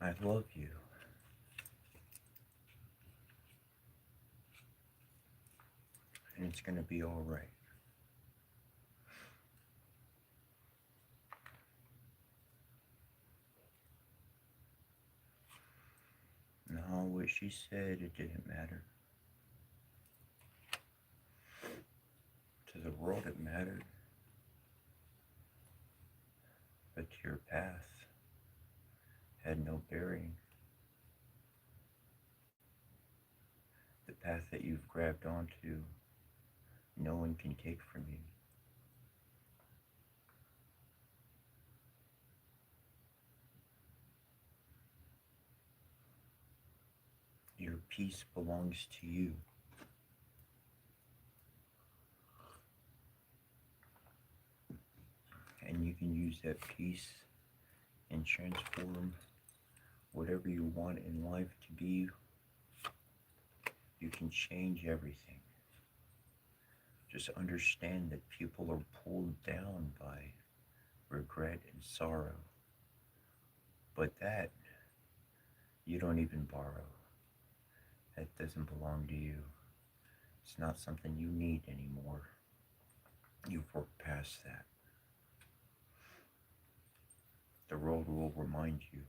I love you, and it's going to be all right. No, what she said, it didn't matter. To the world, it mattered, but to your path had no bearing. The path that you've grabbed onto, no one can take from you. Your peace belongs to you, and you can use that peace and transform whatever you want in life to be. You can change everything. Just understand that people are pulled down by regret and sorrow, but that you don't even borrow. That doesn't belong to you. It's not something you need anymore. You've worked past that. The world will remind you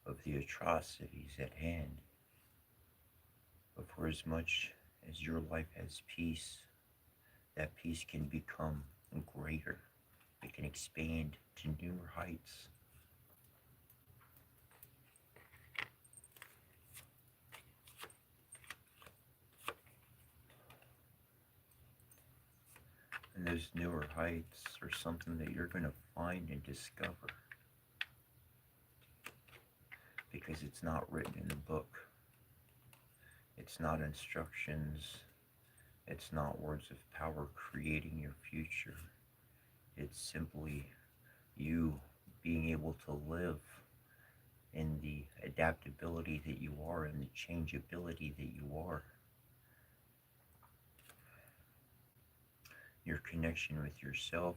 of the atrocities at hand. But for as much as your life has peace, that peace can become greater. It can expand to newer heights. And those newer heights are something that you're going to find and discover because it's not written in the book. It's not instructions. It's not words of power creating your future. It's simply you being able to live in the adaptability that you are and the changeability that you are. Your connection with yourself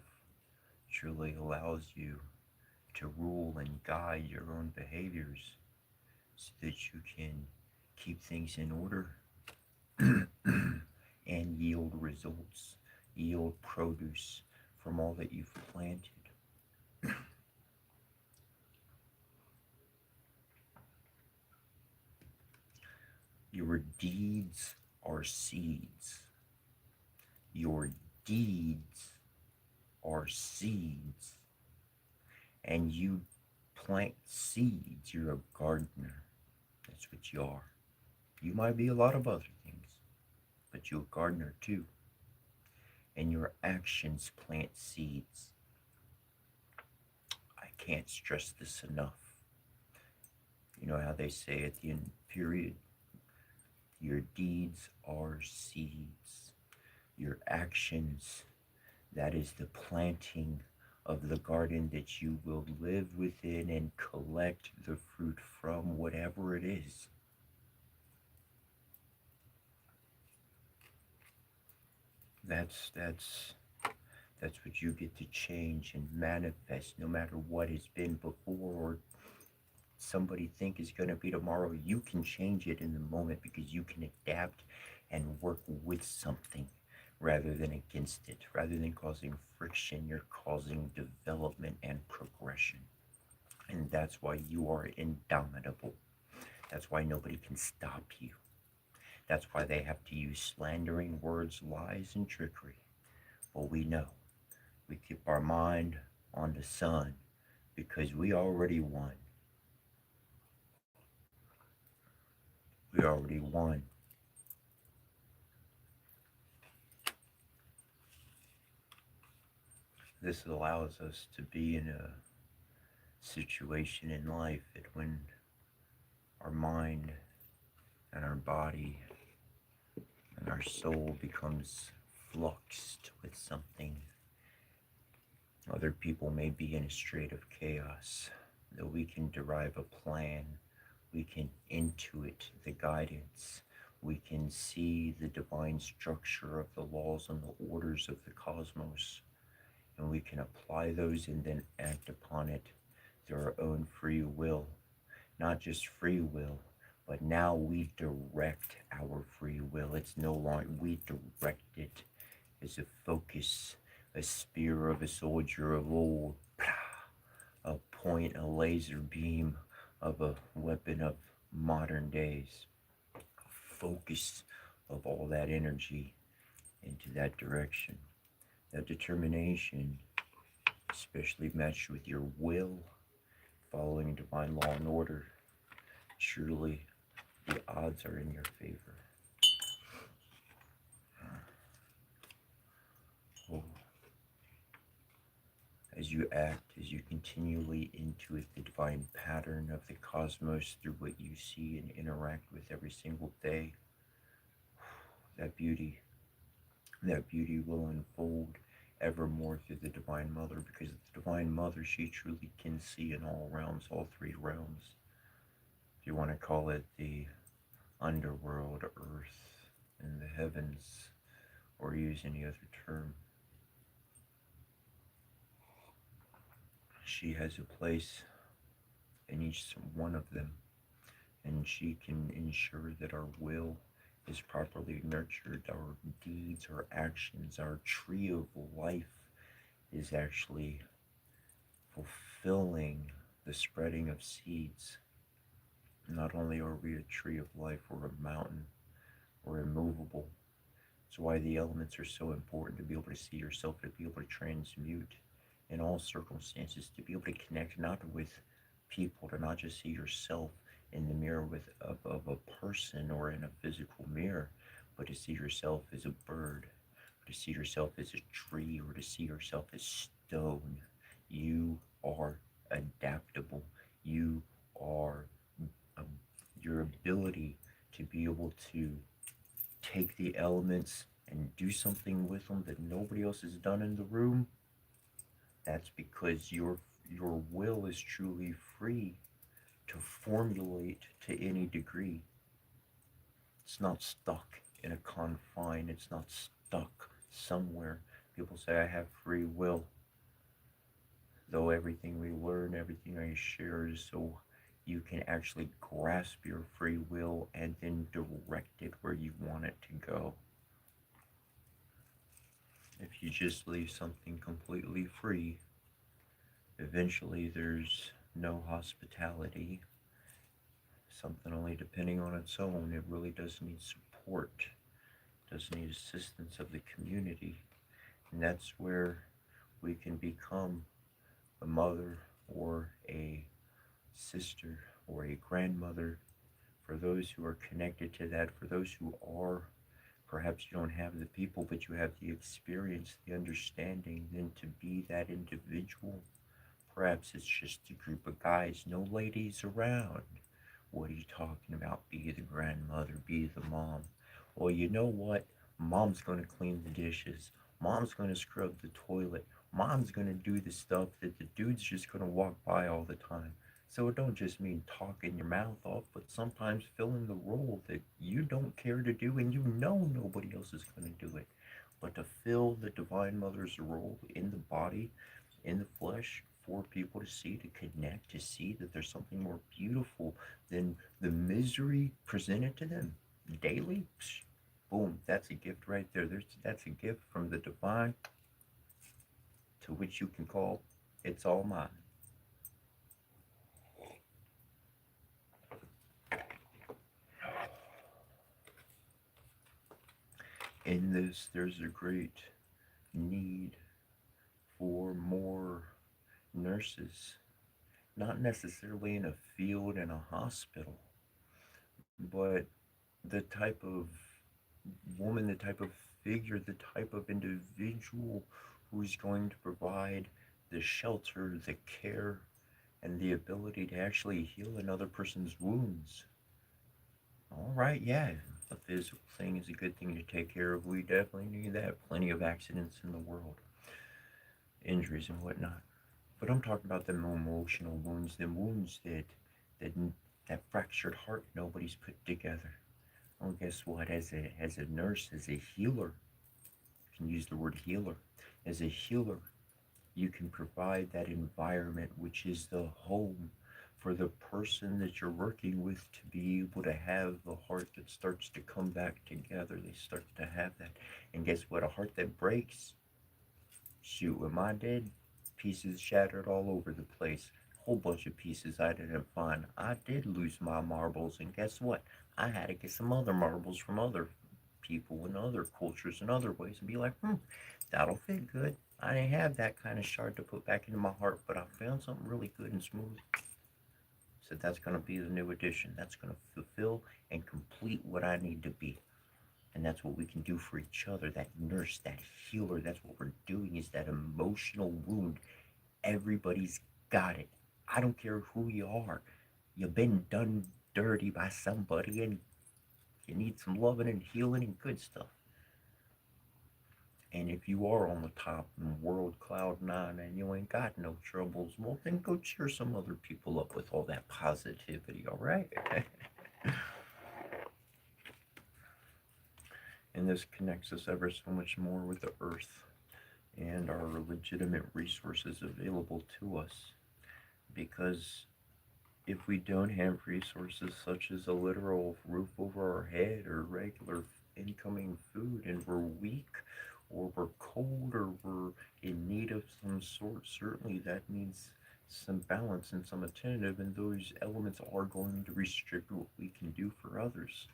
truly allows you to rule and guide your own behaviors so that you can keep things in order and yield results, yield produce from all that you've planted. Your deeds are seeds. Your deeds are seeds. And you plant seeds. You're a gardener. That's what you are. You might be a lot of other things, but you're a gardener too. And your actions plant seeds. I can't stress this enough. You know how they say at the end, period, your deeds are seeds. Your actions, that is the planting of the garden that you will live within and collect the fruit from, whatever it is. That's that's what you get to change and manifest, no matter what has been before or somebody think is going to be tomorrow. You can change it in the moment because you can adapt and work with something rather than against it. Rather than causing friction, you're causing development and progression. And that's why you are indomitable. That's why nobody can stop you. That's why they have to use slandering words, lies, and trickery. But we know. We keep our mind on the sun because we already won. We already won. This allows us to be in a situation in life that when our mind and our body and our soul becomes fluxed with something, other people may be in a state of chaos, that we can derive a plan, we can intuit the guidance, we can see the divine structure of the laws and the orders of the cosmos, and we can apply those and then act upon it through our own free will. Not just free will, but now we direct our free will. It's no longer, we direct it as a focus, a spear of a soldier of old, a point, a laser beam of a weapon of modern days. A focus of all that energy into that direction. That determination, especially matched with your will, following divine law and order, surely the odds are in your favor. Oh, as you act, as you continually intuit the divine pattern of the cosmos through what you see and interact with every single day, that beauty, that beauty will unfold evermore through the Divine Mother, because the Divine Mother, she truly can see in all realms, all three realms. If you want to call it the underworld, earth, and the heavens, or use any other term, she has a place in each one of them, and she can ensure that our will is properly nurtured, our deeds, our actions, our tree of life is actually fulfilling the spreading of seeds. Not only are we a tree of life, we're a mountain, we're immovable. That's why the elements are so important, to be able to see yourself, to be able to transmute in all circumstances, to be able to connect not with people, to not just see yourself in the mirror of a person or in a physical mirror, but to see yourself as a bird, or to see yourself as a tree, or to see yourself as stone. You are adaptable. You are um, your ability to be able to take the elements and do something with them that nobody else has done in the room. That's because your will is truly free to formulate to any degree. It's not stuck in a confine. It's not stuck somewhere. People say I have free will, though everything we learn, everything I share is so you can actually grasp your free will and then direct it where you want it to go. If you just leave something completely free, eventually there's no hospitality. Something only depending on its own, it really does need support, does need assistance of the community. And that's where we can become a mother or a sister or a grandmother for those who are connected to that, for those who are, perhaps you don't have the people, but you have the experience, the understanding, then to be that individual. Perhaps it's just a group of guys, no ladies around. What are you talking about? Be the grandmother, be the mom. Well, you know what? Mom's going to clean the dishes. Mom's going to scrub the toilet. Mom's going to do the stuff that the dude's just going to walk by all the time. So it don't just mean talking your mouth off, but sometimes filling the role that you don't care to do and you know nobody else is going to do it. But to fill the Divine Mother's role in the body, in the flesh, for people to see, to connect, to see that there's something more beautiful than the misery presented to them daily. Psh, boom, that's a gift right there. That's a gift from the divine, to which you can call it's all mine. In this, there's a great need for more nurses, not necessarily in a field in a hospital, but the type of woman, the type of figure, the type of individual who's going to provide the shelter, the care, and the ability to actually heal another person's wounds. All right, yeah, a physical thing is a good thing to take care of. We definitely need that. Plenty of accidents in the world, injuries and whatnot. But I'm talking about them emotional wounds, them wounds that that fractured heart nobody's put together. Well, guess what? As a nurse, as a healer, you can use the word healer. As a healer, You can provide that environment, which is the home for the person that you're working with to be able to have the heart that starts to come back together. They start to have that. And guess what? A heart that breaks, shoot, when mine did, pieces shattered all over the place. Whole bunch of pieces I didn't find. I did lose my marbles, and guess what? I had to get some other marbles from other people in other cultures and other ways and be like, that'll fit good. I didn't have that kind of shard to put back into my heart, but I found something really good and smooth. So that's going to be the new addition. That's going to fulfill and complete what I need to be. And that's what we can do for each other. That nurse, that healer, that's what we're doing is that emotional wound. Everybody's got it. I don't care who you are. You've been done dirty by somebody and you need some loving and healing and good stuff. And if you are on the top in world cloud nine and you ain't got no troubles, well, then go cheer some other people up with all that positivity, all right? And this connects us ever so much more with the earth and our legitimate resources available to us. Because if we don't have resources such as a literal roof over our head or regular incoming food and we're weak or we're cold or we're in need of some sort, certainly that needs some balance and some attentive, and those elements are going to restrict what we can do for others.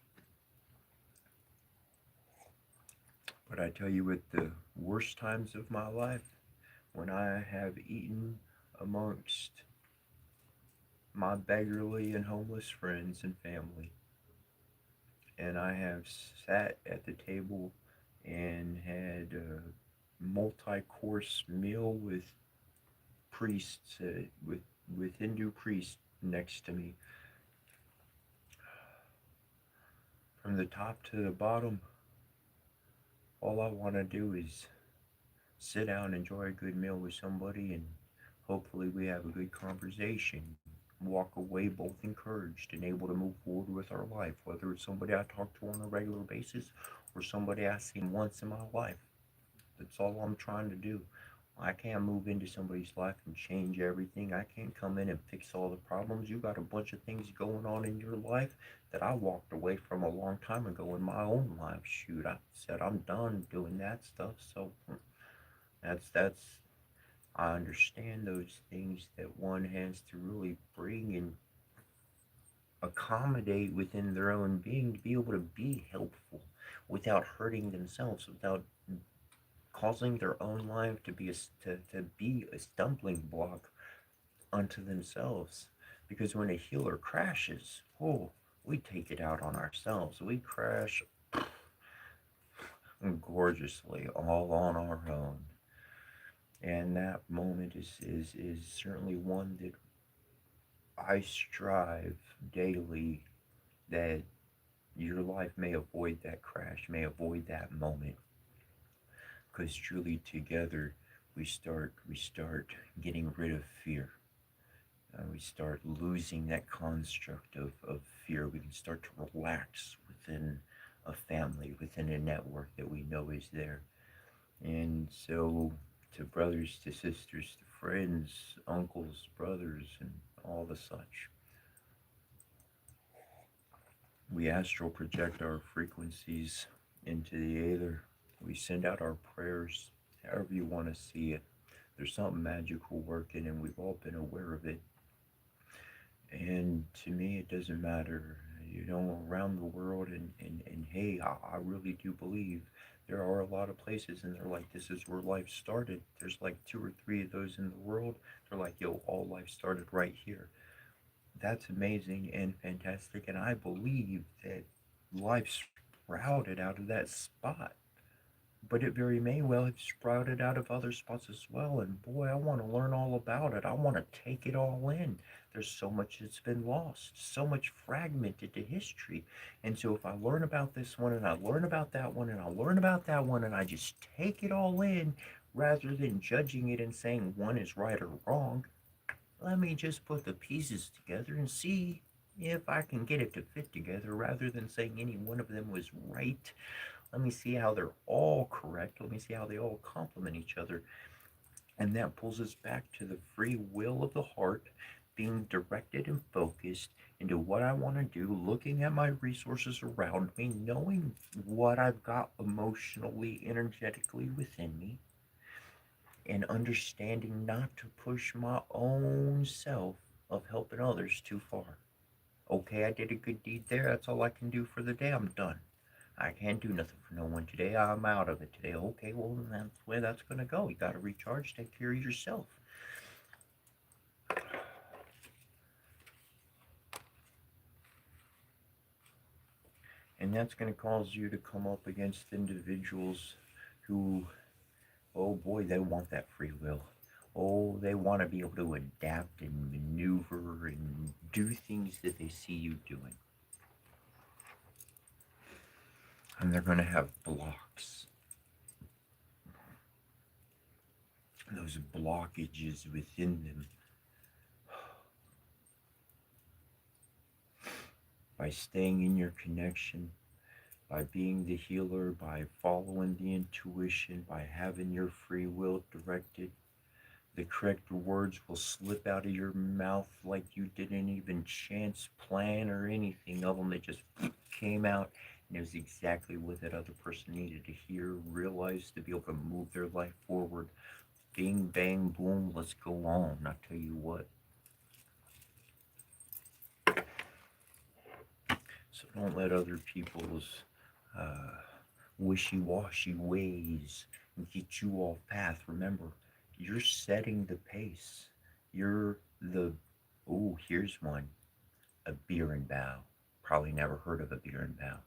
But I tell you, at the worst times of my life, when I have eaten amongst my beggarly and homeless friends and family, and I have sat at the table and had a multi-course meal with priests, with Hindu priests next to me, from the top to the bottom. All I want to do is sit down, enjoy a good meal with somebody, and hopefully we have a good conversation. Walk away both encouraged and able to move forward with our life, whether it's somebody I talk to on a regular basis or somebody I see once in my life. That's all I'm trying to do. I can't move into somebody's life and change everything. I can't come in and fix all the problems. You got a bunch of things going on in your life that I walked away from a long time ago in my own life. Shoot, I said I'm done doing that stuff. So that's I understand those things that one has to really bring and accommodate within their own being to be able to be helpful without hurting themselves, without causing their own life to be a stumbling block unto themselves. Because when a healer crashes, oh, we take it out on ourselves. We crash gorgeously all on our own. And that moment is certainly one that I strive daily that your life may avoid that crash, may avoid that moment. Because truly together we start getting rid of fear. We start losing that construct of fear. We can start to relax within a family, within a network that we know is there. And so, to brothers, to sisters, to friends, uncles, brothers, and all the such, we astral project our frequencies into the aether. We send out our prayers, however you want to see it. There's something magical working, and we've all been aware of it. And to me, it doesn't matter, around the world. And hey, I really do believe there are a lot of places, and they're like, this is where life started. There's like two or three of those in the world. They're like, yo, all life started right here. That's amazing and fantastic. And I believe that life sprouted out of that spot, but it very may well have sprouted out of other spots as well. And boy, I want to learn all about it. I want to take it all in. There's so much that's been lost, so much fragmented to history. And so if I learn about this one and I learn about that one and I learn about that one and I just take it all in rather than judging it and saying one is right or wrong, let me just put the pieces together and see if I can get it to fit together rather than saying any one of them was right. Let me see how they're all correct. Let me see how they all complement each other. And that pulls us back to the free will of the heart being directed and focused into what I want to do, looking at my resources around me, knowing what I've got emotionally, energetically within me, and understanding not to push my own self of helping others too far. Okay, I did a good deed there. That's all I can do for the day. I'm done. I can't do nothing for no one today. I'm out of it today. Okay, well, that's the way that's going to go. You got to recharge, take care of yourself. And that's going to cause you to come up against individuals who, oh boy, they want that free will. Oh, they want to be able to adapt and maneuver and do things that they see you doing. And they're going to have blocks. Those blockages within them. By staying in your connection, by being the healer, by following the intuition, by having your free will directed, the correct words will slip out of your mouth like you didn't even chance plan or anything of them. They just came out, and it was exactly what that other person needed to hear, realize, to be able to move their life forward. Bing, bang, boom, let's go on. I tell you what. So don't let other people's uh, wishy-washy ways get you off path. Remember, you're setting the pace. You're the, oh, here's one, a Bierenbow. Probably never heard of a Bierenbow.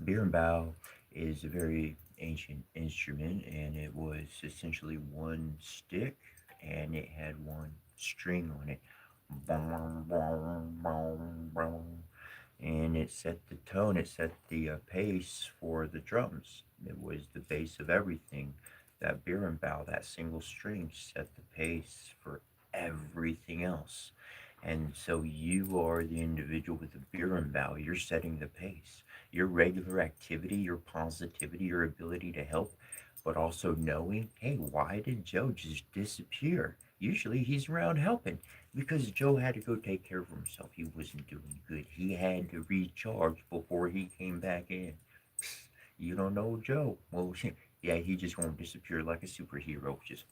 Bierenbow is a very ancient instrument, and it was essentially one stick, and it had one string on it. Boom, boom, boom, boom. And it set the tone, it set the pace for the drums. It was the base of everything. That Bierenbow, that single string, set the pace for everything else. And so you are the individual with the Bierenbow. You're setting the pace. Your regular activity, your positivity, your ability to help, but also knowing, hey, why did Joe just disappear? Usually he's around helping because Joe had to go take care of himself. He wasn't doing good. He had to recharge before he came back in. You don't know Joe. Well, yeah, he just gonna disappear like a superhero. Just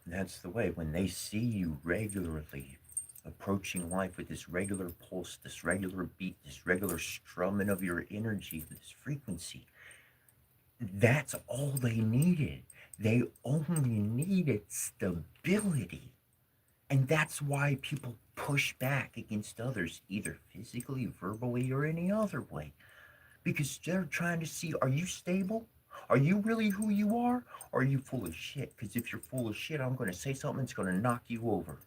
that's the way. When they see you regularly approaching life with this regular pulse, this regular beat, this regular strumming of your energy, this frequency, that's all they needed. They only needed stability. And that's why people push back against others, either physically, verbally, or any other way. Because they're trying to see, are you stable? Are you really who you are? Or are you full of shit? Because if you're full of shit, I'm going to say something that's going to knock you over.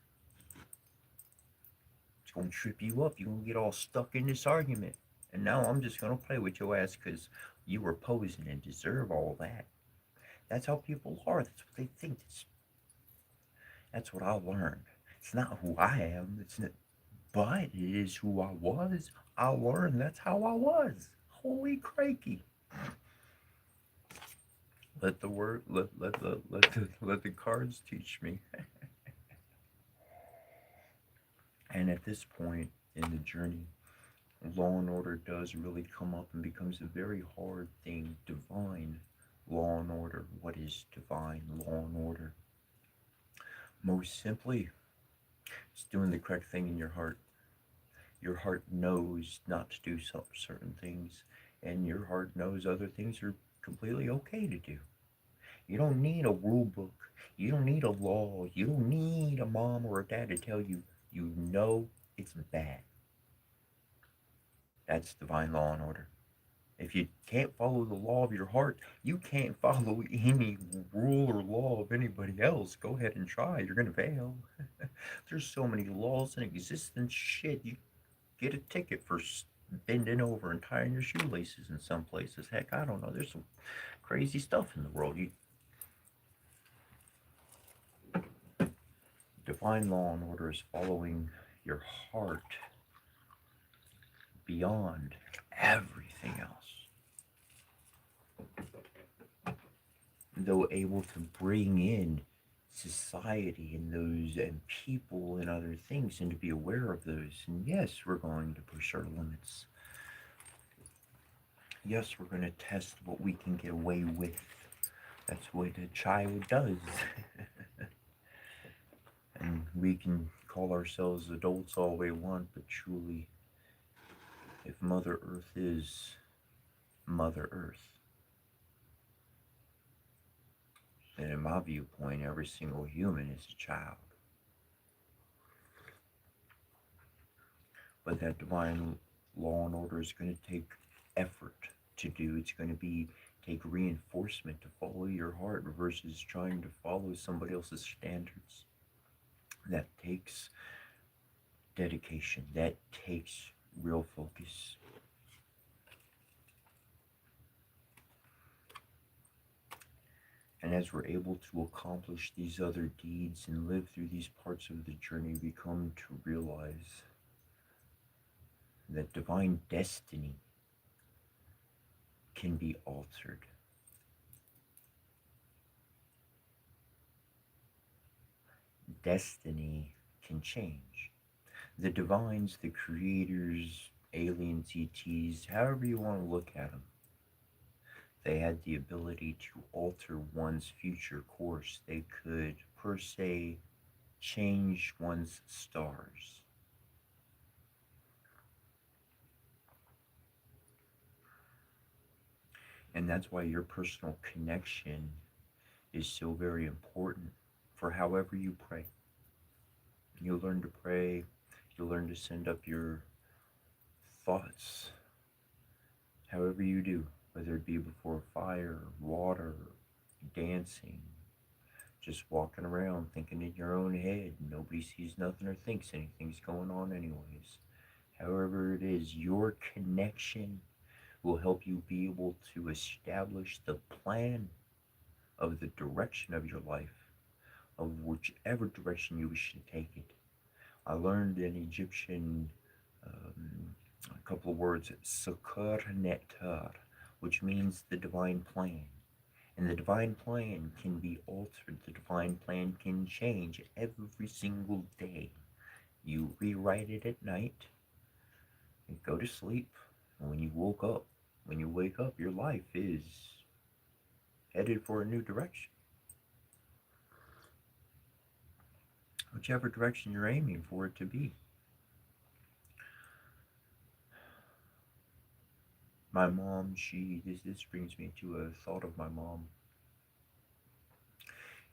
It's going to trip you up. You're going to get all stuck in this argument. And now I'm just going to play with your ass because you were posing and deserve all that. That's how people are. That's what they think. That's what I learned. It's not who I am. It's not, but it is who I was. I learned that's how I was. Holy crikey. Let the word let the cards teach me. And at this point in the journey, law and order does really come up and becomes a very hard thing. Divine law and order. What is divine law and order? Most simply, it's doing the correct thing in your heart. Your heart knows not to do certain things, and your heart knows other things are completely okay to do. You don't need a rule book. You don't need a law. You don't need a mom or a dad to tell you. You know it's bad. That's divine law and order. If you can't follow the law of your heart, you can't follow any rule or law of anybody else. Go ahead and try. You're going to fail. There's so many laws in existence. Shit, you get a ticket for bending over and tying your shoelaces in some places. Heck, I don't know. There's some crazy stuff in the world. Divine law and order is following your heart beyond everything else. though able to bring in society and those and people and other things and to be aware of those. And yes, we're going to push our limits. Yes, we're going to test what we can get away with. That's what a child does. And we can call ourselves adults all we want, but truly, if Mother Earth is Mother Earth, then in my viewpoint, every single human is a child. But that divine law and order is going to take effort to do. It's going to be take reinforcement to follow your heart versus trying to follow somebody else's standards. That takes dedication. That takes real focus. And as we're able to accomplish these other deeds and live through these parts of the journey, we come to realize that divine destiny can be altered. Destiny can change. The divines, the creators, aliens, ETs, however you want to look at them, they had the ability to alter one's future course. They could, per se, change one's stars. And that's why your personal connection is so very important for however you pray. You'll learn to pray, you'll learn to send up your thoughts, however you do, whether it be before fire, water, dancing, just walking around thinking in your own head. Nobody sees nothing or thinks anything's going on, anyways. However, it is, your connection will help you be able to establish the plan of the direction of your life, of whichever direction you wish to take it. I learned in Egyptian a couple of words, Sakar Netar, which means the divine plan. And the divine plan can be altered, the divine plan can change every single day. You rewrite it at night and go to sleep. And when you wake up, your life is headed for a new direction. Whichever direction you're aiming for it to be. My mom, this brings me to a thought of my mom.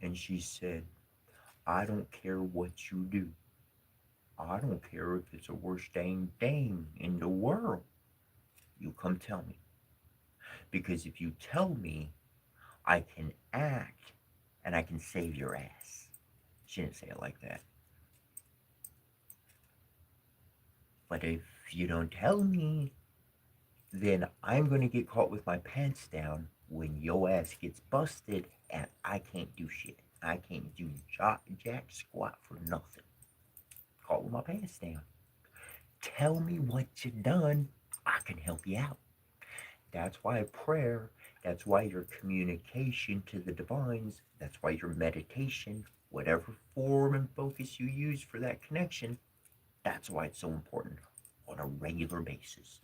And she said, I don't care what you do. I don't care if it's the worst dang thing in the world. You come tell me. Because if you tell me, I can act and I can save your ass. She didn't say it like that. But if you don't tell me, then I'm going to get caught with my pants down when your ass gets busted and I can't do shit. I can't do jack squat for nothing. Caught with my pants down. Tell me what you done. I can help you out. That's why prayer, that's why your communication to the divines, that's why your meditation, whatever form and focus you use for that connection, that's why it's so important on a regular basis.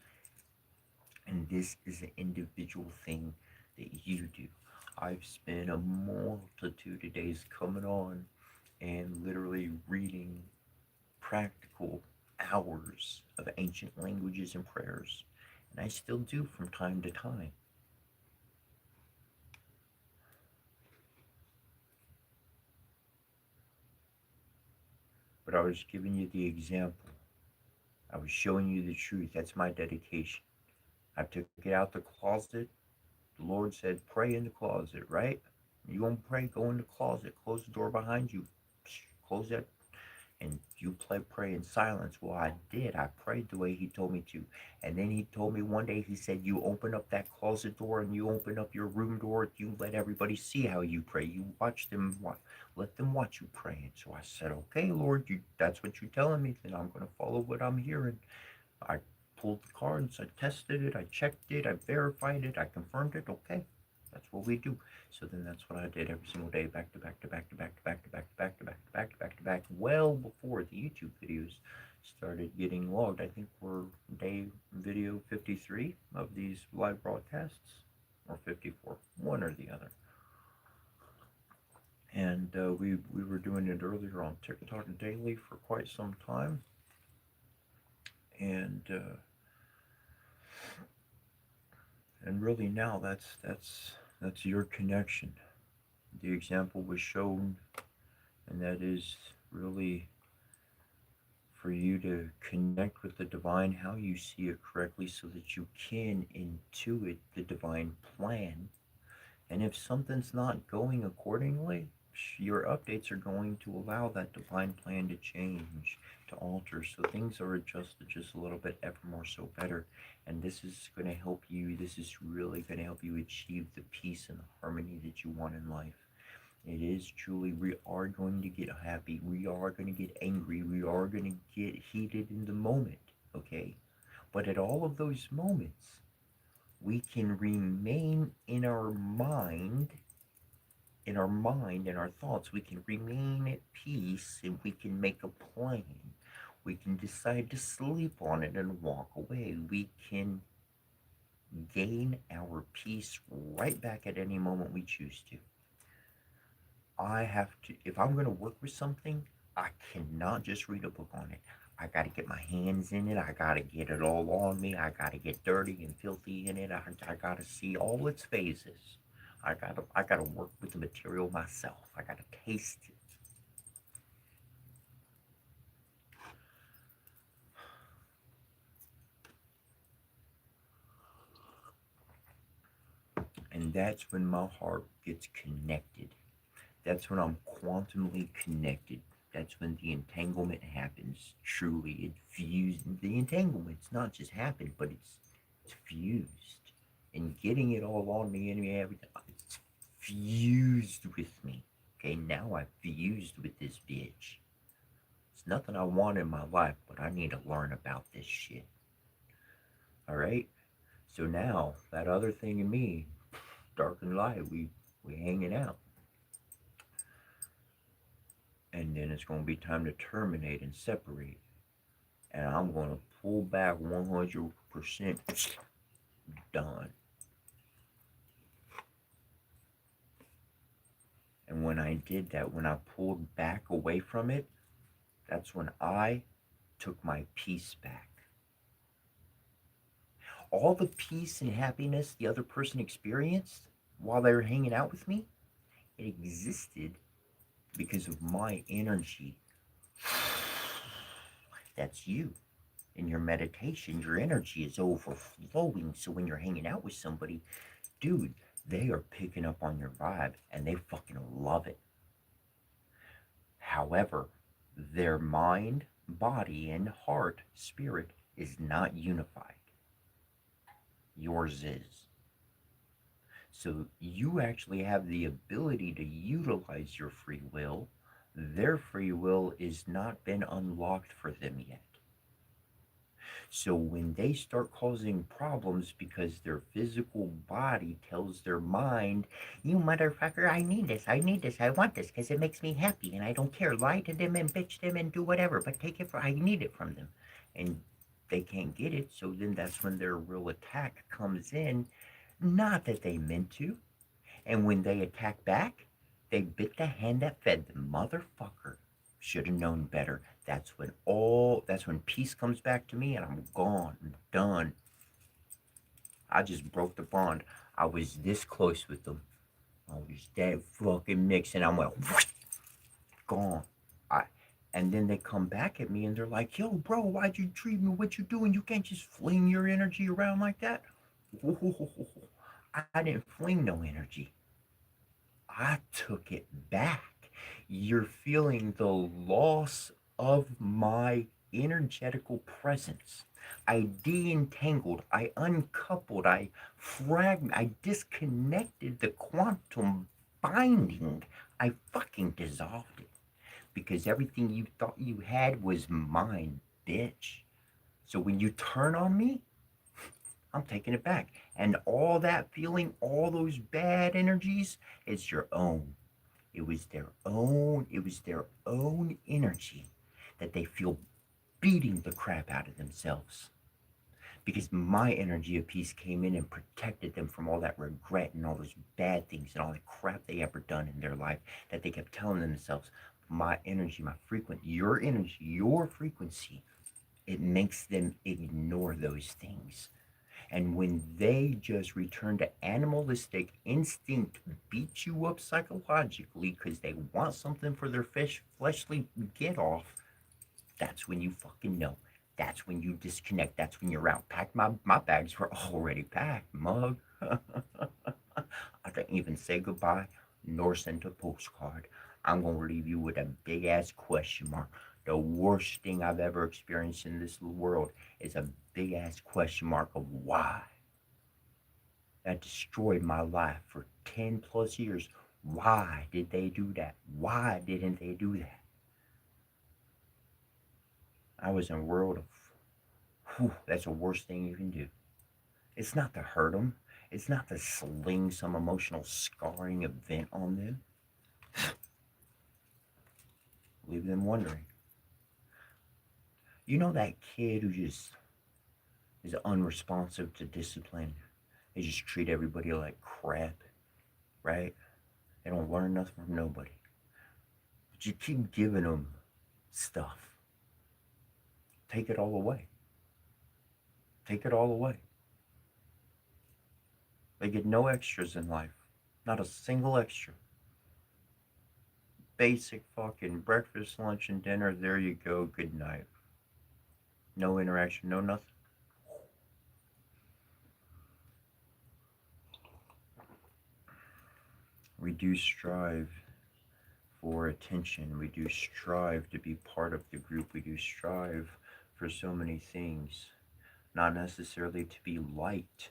And this is an individual thing that you do. I've spent a multitude of days coming on and literally reading practical hours of ancient languages and prayers. And I still do from time to time. But I was giving you the example. I was showing you the truth. That's my dedication. I took it out the closet. The Lord said, pray in the closet, right? You want to pray? Go in the closet. Close the door behind you. Close that. And you pray in silence. Well, I did. I prayed the way he told me to. And then he told me one day, he said, you open up that closet door and you open up your room door. You let everybody see how you pray. You watch them, let them watch you pray. And so I said, okay, Lord, that's what you're telling me. Then I'm going to follow what I'm hearing. I pulled the cards, I tested it, I checked it, I verified it, I confirmed it. Okay, That's what we do. So then that's what I did every single day, back to back to back to back to back to back to back to back to back to back to back, well before the YouTube videos started getting logged. I think we're day video 53 of these live broadcasts, or 54, one or the other. And we were doing it earlier on TikTok daily for quite some time. And really now that's your connection. The example was shown, and that is really for you to connect with the divine how you see it correctly so that you can intuit the divine plan. And if something's not going accordingly, your updates are going to allow that divine plan to change, to alter, so things are adjusted just a little bit ever more so better. And this is going to help you, this is really going to help you achieve the peace and the harmony that you want in life. It is truly, we are going to get happy, we are going to get angry, we are going to get heated in the moment, okay? But at all of those moments, we can remain in our mind, in our thoughts, we can remain at peace, and we can make a plan. We can decide to sleep on it and walk away. We can gain our peace right back at any moment we choose to. I have to, if I'm going to work with something, I cannot just read a book on it. I got to get my hands in it. I got to get it all on me. I got to get dirty and filthy in it. I got to see all its phases. I got to work with the material myself. I got to taste it. And that's when my heart gets connected. That's when I'm quantumly connected. That's when the entanglement happens. Truly, it fused. The entanglement's not just happened, but it's fused. And getting it all on me and everything, it's fused with me. Okay, now I've fused with this bitch. It's nothing I want in my life, but I need to learn about this shit. All right. So now that other thing in me, dark and light, we hanging out. And then it's going to be time to terminate and separate. And I'm going to pull back 100%. Done. And when I did that, when I pulled back away from it, that's when I took my peace back. All the peace and happiness the other person experienced while they were hanging out with me, it existed because of my energy. That's you. In your meditation, your energy is overflowing. So when you're hanging out with somebody, dude, they are picking up on your vibe and they fucking love it. However, their mind, body, and heart, spirit is not unified. Yours is. So you actually have the ability to utilize your free will. Their free will is not been unlocked for them yet. So when they start causing problems because their physical body tells their mind, you motherfucker, I need this, I want this because it makes me happy and I don't care. Lie to them and bitch them and do whatever, but take it I need it from them. And they can't get it, so then that's when their real attack comes in. Not that they meant to. And when they attack back, they bit the hand that fed them. Motherfucker. Should have known better. That's when peace comes back to me and I'm gone. I'm done. I just broke the bond. I was this close with them. I was that fucking mixed and I went whoosh, gone. And then they come back at me and they're like, yo, bro, why'd you treat me? What you doing? You can't just fling your energy around like that. I didn't fling no energy. I took it back. You're feeling the loss of my energetical presence. I de-entangled, I uncoupled, I disconnected the quantum binding. I fucking dissolved it because everything you thought you had was mine, bitch. So when you turn on me, I'm taking it back. And all that feeling, all those bad energies, it's your own. It was their own energy that they feel beating the crap out of themselves. Because my energy of peace came in and protected them from all that regret and all those bad things and all the crap they ever done in their life that they kept telling themselves. My energy, my frequency, your energy, your frequency, it makes them ignore those things. And when they just return to animalistic instinct, beat you up psychologically because they want something for their fleshly get off, that's when you fucking know. That's when you disconnect. That's when you're out. My bags were already packed, mug. I didn't even say goodbye nor send a postcard. I'm going to leave you with a big ass question mark. The worst thing I've ever experienced in this world is a big ass question mark of why. That destroyed my life for 10 plus years. Why did they do that? Why didn't they do that? I was in a world of, that's the worst thing you can do. It's not to hurt them. It's not to sling some emotional scarring event on them. Leave them wondering. You know that kid who just is unresponsive to discipline? They just treat everybody like crap, right? They don't learn nothing from nobody. But you keep giving them stuff. Take it all away. Take it all away. They get no extras in life. Not a single extra. Basic fucking breakfast, lunch, and dinner. There you go. Good night. No interaction, no nothing. We do strive for attention. We do strive to be part of the group. We do strive for so many things. Not necessarily to be liked,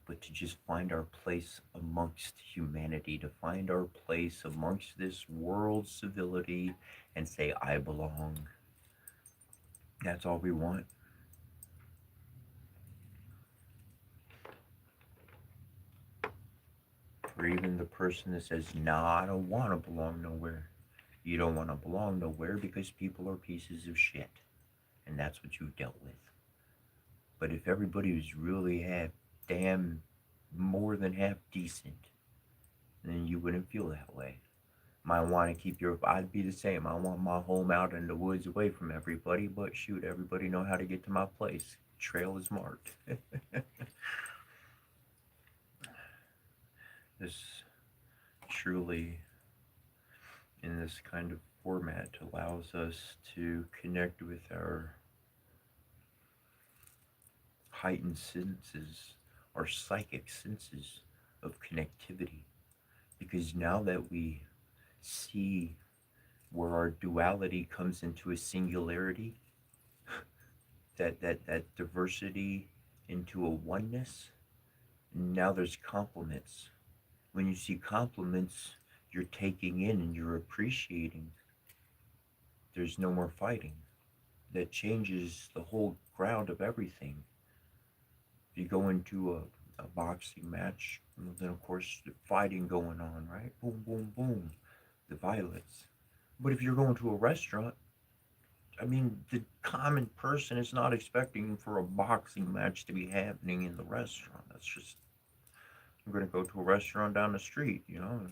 but to just find our place amongst humanity, to find our place amongst this world's civility and say, I belong. That's all we want. Or even the person that says, nah, I don't want to belong nowhere. You don't want to belong nowhere because people are pieces of shit. And that's what you've dealt with. But if everybody was really half damn more than half decent, then you wouldn't feel that way. Might want to keep your, I'd be the same. I want my home out in the woods away from everybody, but shoot, everybody know how to get to my place. Trail is marked. This truly, in this kind of format, allows us to connect with our heightened senses, our psychic senses of connectivity. Because now that we see where our duality comes into a singularity, that diversity into a oneness, now there's compliments. When you see compliments, you're taking in and you're appreciating. There's no more fighting. That changes the whole ground of everything. If you go into a boxing match, then of course the fighting going on, right? Boom, boom, boom, the violence. But if you're going to a restaurant, I mean, the common person is not expecting for a boxing match to be happening in the restaurant. That's just, I'm going to go to a restaurant down the street, and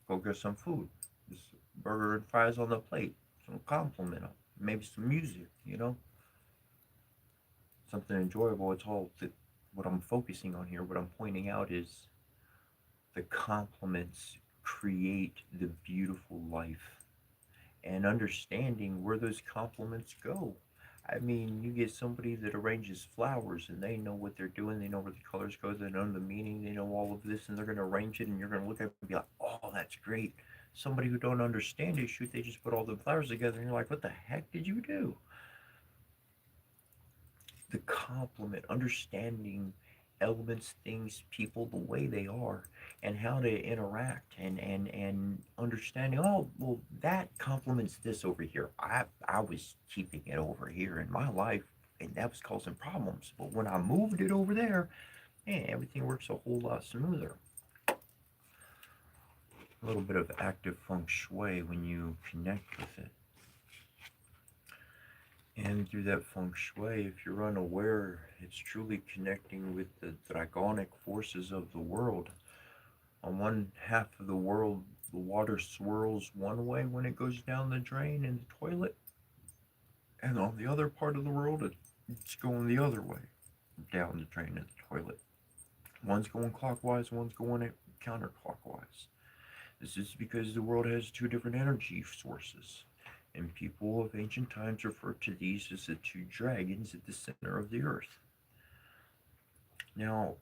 go get some food. Just burger and fries on the plate, some compliment, maybe some music, something enjoyable. It's all what I'm focusing on here. What I'm pointing out is the compliments create the beautiful life, and understanding where those compliments go. I mean, you get somebody that arranges flowers and they know what they're doing, they know where the colors go, they know the meaning, they know all of this, and they're going to arrange it, and you're going to look at it and be like, oh, that's great. Somebody who don't understand it, shoot, they just put all the flowers together, and you're like, what the heck did you do? The compliment, understanding elements, things, people, the way they are, and how to interact, and understanding. Oh, well, that complements this over here. I was keeping it over here in my life, and that was causing problems. But when I moved it over there, and everything works a whole lot smoother. A little bit of active feng shui when you connect with it. And through that feng shui, if you're unaware, it's truly connecting with the dragonic forces of the world. On one half of the world, the water swirls one way when it goes down the drain in the toilet, and on the other part of the world, it's going the other way down the drain in the toilet. One's going clockwise, one's going counterclockwise. This is because the world has two different energy sources, and people of ancient times referred to these as the two dragons at the center of the earth. Now,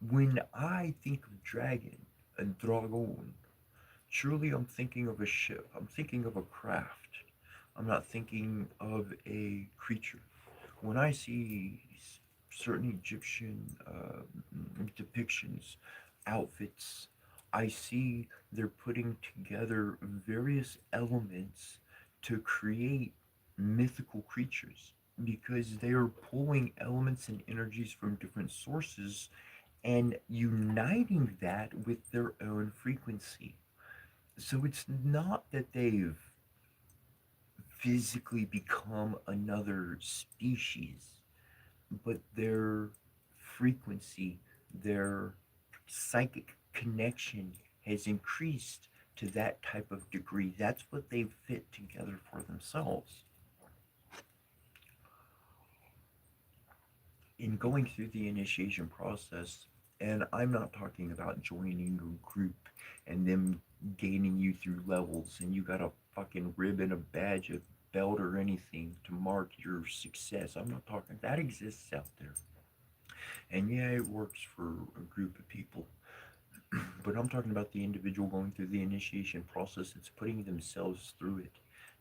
when I think of dragon and dragon, surely I'm thinking of a ship, I'm thinking of a craft. I'm not thinking of a creature. When I see certain Egyptian depictions, outfits, I see they're putting together various elements to create mythical creatures because they are pulling elements and energies from different sources and uniting that with their own frequency. So it's not that they've physically become another species, but their frequency, their psychic connection has increased to that type of degree. That's what they've fit together for themselves. In going through the initiation process, and I'm not talking about joining a group and them gaining you through levels and you got a fucking ribbon, a badge, a belt, or anything to mark your success. I'm not talking that exists out there. And yeah, it works for a group of people. But I'm talking about the individual going through the initiation process that's putting themselves through it.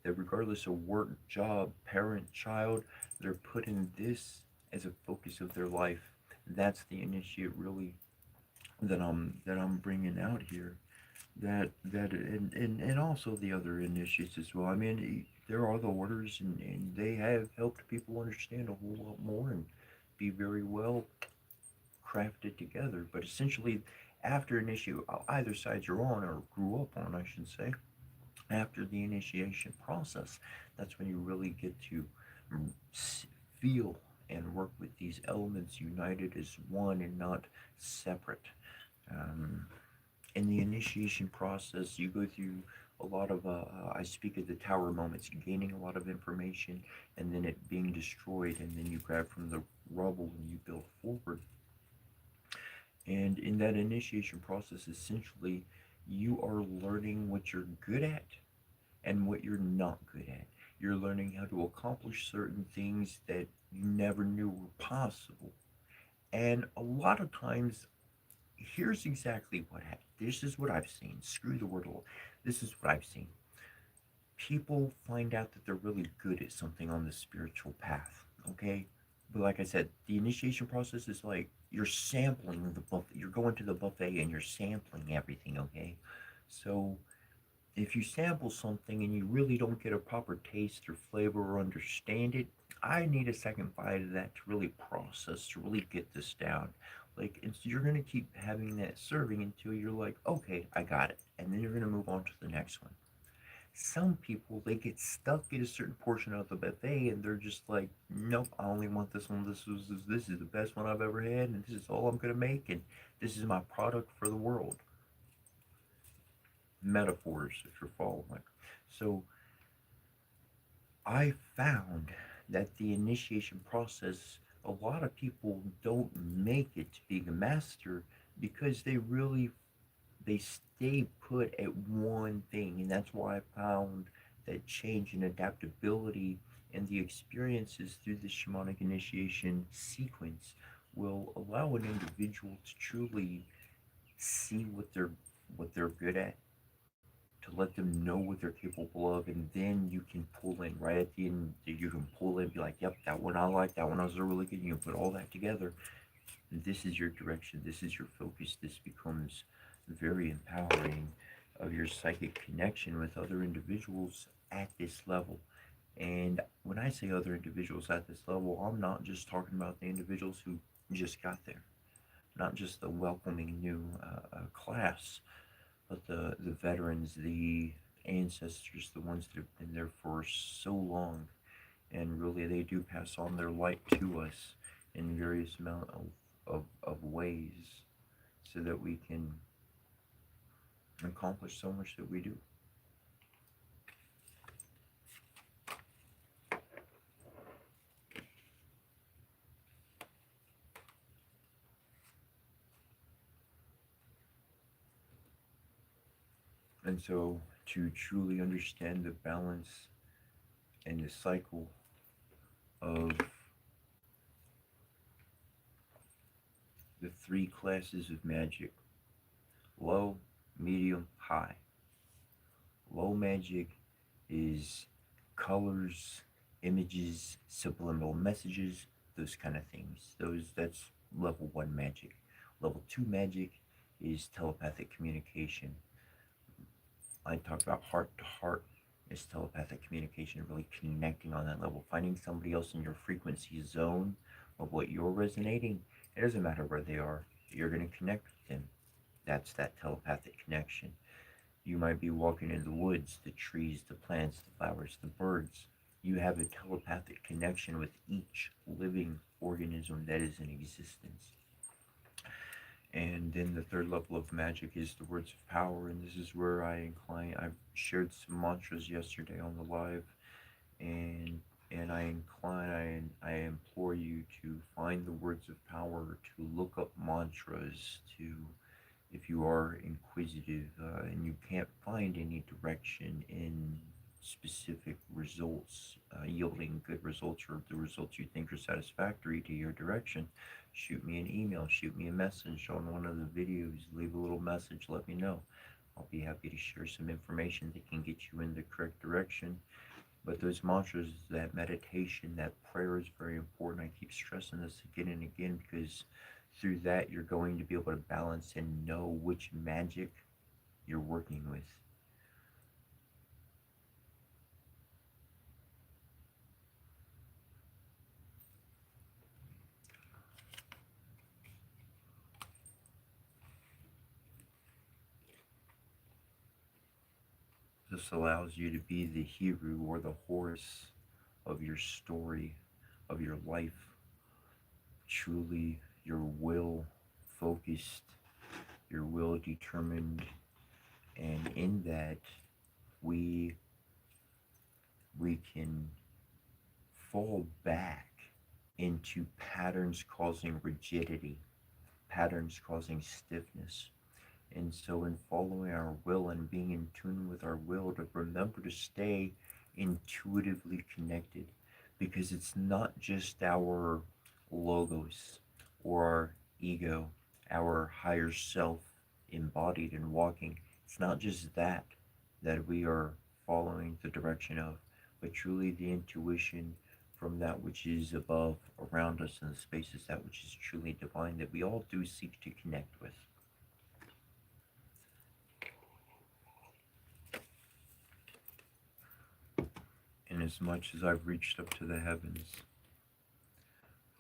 That regardless of work, job, parent, child, they're putting this as a focus of their life. That's the initiate really that I'm bringing out here. And also the other initiates as well. I mean, there are the orders, and they have helped people understand a whole lot more and be very well crafted together. But essentially, after initiate, either side you're on or grew up on, I should say, after the initiation process, that's when you really get to mm, feel and work with these elements united as one and not separate. Um, in the initiation process, you go through a lot of, I speak of the tower moments, gaining a lot of information and then it being destroyed, and then you grab from the rubble and you build forward. And in that initiation process, essentially, you are learning what you're good at and what you're not good at. You're learning how to accomplish certain things that you never knew were possible. And a lot of times, here's exactly what happened. This is what I've seen. Screw the word. This is what I've seen. People find out that they're really good at something on the spiritual path. Okay, but like I said, the initiation process is like you're sampling the buffet. You're going to the buffet and you're sampling everything. Okay, so if you sample something and you really don't get a proper taste or flavor or understand it, I need a second bite of that to really process, to really get this down. Like, you're going to keep having that serving until you're like, okay, I got it. And then you're going to move on to the next one. Some people, they get stuck at a certain portion of the buffet and they're just like, nope, I only want this one. This is the best one I've ever had, and this is all I'm going to make, and this is my product for the world. Metaphors, if you're following. So I found that the initiation process, a lot of people don't make it to being a master because they stay put at one thing, and that's why I found that change and adaptability and the experiences through the shamanic initiation sequence will allow an individual to truly see what they're good at, to let them know what they're capable of, and then you can pull in right at the end. You can pull in, be like, "Yep, that one I like. That one I was really good." You can put all that together. This is your direction. This is your focus. This becomes very empowering of your psychic connection with other individuals at this level. And when I say other individuals at this level, I'm not just talking about the individuals who just got there. not just the welcoming new class, but the veterans, the ancestors, the ones that have been there for so long, and really they do pass on their light to us in various amount of ways, so that we can accomplish so much that we do. And so, to truly understand the balance and the cycle of the three classes of magic: low, medium, high. Low magic is colors, images, subliminal messages, those kind of things. That's level 1 magic. Level 2 magic is telepathic communication. I talked about heart to heart is telepathic communication, really connecting on that level, finding somebody else in your frequency zone of what you're resonating. It doesn't matter where they are, you're going to connect with them. That's that telepathic connection. You might be walking in the woods, the trees, the plants, the flowers, the birds. You have a telepathic connection with each living organism that is in existence. And then the third level of magic is the words of power, and this is where I shared some mantras yesterday on the live, and I implore you to find the words of power, to look up mantras, to, if you are inquisitive and you can't find any direction in specific results, yielding good results, or the results you think are satisfactory to your direction, shoot me an email, shoot me a message on one of the videos, leave a little message, let me know. I'll be happy to share some information that can get you in the correct direction. But those mantras, that meditation, that prayer is very important. I keep stressing this again and again, because through that you're going to be able to balance and know which magic you're working with. This allows you to be the hero or the horse of your story, of your life. Truly, your will focused, your will determined, and in that we we can fall back into patterns causing rigidity, patterns causing stiffness. And so, in following our will and being in tune with our will, to remember to stay intuitively connected, because it's not just our logos or our ego, our higher self embodied and walking. It's not just that we are following the direction of, but truly the intuition from that which is above, around us in the spaces, that which is truly divine, that we all do seek to connect with. And as much as I've reached up to the heavens,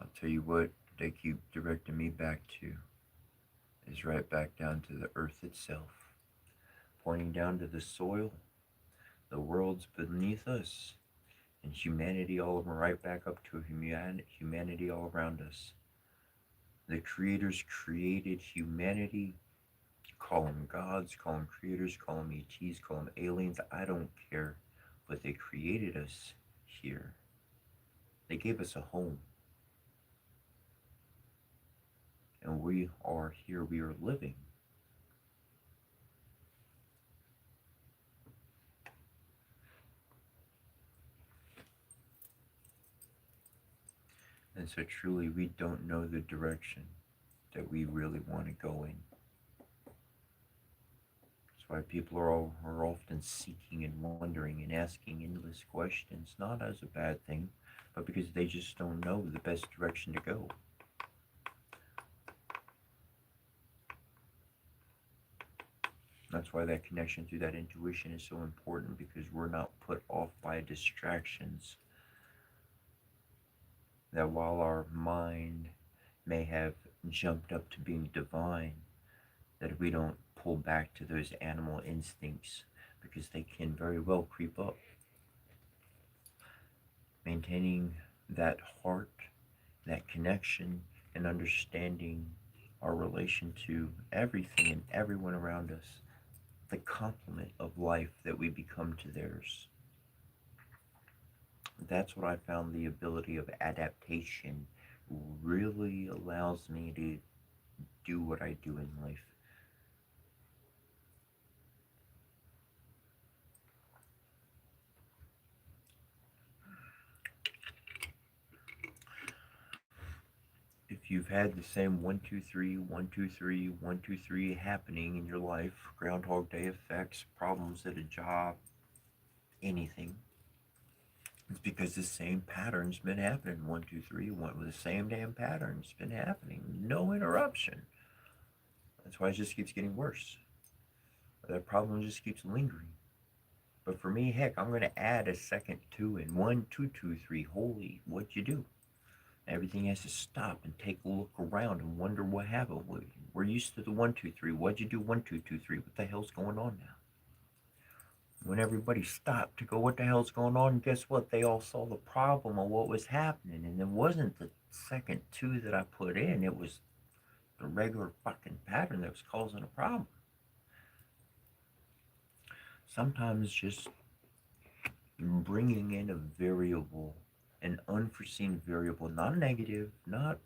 I'll tell you what they keep directing me back to is right back down to the earth itself, pointing down to the soil, the worlds beneath us, and humanity all over, right back up to humanity all around us. The creators created humanity. Call them gods, call them creators, call them ETs, call them aliens, I don't care. But they created us here. They gave us a home. And we are here, we are living. And so truly, we don't know the direction that we really want to go in. That's why people are often seeking and wondering and asking endless questions, not as a bad thing, but because they just don't know the best direction to go. That's why that connection through that intuition is so important, because we're not put off by distractions. That while our mind may have jumped up to being divine, that we don't pull back to those animal instincts because they can very well creep up. Maintaining that heart, that connection, and understanding our relation to everything and everyone around us, the complement of life that we become to theirs. That's what I found the ability of adaptation really allows me to do what I do in life. If you've had the same 1, 2, 3, 1, 2, 3, 1, 2, 3 happening in your life, Groundhog Day effects, problems at a job, anything, it's because the same pattern's been happening. 1, 2, 3, one with the same damn pattern's been happening. No interruption. That's why it just keeps getting worse. That problem just keeps lingering. But for me, heck, I'm gonna add a second two and 1, 2, 2, 3. Holy, what'd you do? Everything has to stop and take a look around and wonder what happened. We're used to the 1, 2, 3. What'd you do? 1, 2, 2, 3. What the hell's going on now? When everybody stopped to go, what the hell's going on? Guess what? They all saw the problem of what was happening, and it wasn't the second two that I put in. It was the regular fucking pattern that was causing a problem. Sometimes just bringing in a variable, an unforeseen variable, not negative, not,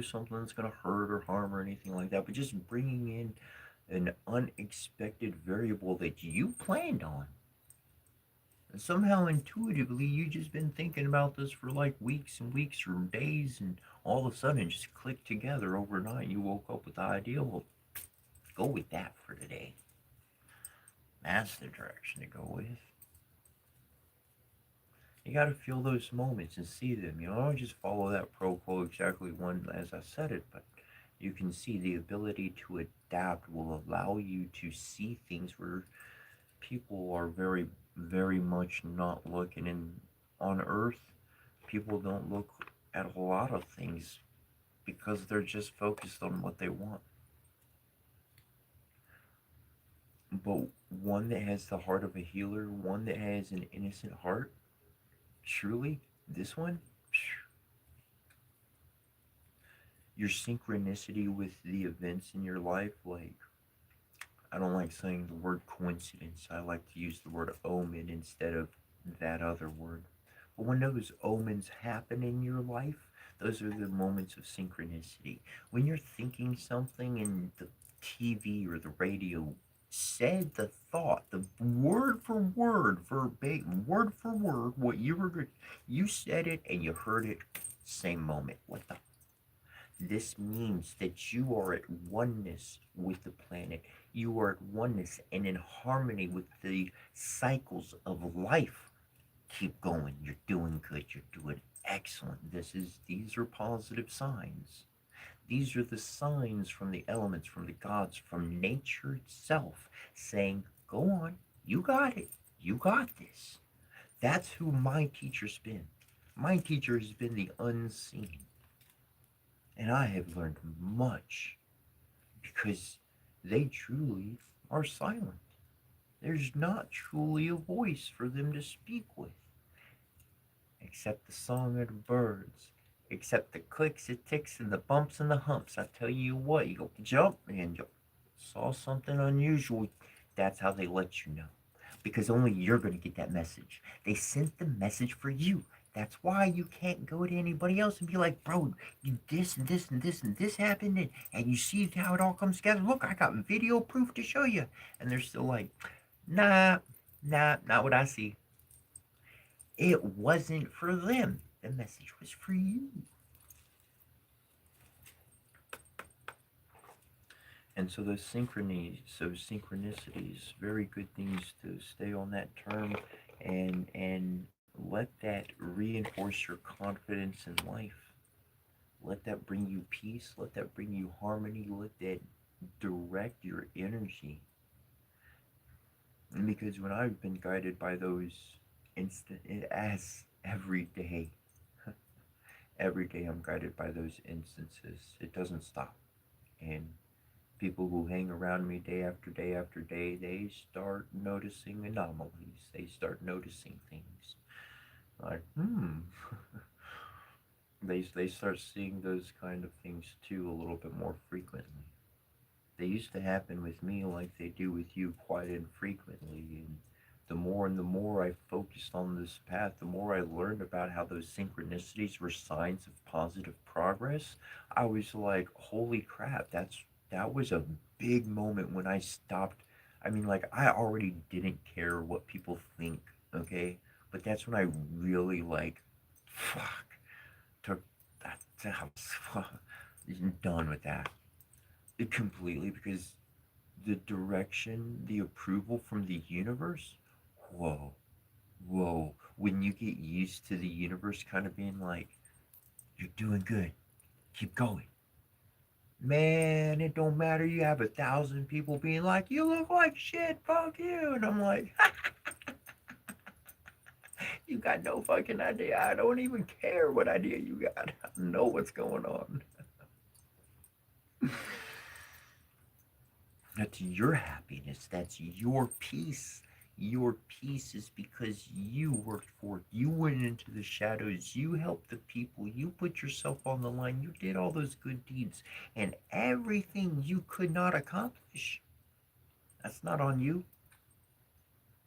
something that's going to hurt or harm or anything like that, but just bringing in an unexpected variable that you planned on. And somehow intuitively, you just been thinking about this for like weeks and weeks or days, and all of a sudden it just clicked together overnight. You woke up with the idea, well, go with that for today. That's the direction to go with. You got to feel those moments and see them. Don't just follow that pro quo exactly one as I said it, but you can see the ability to adapt will allow you to see things where people are very, very much not looking. And on Earth, people don't look at a lot of things because they're just focused on what they want. But one that has the heart of a healer, one that has an innocent heart, truly, this one, your synchronicity with the events in your life, like, I don't like saying the word coincidence. I like to use the word omen instead of that other word. But when those omens happen in your life, those are the moments of synchronicity. When you're thinking something and the TV or the radio said the thought, the word for word, verbatim, word for word, what you said it and you heard it same moment. What the this means that you are at oneness with the planet. You are at oneness and in harmony with the cycles of life. Keep going. You're doing good. You're doing excellent. These are positive signs. These are the signs from the elements, from the gods, from nature itself saying, go on, you got it. You got this. That's who my teacher's been. My teacher has been the unseen. And I have learned much because they truly are silent. There's not truly a voice for them to speak with, except the song of the birds, except the clicks, the ticks, and the bumps and the humps. I tell you what, you go jump and you saw something unusual. That's how they let you know. Because only you're going to get that message. They sent the message for you. That's why you can't go to anybody else and be like, bro, you this and this and this and this happened, and you see how it all comes together. Look, I got video proof to show you. And they're still like, nah, not what I see. It wasn't for them. The message was for you. And so those synchronicities, very good things to stay on that term and let that reinforce your confidence in life. Let that bring you peace. Let that bring you harmony. Let that direct your energy. And because when I've been guided by those instant as every day, Every day I'm guided by those instances. It doesn't stop. And people who hang around me day after day after day, they start noticing anomalies. They start noticing things. Like, they start seeing those kind of things too a little bit more frequently. They used to happen with me like they do with you quite infrequently. And the more I focused on this path, the more I learned about how those synchronicities were signs of positive progress. I was like, holy crap, that was a big moment when I stopped. I mean, like, I already didn't care what people think, okay? But that's when I really, like, fuck, took that. I'm done with that. Completely, because the direction, the approval from the universe, whoa, whoa. When you get used to the universe kind of being like, you're doing good, keep going. Man, it don't matter. You have 1,000 people being like, you look like shit, fuck you. And I'm like, you got no fucking idea. I don't even care what idea you got. I know what's going on. That's your happiness. That's your peace. Your peace is because you worked for it. You went into the shadows. You helped the people. You put yourself on the line. You did all those good deeds. And everything you could not accomplish, that's not on you.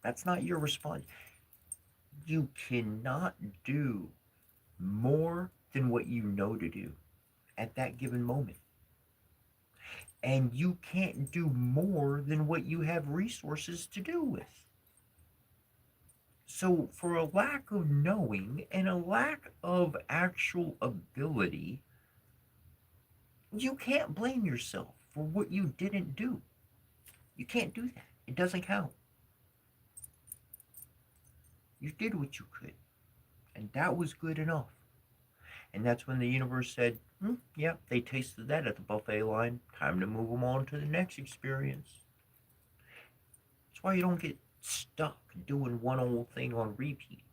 That's not your response. You cannot do more than what you know to do at that given moment. And you can't do more than what you have resources to do with. So, for a lack of knowing and a lack of actual ability, you can't blame yourself for what you didn't do. You can't do that. It doesn't count. You did what you could, and that was good enough. And that's when the universe said, yeah, they tasted that at the buffet line. Time to move them on to the next experience. That's why you don't get stuck doing one old thing on repeat.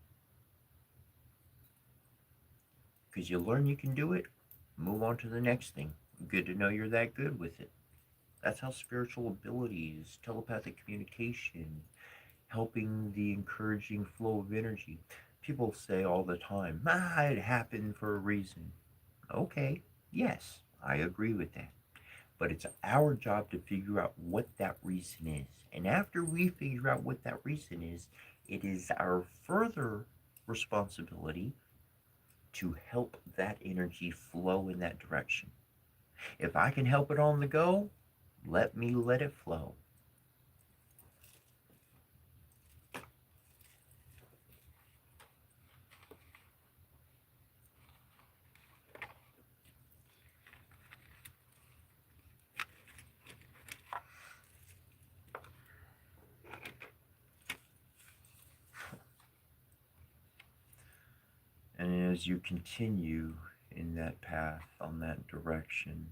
Because you learn you can do it, move on to the next thing. Good to know you're that good with it. That's how spiritual abilities, telepathic communication, helping the encouraging flow of energy. People say all the time, it happened for a reason. Okay, yes, I agree with that. But it's our job to figure out what that reason is. And after we figure out what that reason is, it is our further responsibility to help that energy flow in that direction. If I can help it on the go, let me let it flow. And as you continue in that path, on that direction,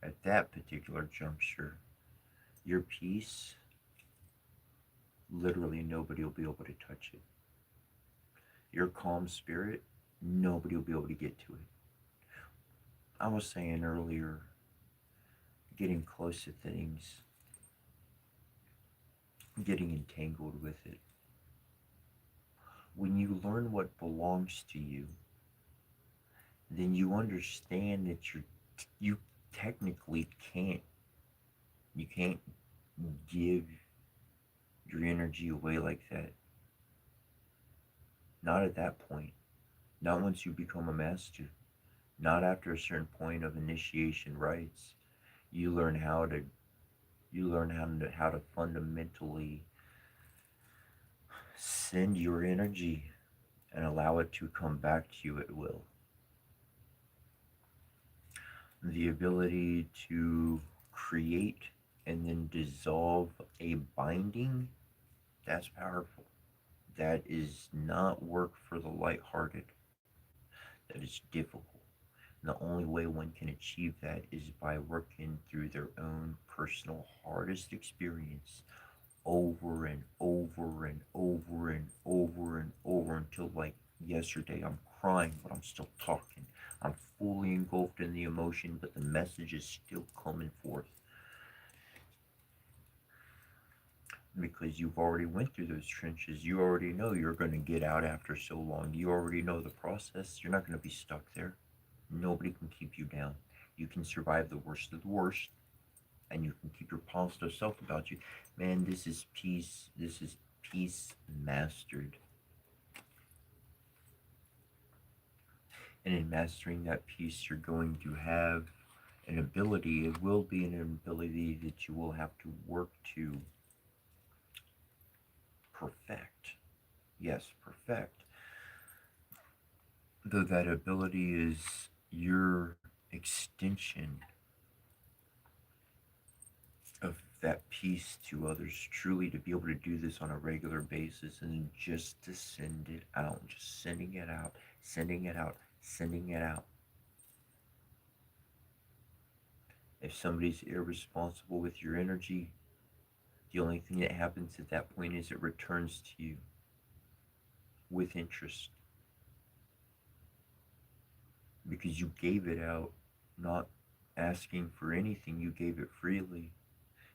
at that particular juncture, your peace, literally nobody will be able to touch it. Your calm spirit, nobody will be able to get to it. I was saying earlier, getting close to things, getting entangled with it. When you learn what belongs to you, then you understand that you technically can't give your energy away like that. Not at that point. Not once you become a master. Not after a certain point of initiation rites. You learn how to how to fundamentally send your energy and allow it to come back to you at will. The ability to create and then dissolve a binding, that's powerful. That is not work for the lighthearted. That is difficult. And the only way one can achieve that is by working through their own personal hardest experience over and over and over and over and over until, like yesterday, I'm crying, but I'm still talking. I'm fully engulfed in the emotion, but the message is still coming forth because you've already went through those trenches. You already know you're going to get out after so long. You already know the process. You're not going to be stuck there. Nobody can keep you down. You can survive the worst of the worst, and you can keep your positive self about you. Man, this is peace. This is peace mastered. And in mastering that peace, you're going to have an ability. It will be an ability that you will have to work to perfect. Yes, perfect. Though that ability is your extension of that peace to others, truly to be able to do this on a regular basis and just to send it out, just sending it out, sending it out, sending it out. If somebody's irresponsible with your energy, the only thing that happens at that point is it returns to you with interest because you gave it out, not asking for anything, you gave it freely.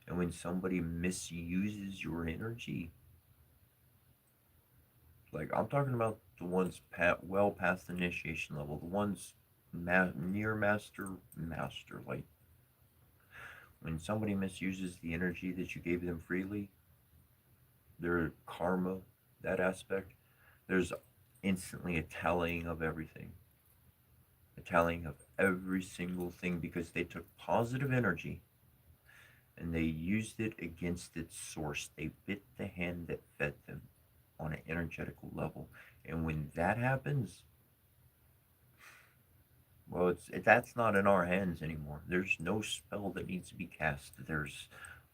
And when somebody misuses your energy, like I'm talking about the ones well past the initiation level, the ones near master, like when somebody misuses the energy that you gave them freely, their karma, that aspect, there's instantly a tallying of everything, a tallying of every single thing because they took positive energy and they used it against its source. They bit the hand that fed them on an energetical level. And when that happens, well, that's not in our hands anymore. There's no spell that needs to be cast. There's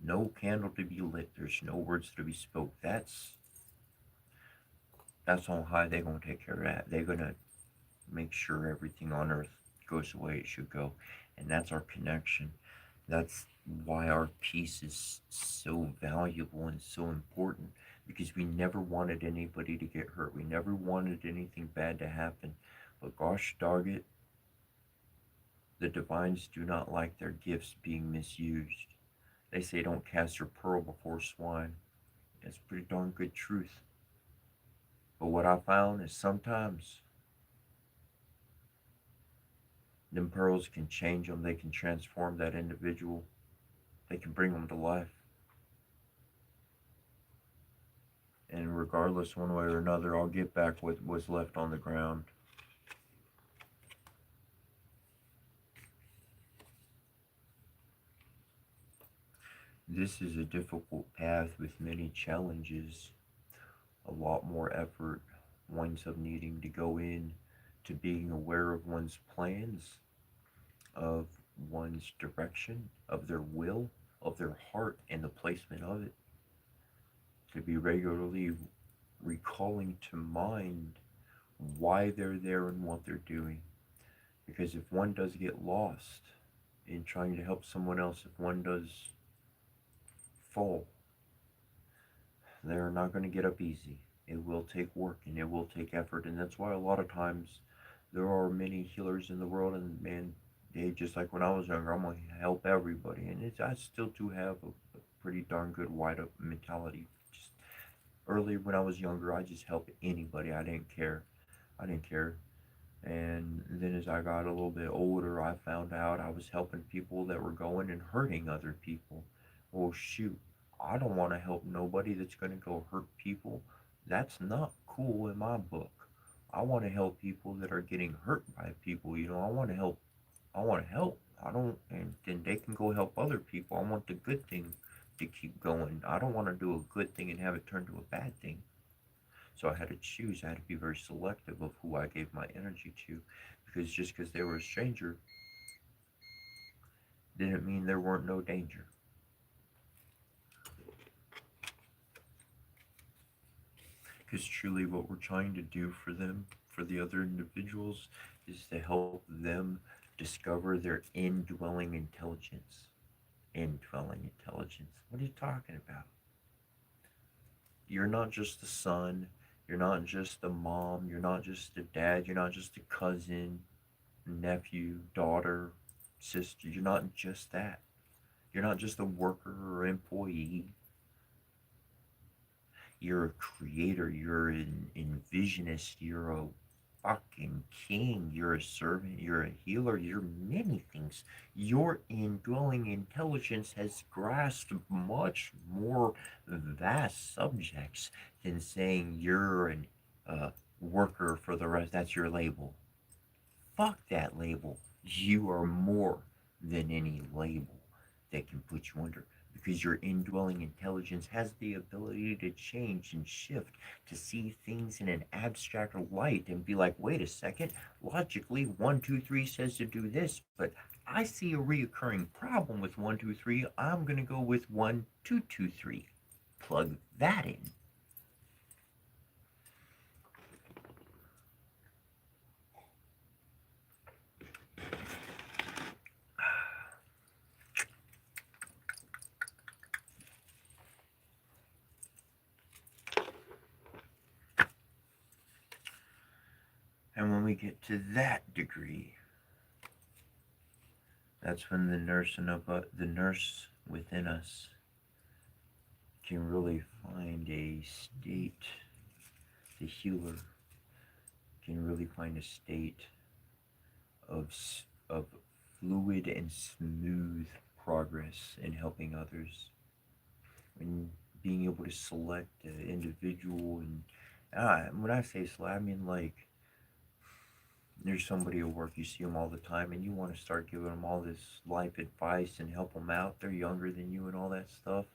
no candle to be lit. There's no words to be spoke. That's on high. They're gonna take care of that. They're gonna make sure everything on earth goes the way it should go, and that's our connection. That's why our peace is so valuable and so important because we never wanted anybody to get hurt. We never wanted anything bad to happen. But gosh darn it, the divines do not like their gifts being misused. They say don't cast your pearl before swine. That's pretty darn good truth. But what I found is sometimes them pearls can change them. They can transform that individual. They can bring them to life. And regardless, one way or another, I'll get back what was left on the ground. This is a difficult path with many challenges, a lot more effort, one's of needing to go in to being aware of one's plans, of one's direction, of their will, of their heart, and the placement of it. To be regularly recalling to mind why they're there and what they're doing. Because if one does get lost in trying to help someone else, if one does fall, they're not going to get up easy. It will take work and it will take effort. And that's why a lot of times there are many healers in the world. And man, they just like when I was younger, I'm going to help everybody. And I still do have a pretty darn good wide up mentality. Just earlier when I was younger, I just helped anybody. I didn't care. I didn't care. And then as I got a little bit older, I found out I was helping people that were going and hurting other people. Well, shoot, I don't want to help nobody that's going to go hurt people. That's not cool in my book. I want to help people that are getting hurt by people. I want to help. I want to help. I don't, and then they can go help other people. I want the good thing to keep going. I don't want to do a good thing and have it turn to a bad thing. So I had to choose. I had to be very selective of who I gave my energy to, because just because they were a stranger didn't mean there weren't no danger. Because truly, what we're trying to do for them, for the other individuals, is to help them discover their indwelling intelligence. Indwelling intelligence. What are you talking about? You're not just a son. You're not just a mom. You're not just a dad. You're not just a cousin. nephew, daughter, sister. You're not just that. You're not just a worker or employee. You're a creator. You're an envisionist. You're a fucking king. You're a servant. You're a healer. You're many things. Your indwelling intelligence has grasped much more vast subjects than saying you're an worker for the rest. That's your label. Fuck that label. You are more than any label that can put you under, because your indwelling intelligence has the ability to change and shift, to see things in an abstract light and be like, wait a second, logically, 1, 2, 3 says to do this, but I see a reoccurring problem with 1, 2, 3. I'm going to go with 1, 2, 2, 3. Plug that in. And when we get to that degree, that's when the nurse within us can really find a state. The healer can really find a state of of fluid and smooth progress in helping others. And being able to select an individual, and when I say select, I mean like there's somebody at work, you see them all the time, and you want to start giving them all this life advice and help them out. They're younger than you and all that stuff.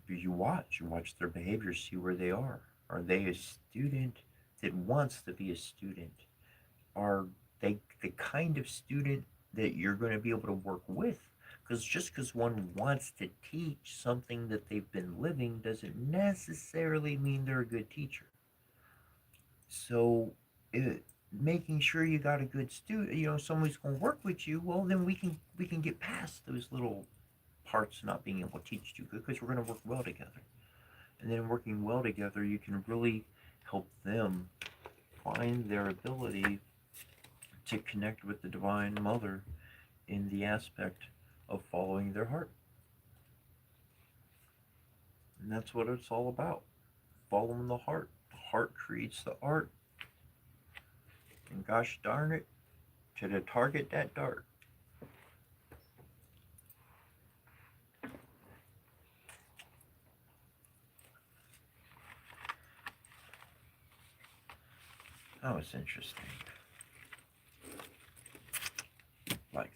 But you watch their behavior, see where they are. Are they a student that wants to be a student? Are they the kind of student that you're going to be able to work with? Because just because one wants to teach something that they've been living doesn't necessarily mean they're a good teacher. So, making sure you got a good student, somebody's going to work with you. Well, then we can get past those little parts not being able to teach you, because we're going to work well together. And then working well together, you can really help them find their ability to connect with the Divine Mother in the aspect of following their heart. And that's what it's all about, following the heart. The heart creates the art. And gosh darn it, to target that dart. That was interesting. Like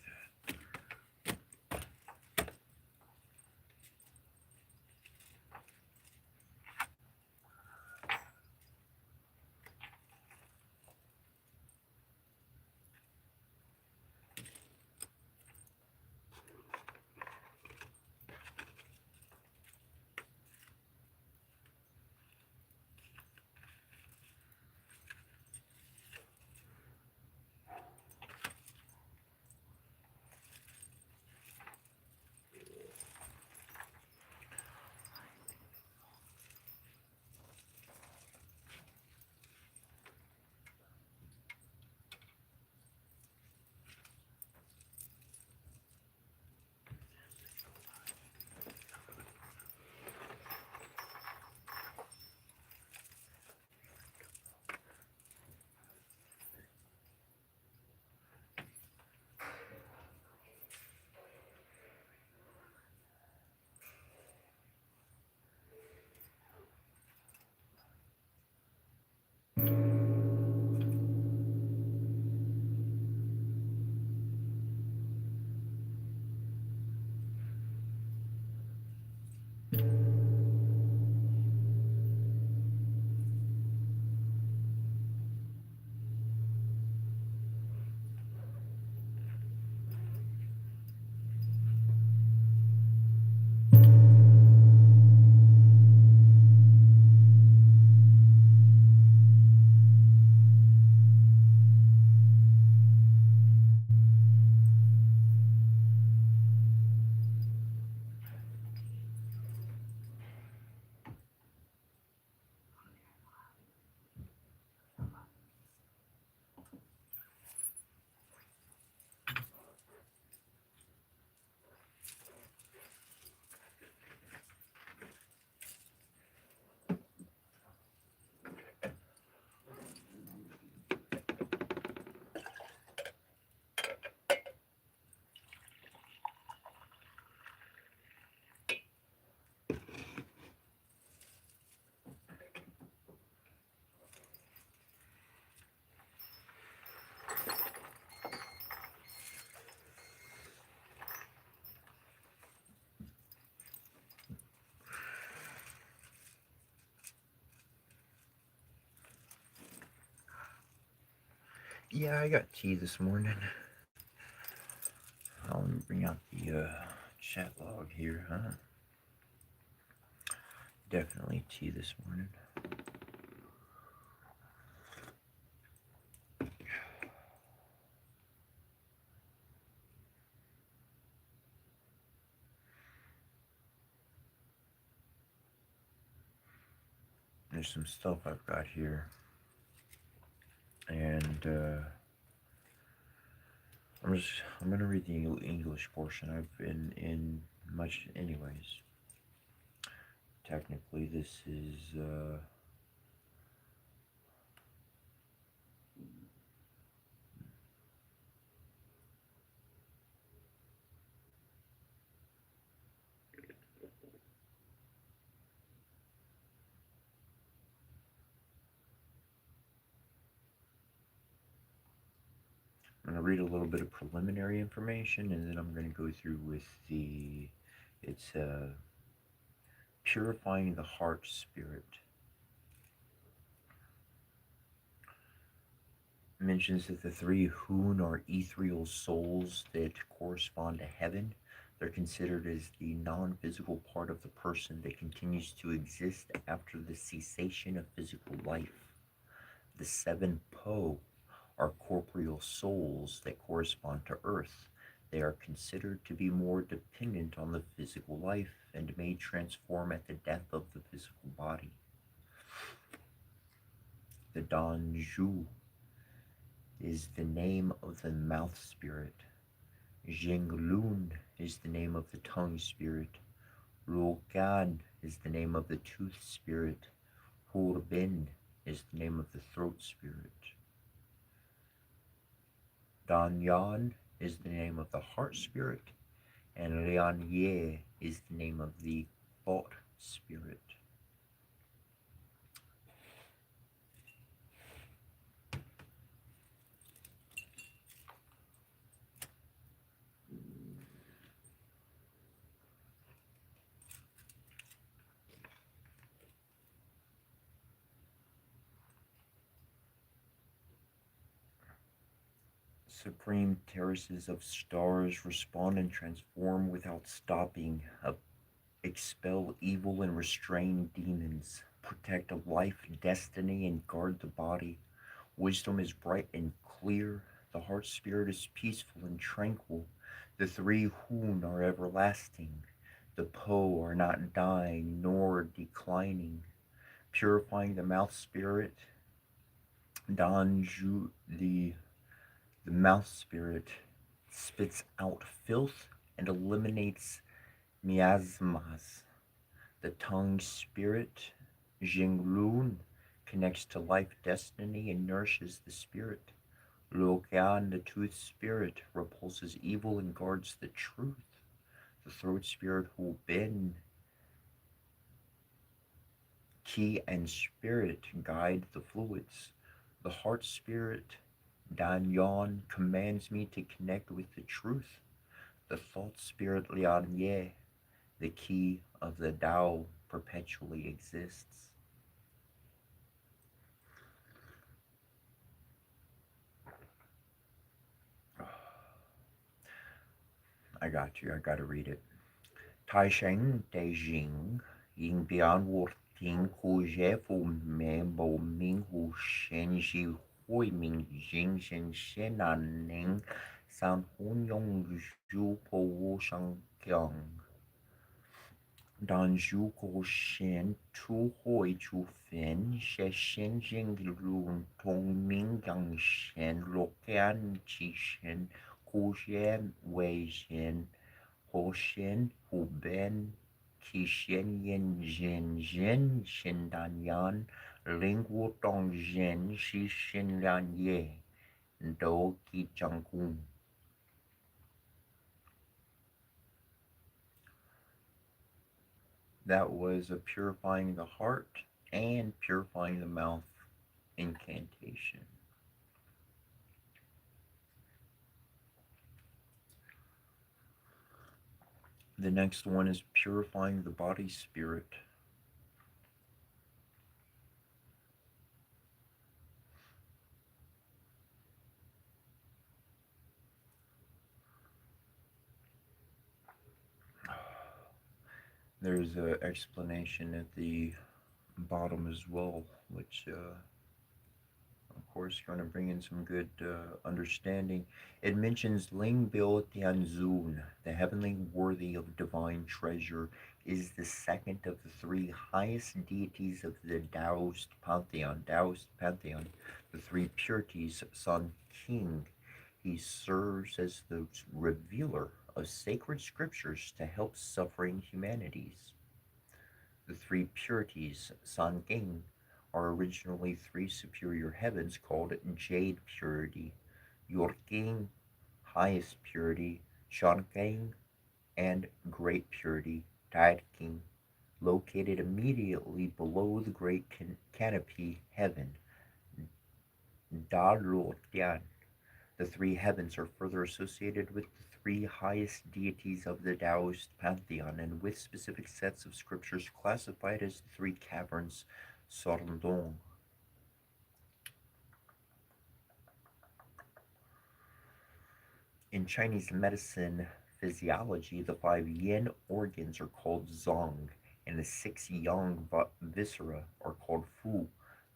Yeah, I got tea this morning. I'll bring out the chat log here, huh? Definitely tea this morning. There's some stuff I've got here, and I'm gonna read the English portion. I've been in much, anyways. Technically, this is I'm going to read a little bit of preliminary information, and then I'm going to go through with it's purifying the heart spirit. It mentions that the three Hun are ethereal souls that correspond to heaven. They're considered as the non-physical part of the person that continues to exist after the cessation of physical life. The seven Po are corporeal souls that correspond to earth. They are considered to be more dependent on the physical life and may transform at the death of the physical body. The Danju is the name of the mouth spirit. Jinglun is the name of the tongue spirit. Luogan is the name of the tooth spirit. Hurbin is the name of the throat spirit. Danyan is the name of the heart spirit, and Lianye is the name of the thought spirit. Supreme terraces of stars respond and transform without stopping, expel evil and restrain demons, protect life, destiny, and guard the body. Wisdom is bright and clear. The heart spirit is peaceful and tranquil. The three Hun are everlasting. The Po are not dying nor declining. Purifying the mouth spirit, Danju, the mouth spirit spits out filth and eliminates miasmas. The tongue spirit, Jinglun, connects to life destiny and nourishes the spirit. Luoqian, the tooth spirit, repulses evil and guards the truth. The throat spirit, Hu Bin, Qi and spirit guide the fluids. The heart spirit, Dan Yan, commands me to connect with the truth. The thought spirit, Lian Ye, the key of the Tao, perpetually exists. I got you. I got to read it. Tai Sheng De Jing, Ying Bian Wu Ting Hu Je Fu Me Bo Ming Hu Shen Ji Hui Ming Jing Shen Shen Nan Ning San Hun Yong Zhu Po Wu Shang Kyang. Dan Zhu Ko Shen Tu Hui Chu Fin She Shen Jing Lun Tong Ming Yang Shen Lo Kian Chi Shen Ku Shen Wei Shen Ho Shen Hu Ben Qi Shen Yen Zhen Zhen Shen Dan Yan Ling Wu Dong Zhen Shi Shen Lian Ye Do Ki Chang Kung. That was a purifying the heart and purifying the mouth incantation. The next one is purifying the body spirit. There's an explanation at the bottom as well, which of course, going to bring in some good understanding. It mentions Ling Bil Tianzun, the heavenly worthy of divine treasure, is the second of the three highest deities of the Taoist pantheon. The three purities, Sun King. He serves as the revealer of sacred scriptures to help suffering humanities. The three purities, Sanging, are originally three superior heavens called Jade Purity, Yorking, Highest Purity, Shangang, and Great Purity, Taidking, located immediately below the Great Canopy Heaven, Daluotian. The three heavens are further associated with the three highest deities of the Taoist pantheon and with specific sets of scriptures classified as the three caverns Sorondong. In Chinese medicine physiology, the five yin organs are called zong, and the six yang viscera are called fu.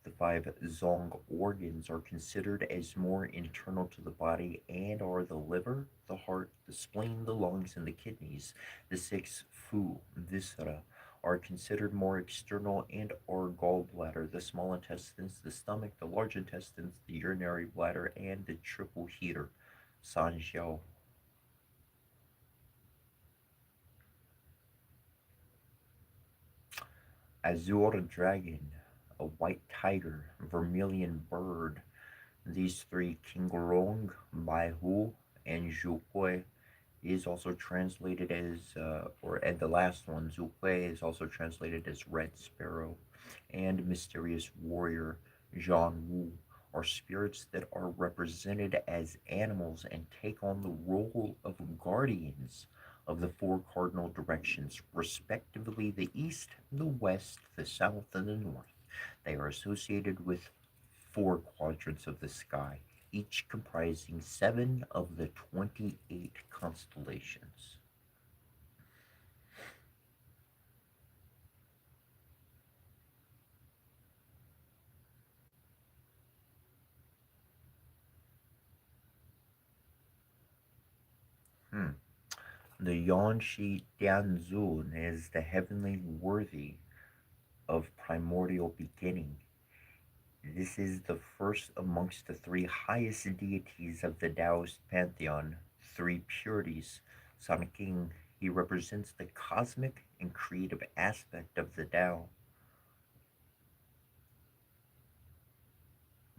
The five zong organs are considered as more internal to the body and are the liver, the heart, the spleen, the lungs, and the kidneys. The six fu viscera are considered more external and are gallbladder, the small intestines, the stomach, the large intestines, the urinary bladder, and the triple heater. Sanjiao. Azure dragon, a white tiger, vermilion bird. These three, Kingrong, Baihu, and Zhukui, is also translated as, and the last one, Zhukui, is also translated as Red Sparrow, and Mysterious Warrior, Zhang Wu, are spirits that are represented as animals and take on the role of guardians of the four cardinal directions, respectively the east, the west, the south, and the north. They are associated with four quadrants of the sky, each comprising seven of the 28 constellations. Hmm. The Yonshi Tianzun is the heavenly worthy of primordial beginning. This is the first amongst the three highest deities of the Taoist pantheon, three purities. Sun King, he represents the cosmic and creative aspect of the Tao.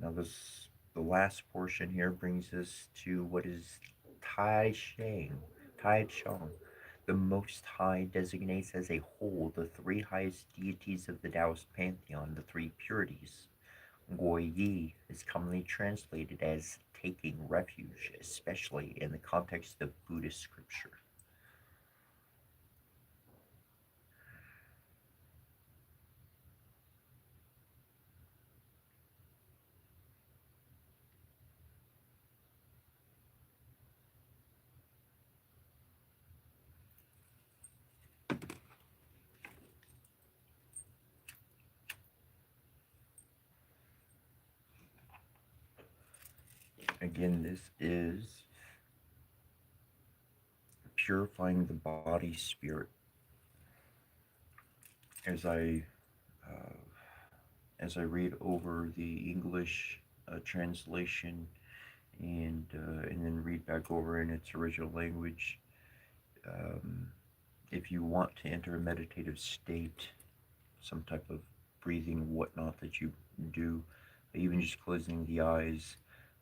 Now, the last portion here brings us to what is Tai Shang, Tai Chang. The Most High designates as a whole the three highest deities of the Taoist pantheon, the three purities. Guo Yi is commonly translated as taking refuge, especially in the context of Buddhist scripture. Again, this is purifying the body spirit. As I uh, as I read over the English translation and then read back over in its original language, um, if you want to enter a meditative state, some type of breathing, whatnot that you do, even just closing the eyes,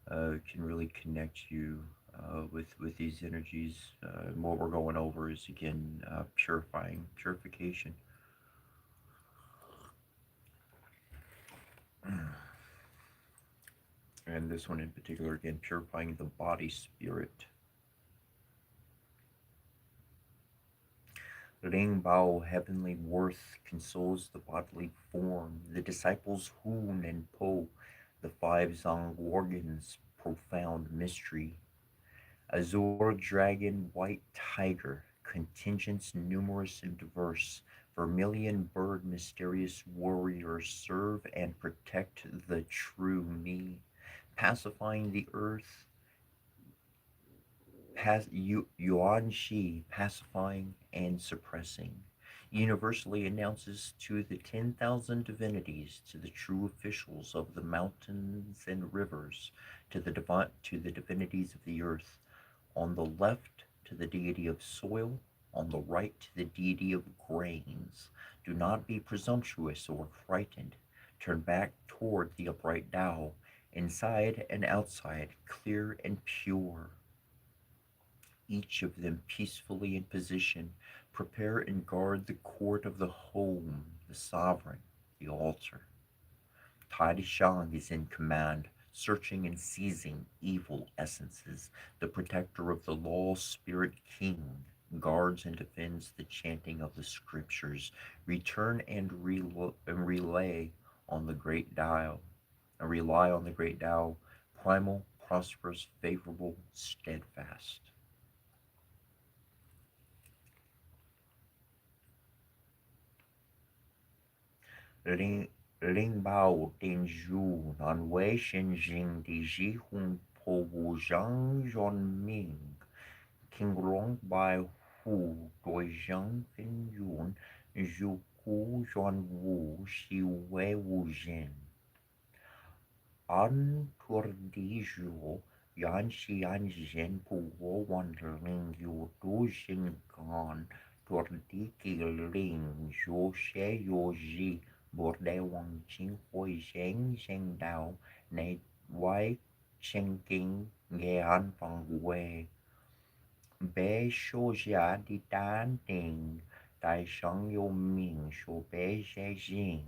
can really connect you with these energies. And what we're going over is again purification. And this one in particular, again, purifying the body spirit. Ling Bao, heavenly worth, consoles the bodily form. The disciples Hun and Po, the five Zong organs, profound mystery. Azure dragon, white tiger, contingents numerous and diverse, vermilion bird, mysterious warriors serve and protect the true me, pacifying the earth, Yuan Shi, pacifying and suppressing, universally announces to the 10,000 divinities, to the true officials of the mountains and rivers, to the divinities of the earth, on the left to the deity of soil, on the right to the deity of grains. Do not be presumptuous or frightened. Turn back toward the upright Tao, inside and outside, clear and pure, each of them peacefully in position. Prepare and guard the court of the home, the sovereign, the altar. Tai Shang is in command, searching and seizing evil essences. The protector of the law, spirit king, guards and defends the chanting of the scriptures. Return and relay on the great dial. Rely on the great Tao, primal, prosperous, favorable, steadfast. Ling Ling Bao Ding Zhu Nan Wei Shen Jing Di Ji Hun Po Wu Zhang Yuan Ming King Long Bai Hu Doi Zhang Fin Yun Zhu Ku Yuan Wu Xi Wei Wu Zhen An Tur Di Zhu Yan Xian Zhen Pu Wo Wan Ling Yu Du Xin Gan Tur Di Ki Ling Zhu She Yu Ji Bồ Đề Hoàng Chính Hồi Giáng Giang Đạo Này Quái Chân Kinh Nghe An Phẳng Quê Bé Số Giả Đi Tán Tình Tại Sáng Yêu Mình Số Bé Gia Dinh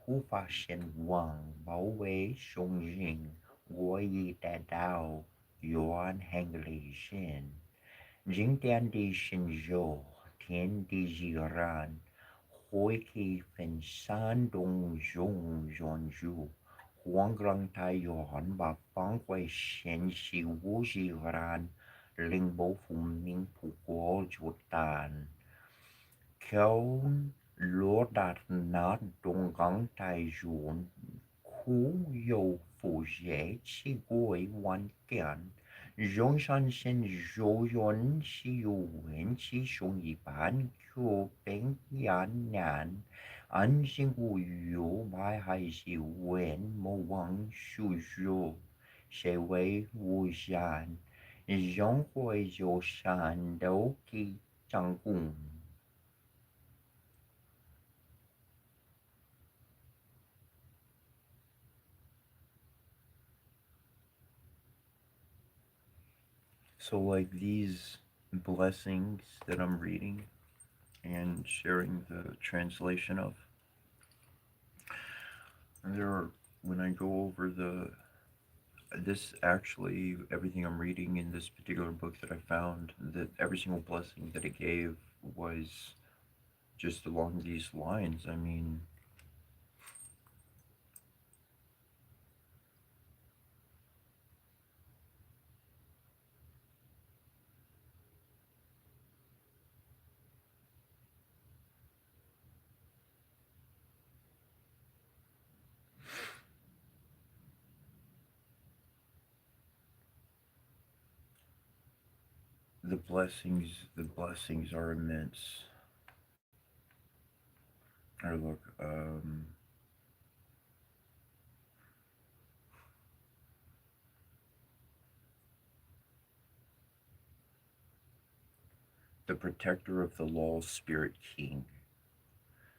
Hú Phá Shen Hoàng Bảo Vệ Sông Dinh Quay Yi Đà Đạo Yuan Hành Lý Shen Dính Đàn Đi Shen Dô Thiên Đi Dì Ran Hoi Ki Fen San Dong Zhong Zhuan Zhu Huang Grang Tai Yuan Ba Fang Wei Shen Xi Wu Ji Ran Linh Bố Phụ Minh Phụ Guo Chu Tan Kéo Lúa Đạt Nát Dong Gang Tai Yuan Khu Yo Phụ Dễ Chi Gui Wan Kian Zhong Shan Shen Zhou Yuan Xi Yu Wen Qi Shong Yi Ban Qiu Beng Yan Nan An Xin Wu Yu Bai Hai Xi Wen Mo Wang Shu Zhu She Wei Wu Zhan Zhong Hui Zhou Shan Dou Ki Zhang Gong. So, like these blessings that I'm reading and sharing the translation of, there, when I go over this actually, everything I'm reading in this particular book that I found, that every single blessing that it gave was just along these lines. I mean, the blessings are immense. Or look, the protector of the law, spirit king,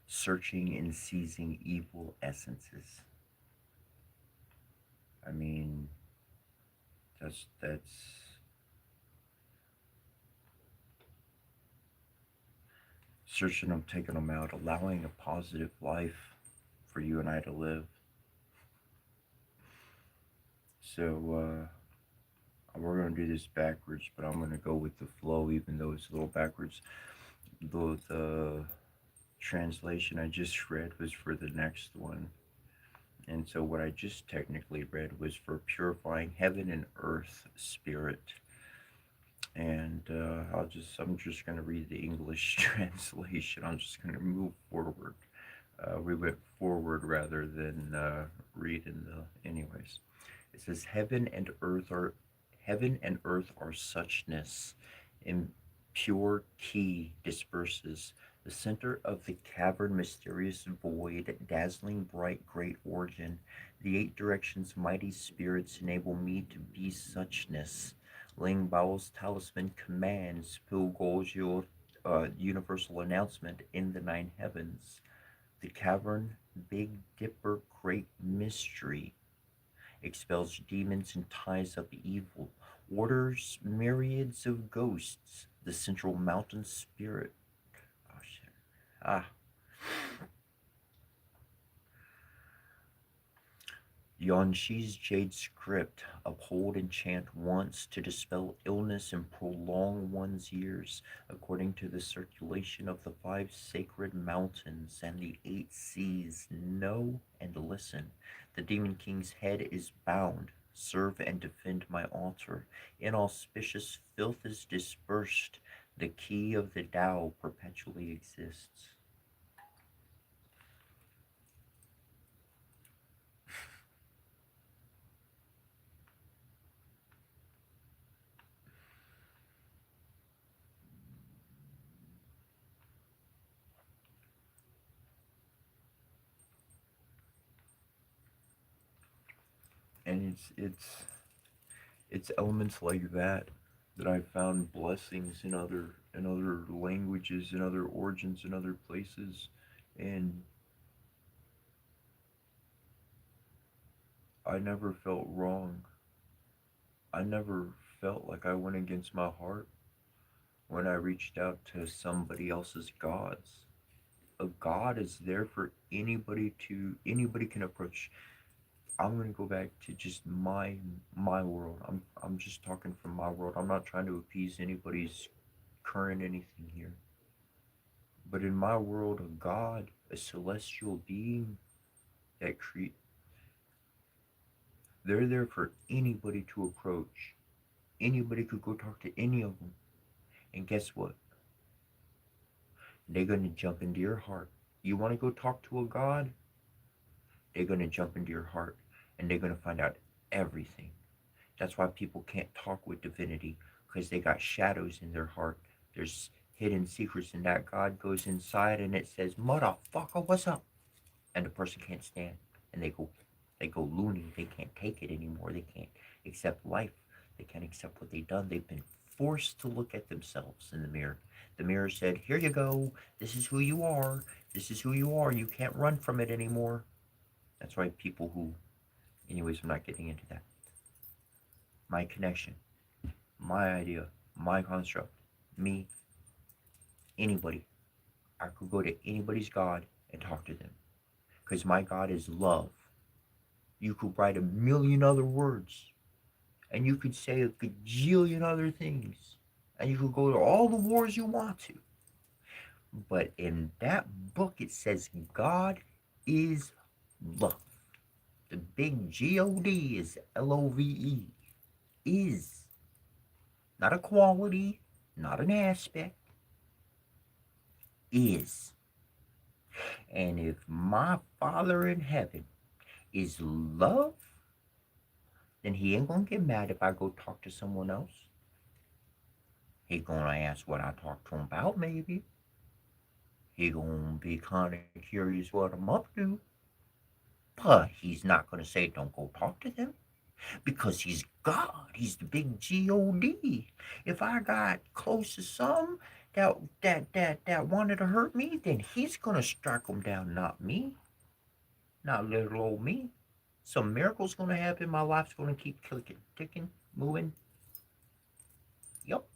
searching and seizing evil essences. I mean, that's searching them, taking them out, allowing a positive life for you and I to live. So we're gonna do this backwards, but I'm gonna go with the flow, even though it's a little backwards. The translation I just read was for the next one. And so what I just technically read was for purifying heaven and earth spirit. And I'm just going to read the English translation. I'm just going to move forward. We went forward rather than reading the, anyways. It says, heaven and earth are suchness, in pure key disperses. The center of the cavern, mysterious void, dazzling bright, great origin. The eight directions, mighty spirits enable me to be suchness. Ling Bao's talisman commands Pilgol's universal announcement in the nine heavens. The cavern, Big Dipper, great mystery, expels demons and ties up evil, orders myriads of ghosts, the central mountain spirit. Oh shit. Ah, Yanshi's jade script, uphold enchant once to dispel illness and prolong one's years, according to the circulation of the five sacred mountains and the eight seas. Know and listen. The Demon King's head is bound. Serve and defend my altar. Inauspicious filth is dispersed. The key of the Tao perpetually exists. And it's elements like that I've found blessings in other languages, in other origins, in other places, and I never felt wrong. I never felt like I went against my heart when I reached out to somebody else's gods. A god is there for anybody can approach. I'm gonna go back to just my world. I'm just talking from my world. I'm not trying to appease anybody's current anything here. But in my world, a god, a celestial being that create, they're there for anybody to approach. Anybody could go talk to any of them. And guess what? They're going to jump into your heart. You want to go talk to a god? They're going to jump into your heart and they're going to find out everything. That's why people can't talk with divinity because they got shadows in their heart. There's hidden secrets, and that God goes inside and it says, "Motherfucker, what's up?" And the person can't stand, and they go loony. They can't take it anymore. They can't accept life. They can't accept what they've done. They've been forced to look at themselves in the mirror. The mirror said, "Here you go. This is who you are. This is who you are. You can't run from it anymore." That's why people who, anyways, I'm not getting into that. My connection, my idea, my construct, me, anybody. I could go to anybody's God and talk to them because my God is love. You could write a million other words and you could say a gajillion other things and you could go to all the wars you want to. But in that book, it says God is love. The big God is LOVE. Is. Not a quality, not an aspect. Is. And if my Father in heaven is love, then he ain't gonna get mad if I go talk to someone else. He gonna ask what I talked to him about, maybe. He gonna be kind of curious what I'm up to. But he's not gonna say don't go talk to them because he's God. He's the big God. If I got close to some that wanted to hurt me, then he's gonna strike them down, not me, not little old me. Some miracles gonna happen. My life's gonna keep clicking, ticking, moving. Yep.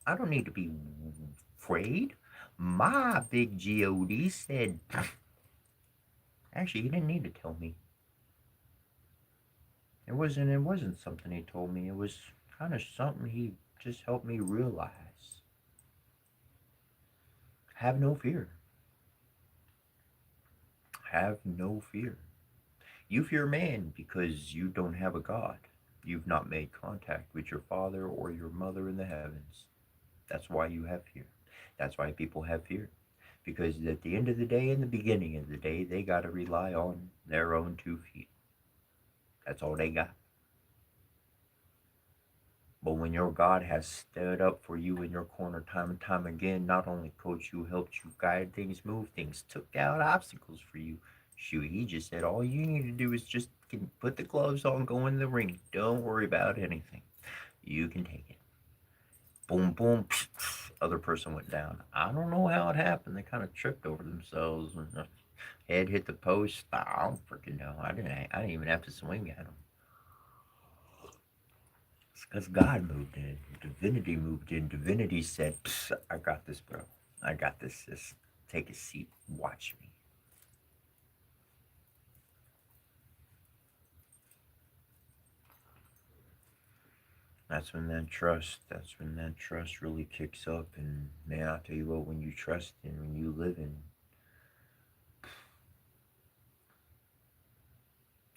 I don't need to be afraid. My big God said, actually, he didn't need to tell me. It wasn't something he told me. It was kind of something he just helped me realize. Have no fear. Have no fear. You fear man because you don't have a God. You've not made contact with your father or your mother in the heavens. That's why you have fear. That's why people have fear. Because at the end of the day, in the beginning of the day, they got to rely on their own 2 feet. That's all they got. But when your God has stood up for you in your corner time and time again, not only coach you, helped you guide things, move things, took out obstacles for you. Shoot, he just said all you need to do is just put the gloves on, go in the ring. Don't worry about anything. You can take it. Boom, boom. Psh, psh, other person went down. I don't know how it happened. They kind of tripped over themselves. And head hit the post. I don't freaking know. I didn't even have to swing at them. It's because God moved in. Divinity moved in. Divinity said, I got this, bro. I got this, sis. Take a seat. Watch me. That's when that trust really kicks up. And man, I'll tell you what, when you trust and when you live in,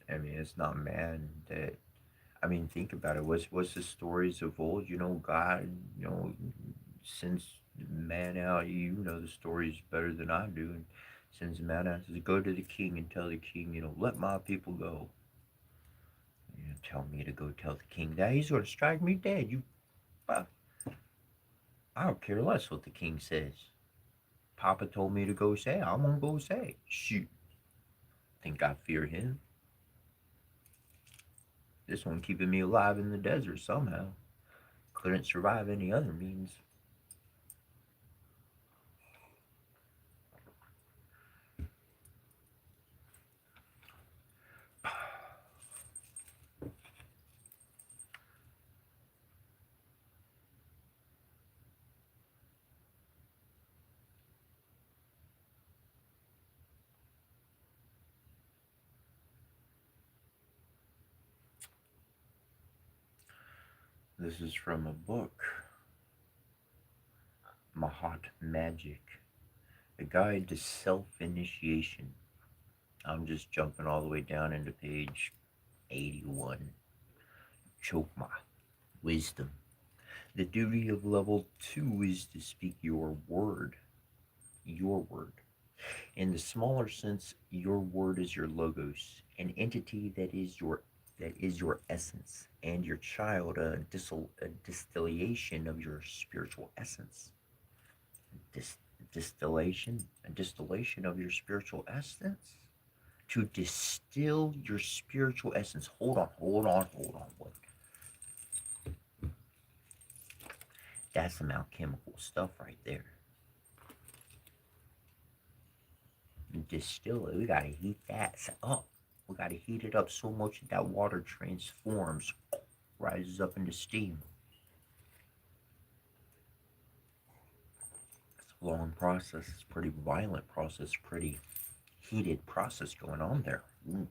I mean, it's not man that, I mean, think about it. What's the stories of old? God, sends man out. You know the stories better than I do. And sends man out to go to the king and tell the king, let my people go. Tell me to go tell the king that he's going to strike me dead. Uh, I don't care less what the king says. Papa told me to go say. I'm gonna go say. Shoot, think I fear him? This one keeping me alive in the desert somehow. Couldn't survive any other means. This is from a book, Mahat Magic, a guide to self-initiation. I'm just jumping all the way down into page 81. Chokmah, wisdom. The duty of level 2 is to speak your word. Your word. In the smaller sense, your word is your logos, an entity that is your essence, and your child a distillation of your spiritual essence. Dis- a distillation of your spiritual essence. To distill your spiritual essence. Hold on, hold on, hold on. What? That's some alchemical stuff right there. Distill it. We gotta heat that up. We gotta heat it up so much that that water transforms, rises up into steam. It's a long process. It's a pretty violent process. Pretty heated process going on there. Ooh.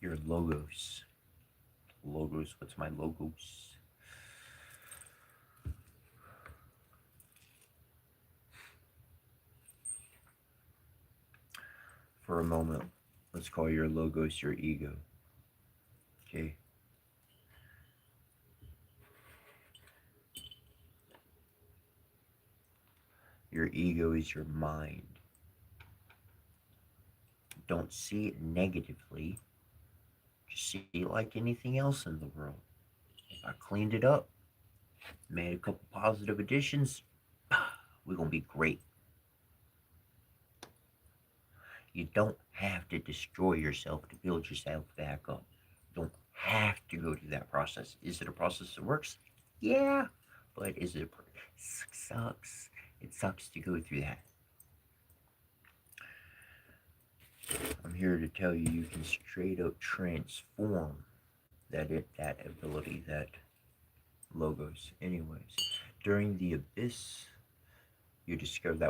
Your logos. Logos. What's my logos? For a moment, let's call your logos your ego. Okay. Your ego is your mind. Don't see it negatively. Just see it like anything else in the world. If I cleaned it up, made a couple positive additions, we're going to be great. You don't have to destroy yourself to build yourself back up. You don't have to go through that process. Is it a process that works? Yeah. But is it sucks? It sucks to go through that. I'm here to tell you you can straight up transform that ability, that logos. Anyways, during the abyss, you discovered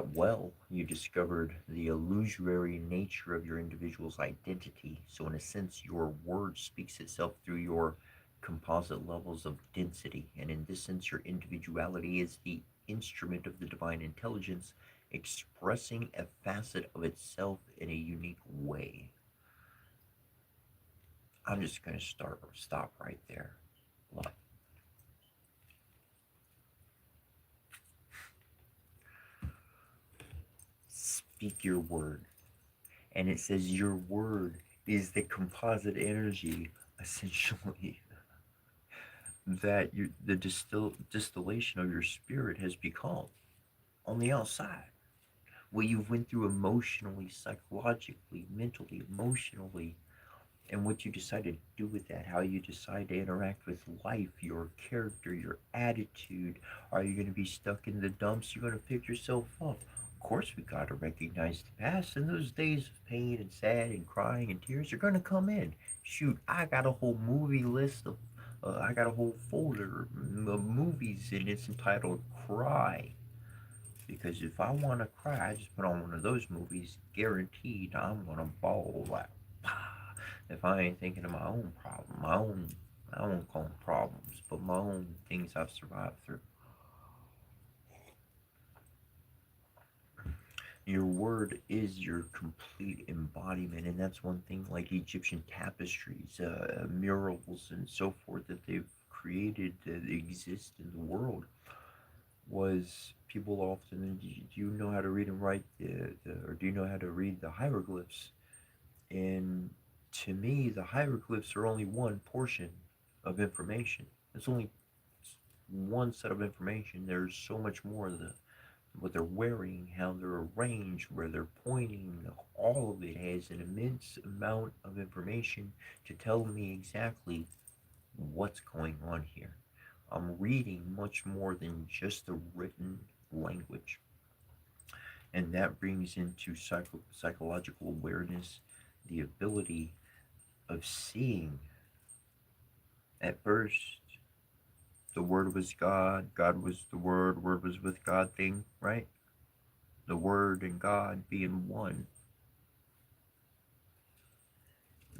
you discovered the illusory nature of your individual's identity. So, in a sense, your word speaks itself through your composite levels of density, and in this sense, your individuality is the instrument of the divine intelligence expressing a facet of itself in a unique way. I'm just going to stop right there. Look, speak your word. And it says your word is the composite energy, essentially, that the distillation of your spirit has become on the outside. What you've went through emotionally, psychologically, mentally, emotionally, and what you decide to do with that, how you decide to interact with life, your character, your attitude. Are you going to be stuck in the dumps? You're going to pick yourself up. Of course, we got to recognize the past, and those days of pain and sad and crying and tears are going to come in. Shoot, I got a whole movie list of, I got a whole folder of movies, and it's entitled Cry. Because if I want to cry, I just put on one of those movies, guaranteed I'm going to bawl like, if I ain't thinking of my own problem, I won't call them problems, but my own things I've survived through. Your word is your complete embodiment, and that's one thing like Egyptian tapestries, murals, and so forth that they've created that exist in the world. Was people often, do you know how to read and write or do you know how to read the hieroglyphs? And to me, the hieroglyphs are only one portion of information. It's only one set of information. There's so much more. What they're wearing, how they're arranged, where they're pointing, all of it has an immense amount of information to tell me exactly what's going on here. I'm reading much more than just the written language. And that brings into psychological awareness the ability of seeing. At first, the Word was God, God was the Word was with God thing, right? The Word and God being one.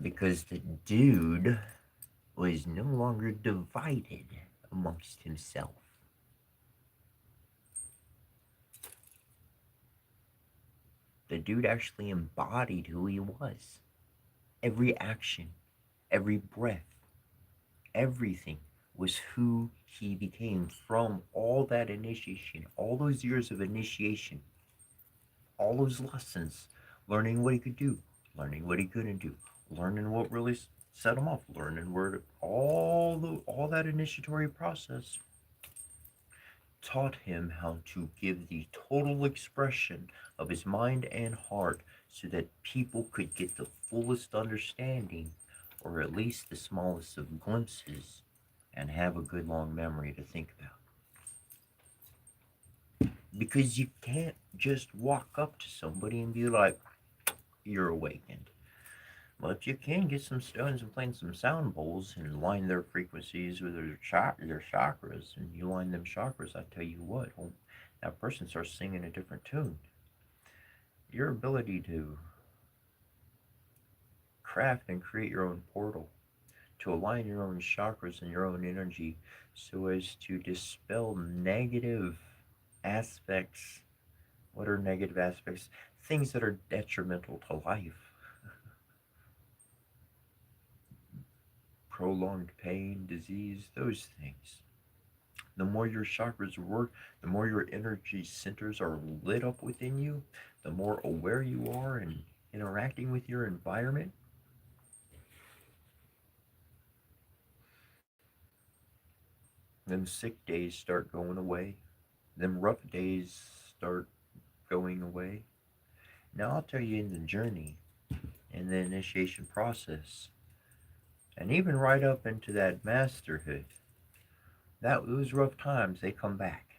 Because the dude was no longer divided amongst himself. The dude actually embodied who he was. Every action, every breath, everything was who he became from all that initiation, all those years of initiation, all those lessons, learning what he could do, learning what he couldn't do, learning what really set him off, learning where to, all that initiatory process taught him how to give the total expression of his mind and heart so that people could get the fullest understanding or at least the smallest of glimpses and have a good long memory to think about. Because you can't just walk up to somebody and be like, you're awakened. But you can get some stones and play some sound bowls and line their frequencies with their chakras, and you line them chakras. I tell you what, well, that person starts singing a different tune. Your ability to craft and create your own portal, to align your own chakras and your own energy so as to dispel negative aspects. What are negative aspects? Things that are detrimental to life. Prolonged pain, disease, those things. The more your chakras work, the more your energy centers are lit up within you, the more aware you are and interacting with your environment. Them sick days start going away. Them rough days start going away. Now, I'll tell you in the journey, in the initiation process, and even right up into that masterhood, that those rough times, they come back.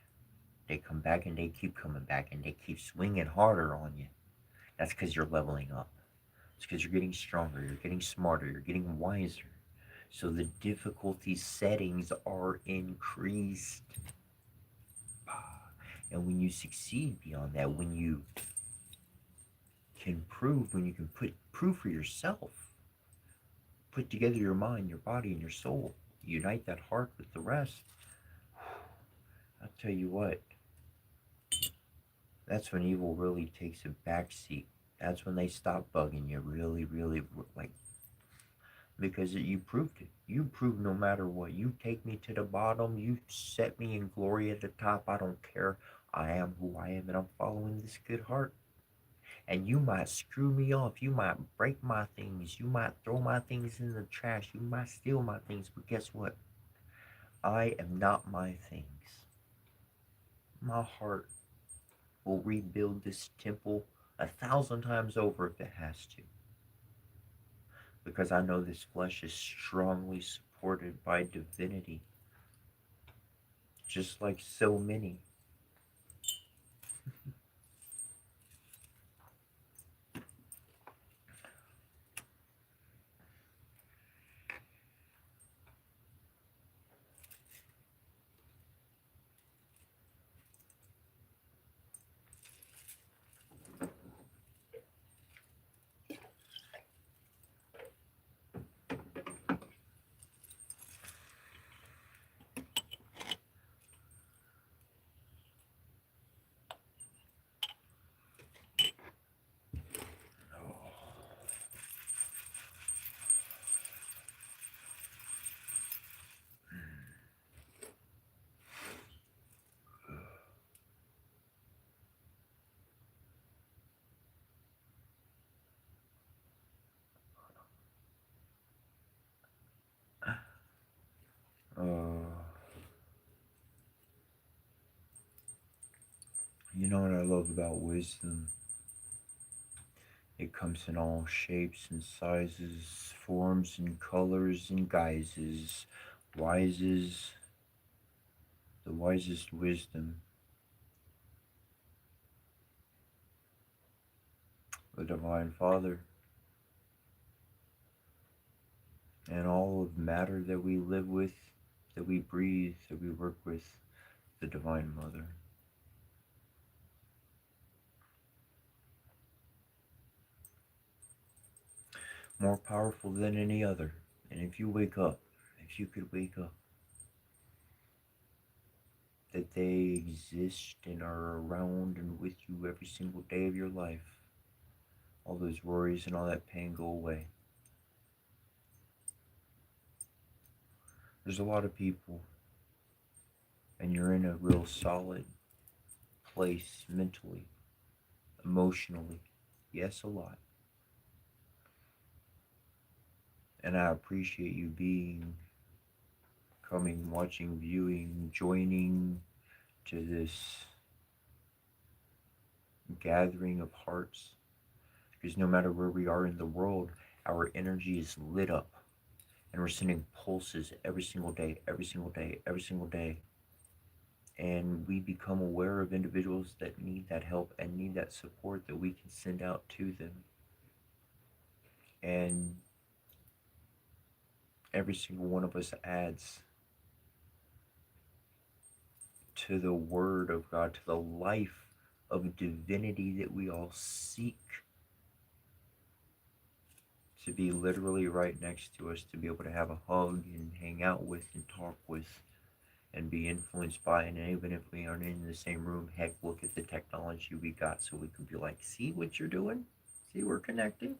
They come back and they keep coming back and they keep swinging harder on you. That's because you're leveling up. It's because you're getting stronger, you're getting smarter, you're getting wiser. So the difficulty settings are increased. And when you succeed beyond that, when you can prove, when you can prove for yourself, put together your mind, your body, and your soul, unite that heart with the rest, I'll tell you what, that's when evil really takes a backseat. That's when they stop bugging you, really, really, like, because you proved it. You proved no matter what. You take me to the bottom, you set me in glory at the top. I don't care. I am who I am, and I'm following this good heart. And you might screw me off. You might break my things. You might throw my things in the trash. You might steal my things. But guess what? I am not my things. My heart will rebuild this temple 1,000 times over if it has to. Because I know this flesh is strongly supported by divinity, just like so many. Uh, you know what I love about wisdom? It comes in all shapes and sizes, forms and colors and guises. Wises, the wisest wisdom, the Divine Father, and all of matter that we live with, that we breathe, that we work with, the Divine Mother. More powerful than any other. And if you wake up, if you could wake up, that they exist and are around and with you every single day of your life, all those worries and all that pain go away. There's a lot of people, and you're in a real solid place mentally, emotionally. Yes, a lot. And I appreciate you being, coming, watching, viewing, joining to this gathering of hearts. Because no matter where we are in the world, our energy is lit up. And we're sending pulses every single day, every single day, every single day. And we become aware of individuals that need that help and need that support that we can send out to them. And every single one of us adds to the Word of God, to the life of divinity that we all seek, to be literally right next to us, to be able to have a hug and hang out with and talk with and be influenced by. And even if we aren't in the same room, heck, look at the technology we got so we can be like, see what you're doing? See, we're connecting.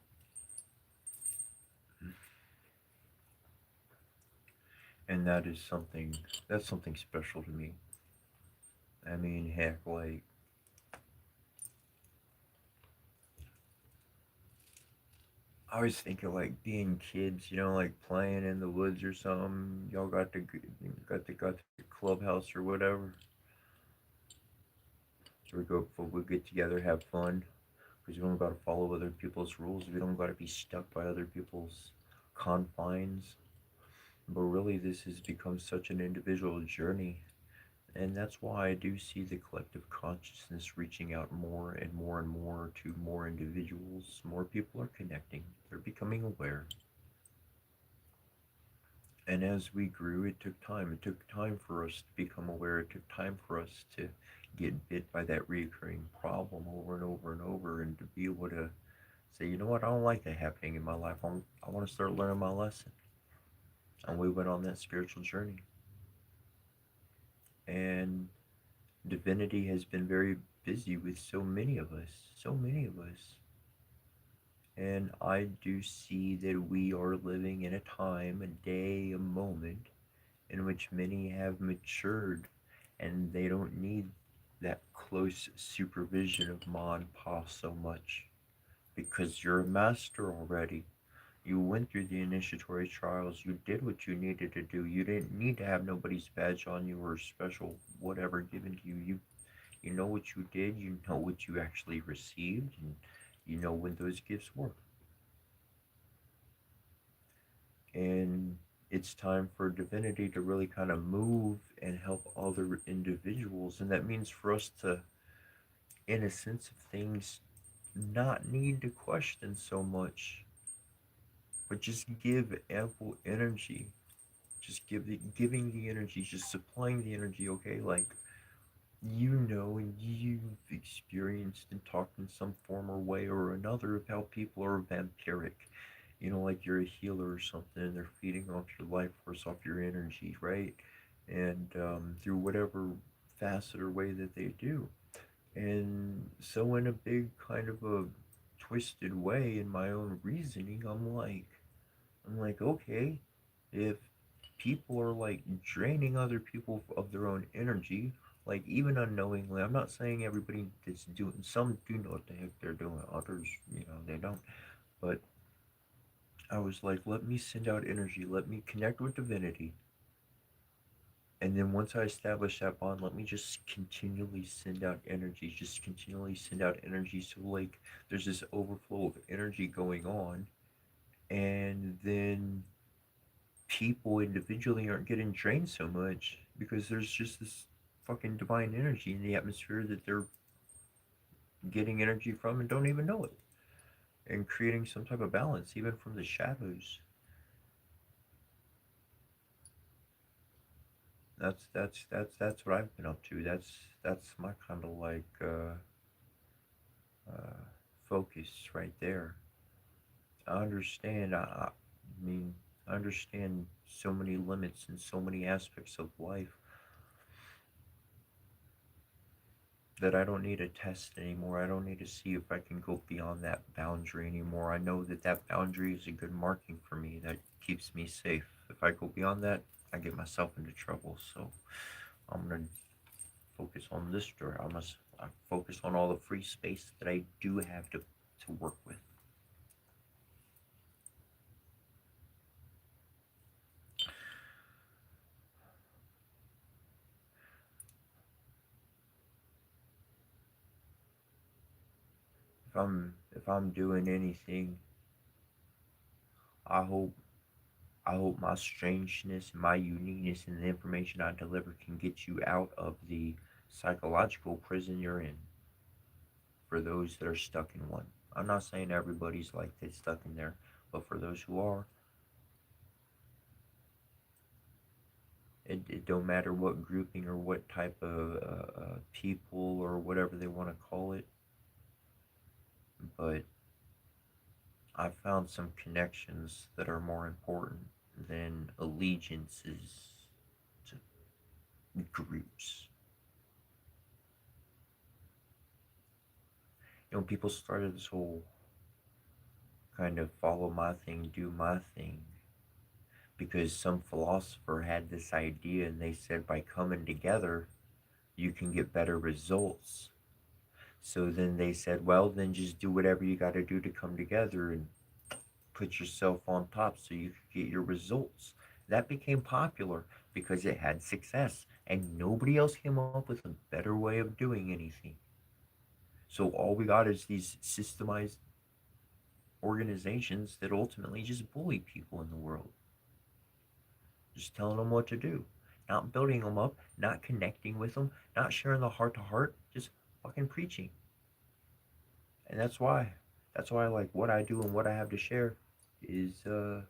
And that's something special to me. I mean, heck, like, I was thinking like being kids, like playing in the woods or something. Y'all got the clubhouse or whatever. So we get together, have fun, because we don't got to follow other people's rules. We don't got to be stuck by other people's confines. But really, this has become such an individual journey, and that's why I do see the collective consciousness reaching out more and more and more to more individuals. More people are connecting. They're becoming aware. And as we grew, it took time. It took time for us to become aware. It took time for us to get bit by that reoccurring problem over and over and over, and to be able to say, you know what, I don't like that happening in my life. I want to start learning my lesson. And we went on that spiritual journey. And divinity has been very busy with so many of us, so many of us. And I do see that we are living in a time, a day, a moment in which many have matured and they don't need that close supervision of Ma and Pa so much because you're a master already. You went through the initiatory trials. You did what you needed to do. You didn't need to have nobody's badge on you or special whatever given to you. You know what you did. You know what you actually received, and you know when those gifts were. And it's time for divinity to really kind of move and help other individuals, and that means for us to, in a sense of things, not need to question so much, but just give ample energy. Just giving the energy, just supplying the energy. Okay, like you know, and you've experienced and talked in some form or way or another of how people are vampiric. You know, like you're a healer or something, and they're feeding off your life force, off your energy, right? And through whatever facet or way that they do. And so, in a big kind of a twisted way, in my own reasoning, I'm like, okay, if people are like draining other people of their own energy, like even unknowingly, I'm not saying everybody that's doing, some do know what the heck they're doing, others, they don't. But I was like, let me send out energy, let me connect with divinity. And then once I establish that bond, let me just continually send out energy, just continually send out energy. So, like, there's this overflow of energy going on. And then people individually aren't getting drained so much because there's just this fucking divine energy in the atmosphere that they're getting energy from and don't even know it. And creating some type of balance, even from the shadows. That's what I've been up to. That's my kind of like uh, focus right there. I understand. I mean, I understand so many limits and so many aspects of life that I don't need to test anymore. I don't need to see if I can go beyond that boundary anymore. I know that that boundary is a good marking for me that keeps me safe. If I go beyond that, I get myself into trouble. So I'm gonna focus on this door. I focus on all the free space that I do have to work with. If I'm doing anything, I hope I hope my strangeness, my uniqueness, and the information I deliver can get you out of the psychological prison you're in. For those that are stuck in one, I'm not saying everybody's like they stuck in there, but for those who are, it don't matter what grouping or what type of people or whatever they want to call it, but I found some connections that are more important than allegiances to groups. People started this whole kind of follow my thing, do my thing, because some philosopher had this idea and they said by coming together, you can get better results. So then they said, well, then just do whatever you got to do to come together and put yourself on top so you could get your results. That became popular because it had success and nobody else came up with a better way of doing anything. So all we got is these systemized organizations that ultimately just bully people in the world, just telling them what to do, not building them up, not connecting with them, not sharing the heart to heart, just fucking preaching. And that's why like what I do and what I have to share is in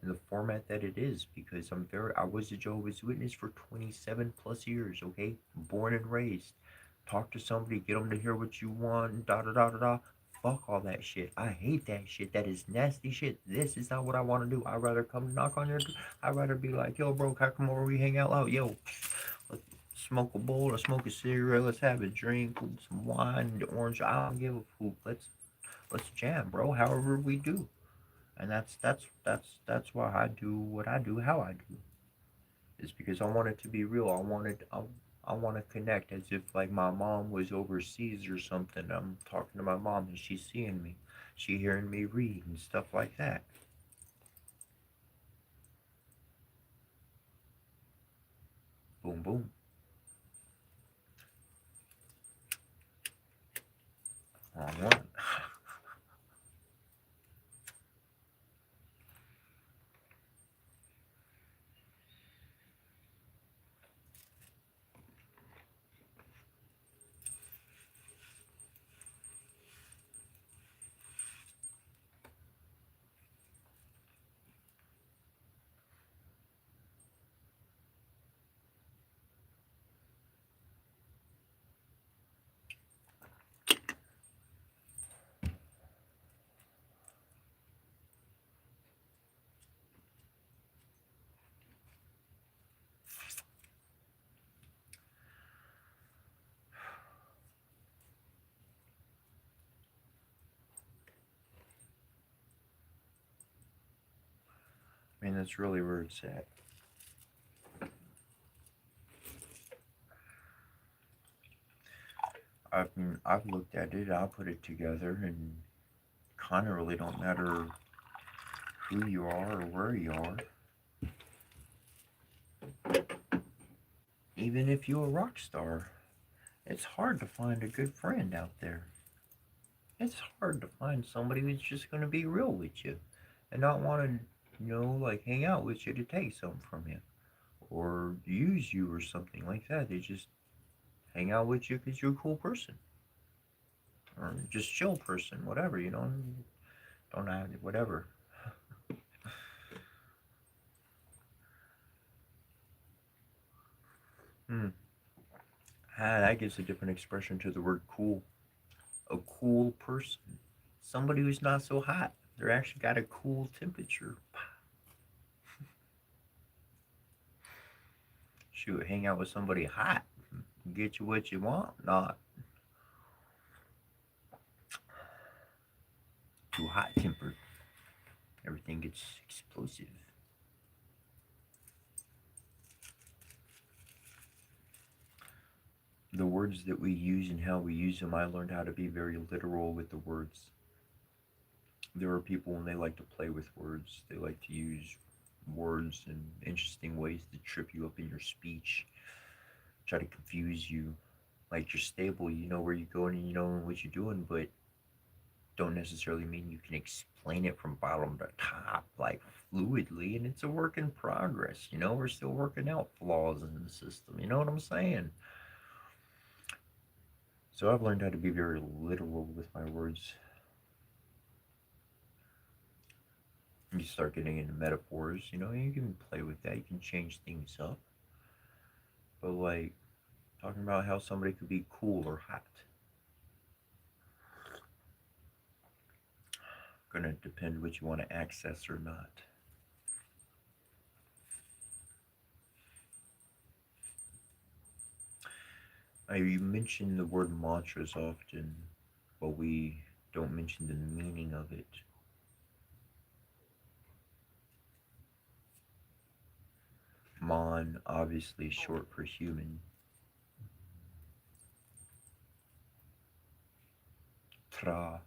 the format that it is because I was a Jehovah's Witness for 27 plus years, okay? Born and raised. Talk to somebody, get them to hear what you want, da da da da da. Fuck all that shit. I hate that shit. That is nasty shit. This is not what I want to do. I'd rather come knock on your door. I'd rather be like, yo, bro, can I come over? We hang out loud. Yo, let's smoke a bowl. Let's smoke a cigarette. Let's have a drink. Some wine, the orange. I don't give a poop. Let's jam, bro. However we do. And that's why I do what I do, how I do. Is because I want it to be real. I want to connect as if like my mom was overseas or something. I'm talking to my mom and she's seeing me, she hearing me read and stuff like that. Boom, boom. Wrong one. I mean, that's really where it's at. I've looked at it. I put it together, and kind of really don't matter who you are or where you are. Even if you're a rock star, it's hard to find a good friend out there. It's hard to find somebody who's just going to be real with you and not want to, like hang out with you to take something from you or use you or something like that. They just hang out with you because you're a cool person or just chill person, whatever, don't have whatever. Hmm. That gives a different expression to the word cool. A cool person. Somebody who's not so hot. They're actually got a cool temperature. Shoot, hang out with somebody hot. Get you what you want. Not too hot tempered. Everything gets explosive. The words that we use and how we use them, I learned how to be very literal with the words. There are people when they like to play with words, they like to use words in interesting ways to trip you up in your speech, try to confuse you. Like you're stable, you know where you're going and you know what you're doing, but don't necessarily mean you can explain it from bottom to top like fluidly, and it's a work in progress. We're still working out flaws in the system. You know what I'm saying? So I've learned how to be very literal with my words. You start getting into metaphors, you can play with that, you can change things up. But like talking about how somebody could be cool or hot, gonna depend what you want to access or not. I You mention the word mantras often, but we don't mention the meaning of it. Mon, obviously short for human. Tra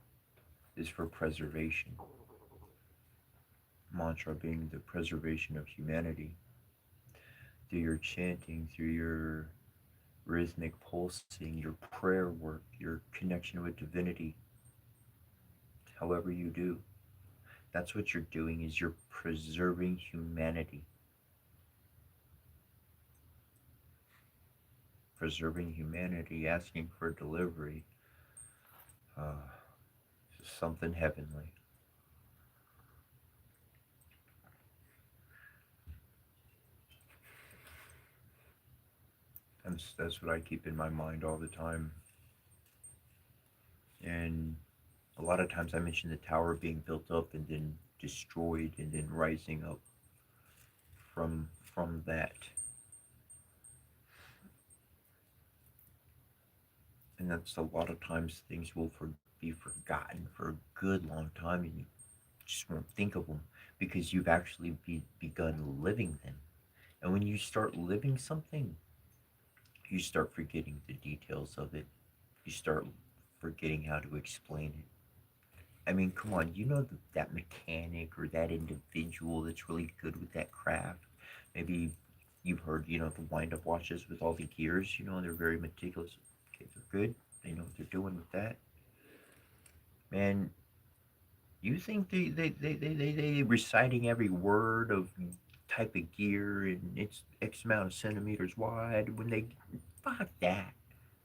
is for preservation. Mantra being the preservation of humanity. Through your chanting, through your rhythmic pulsing, your prayer work, your connection with divinity, however you do, that's what you're doing is you're preserving humanity. Preserving humanity, asking for delivery, uh, something heavenly. That's what I keep in my mind all the time. And A lot of times I mention the tower being built up and then destroyed and then rising up from that. And that's a lot of times things will be forgotten for a good long time, and you just won't think of them because you've actually begun living them. And when you start living something, you start forgetting the details of it. You start forgetting how to explain it. I mean, come on, you know that mechanic or that individual that's really good with that craft. Maybe you've heard, the wind up watches with all the gears, and they're very meticulous. Okay, they're good. They know what they're doing with that. Man, you think they reciting every word of type of gear and it's X amount of centimeters wide when they fuck that.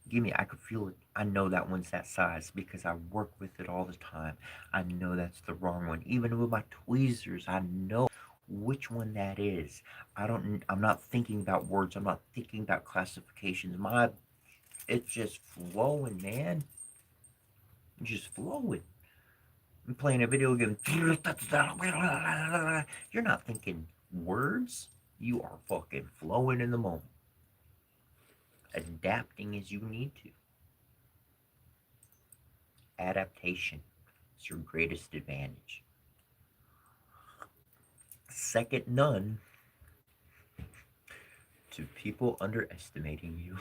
Give me, I could feel it. I know that one's that size because I work with it all the time. I know that's the wrong one. Even with my tweezers, I know which one that is. I'm not thinking about words. I'm not thinking about classifications. It's just flowing, man. It's just flowing. I'm playing a video game. You're not thinking words. You are fucking flowing in the moment. Adapting as you need to. Adaptation is your greatest advantage. Second none to people underestimating you.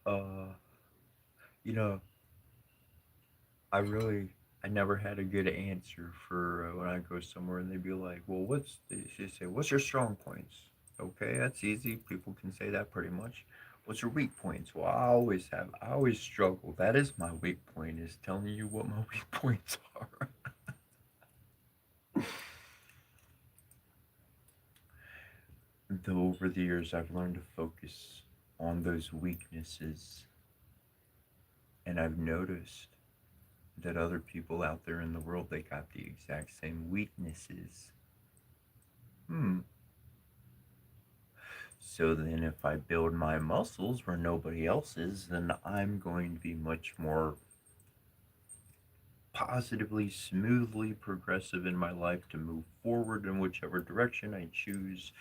uh, you know, I never had a good answer for when I go somewhere and they'd be like, well, they say, what's your strong points? Okay, that's easy. People can say that pretty much. What's your weak points? Well, I always struggle. That is my weak point, is telling you what my weak points are. Though over the years, I've learned to focus on those weaknesses, and I've noticed that other people out there in the world, they got the exact same weaknesses. Hmm. So then if I build my muscles where nobody else is, then I'm going to be much more positively, smoothly progressive in my life to move forward in whichever direction I choose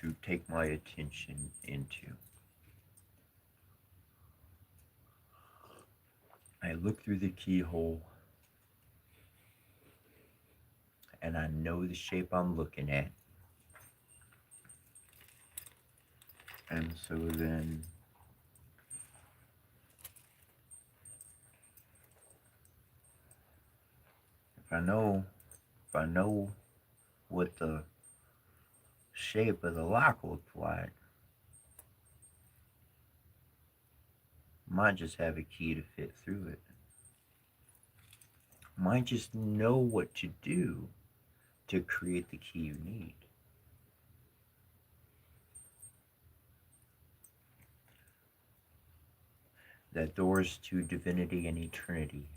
to take my attention into. I look through the keyhole and I know the shape I'm looking at. And so then if I know if I know what the shape of the lock looks like, might just have a key to fit through it. Might just know what to do to create the key you need. That doors to divinity and eternity,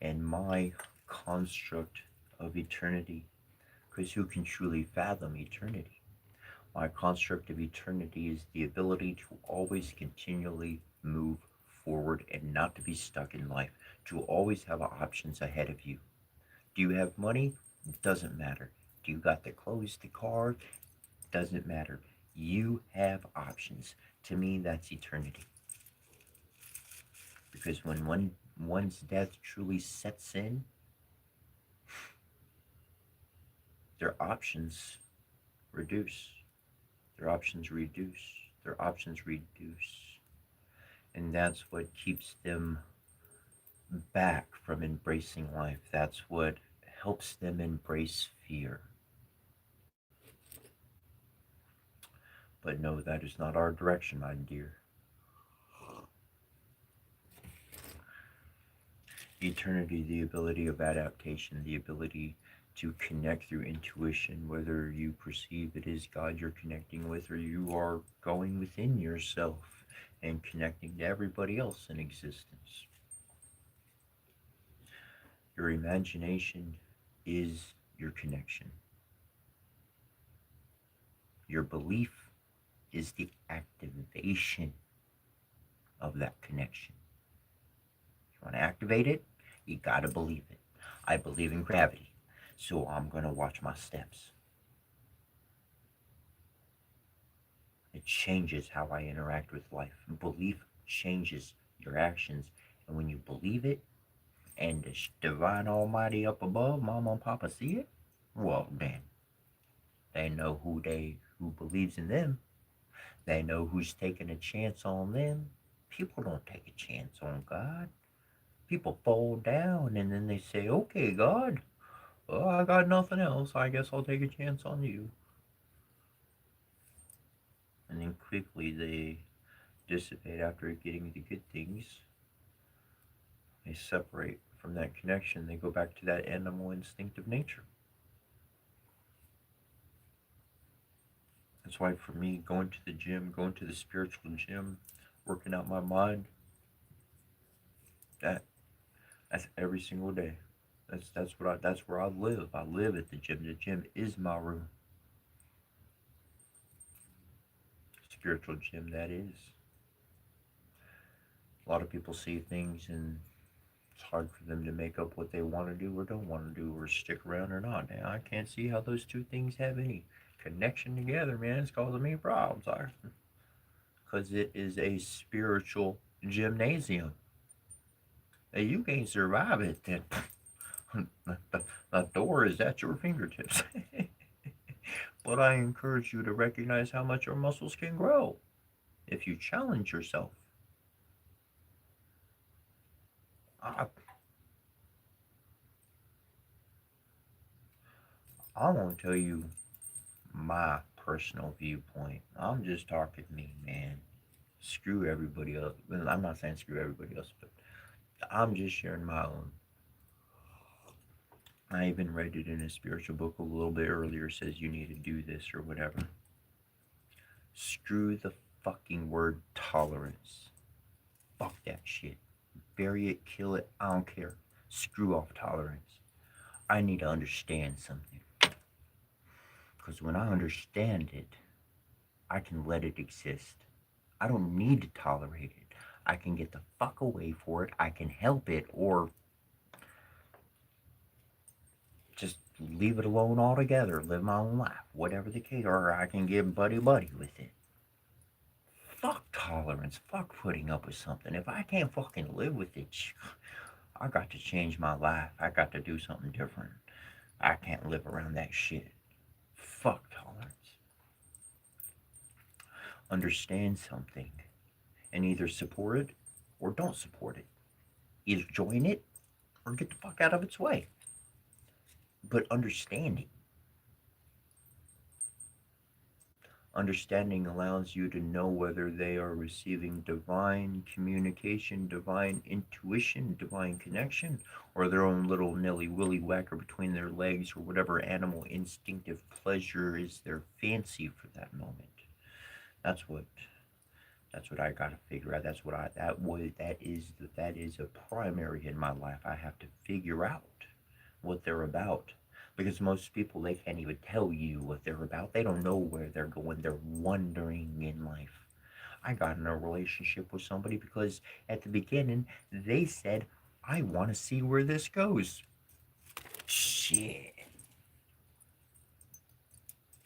and my construct of eternity, because who can truly fathom eternity? My construct of eternity is the ability to always continually move forward and not to be stuck in life, to always have options ahead of you. Do you have money? Doesn't matter. Do you got the clothes, the car? Doesn't matter. You have options. To me, that's eternity. Because when one's death truly sets in, their options reduce. Their options reduce. Their options reduce. And that's what keeps them back from embracing life. That's what helps them embrace fear. But no, that is not our direction, my dear. Eternity, the ability of adaptation, the ability to connect through intuition, whether you perceive it is God you're connecting with or you are going within yourself and connecting to everybody else in existence. Your imagination is your connection. Your belief is the activation of that connection. You want to activate it? You got to believe it. I believe in gravity, so I'm going to watch my steps. It changes how I interact with life. Belief changes your actions. And when you believe it, and the divine almighty up above, mama and papa see it, well then, they know who believes in them. They know who's taking a chance on them. People don't take a chance on God. People fall down and then they say, okay, God, well, I got nothing else. I guess I'll take a chance on you. And then quickly they dissipate after getting the good things. They separate from that connection. They go back to that animal instinctive nature. That's why for me, going to the gym, going to the spiritual gym, working out my mind, that that's every single day. That's where I live. I live at the gym. The gym is my room. Spiritual gym, that is. A lot of people see things and it's hard for them to make up what they want to do or don't want to do or stick around or not. Now I can't see how those two things have any connection together, man. It's causing me problems. Because it is a spiritual gymnasium. If you can't survive it, then the door is at your fingertips. But I encourage you to recognize how much your muscles can grow if you challenge yourself. I, I won't tell you my personal viewpoint. I'm just talking me, man. Screw everybody else. Well, I'm not saying screw everybody else, but I'm just sharing my own. I even read it in a spiritual book a little bit earlier. Says you need to do this or whatever. Screw the fucking word tolerance. Fuck that shit. Bury it, kill it, I don't care. Screw off tolerance. I need to understand something. Because when I understand it, I can let it exist. I don't need to tolerate it. I can get the fuck away for it. I can help it or just leave it alone altogether. Live my own life. Whatever the case. Or I can get buddy-buddy with it. Fuck tolerance. Fuck putting up with something. If I can't fucking live with it, I got to change my life. I got to do something different. I can't live around that shit. Fuck tolerance. Understand something and either support it or don't support it. Either join it or get the fuck out of its way. But understanding. Understanding allows you to know whether they are receiving divine communication, divine intuition, divine connection, or their own little nilly willy whacker between their legs, or whatever animal instinctive pleasure is their fancy for that moment. That's what I gotta figure out. That is a primary in my life. I have to figure out what they're about. Because most people, they can't even tell you what they're about. They don't know where they're going. They're wandering in life. I got in a relationship with somebody because at the beginning they said, I want to see where this goes. Shit.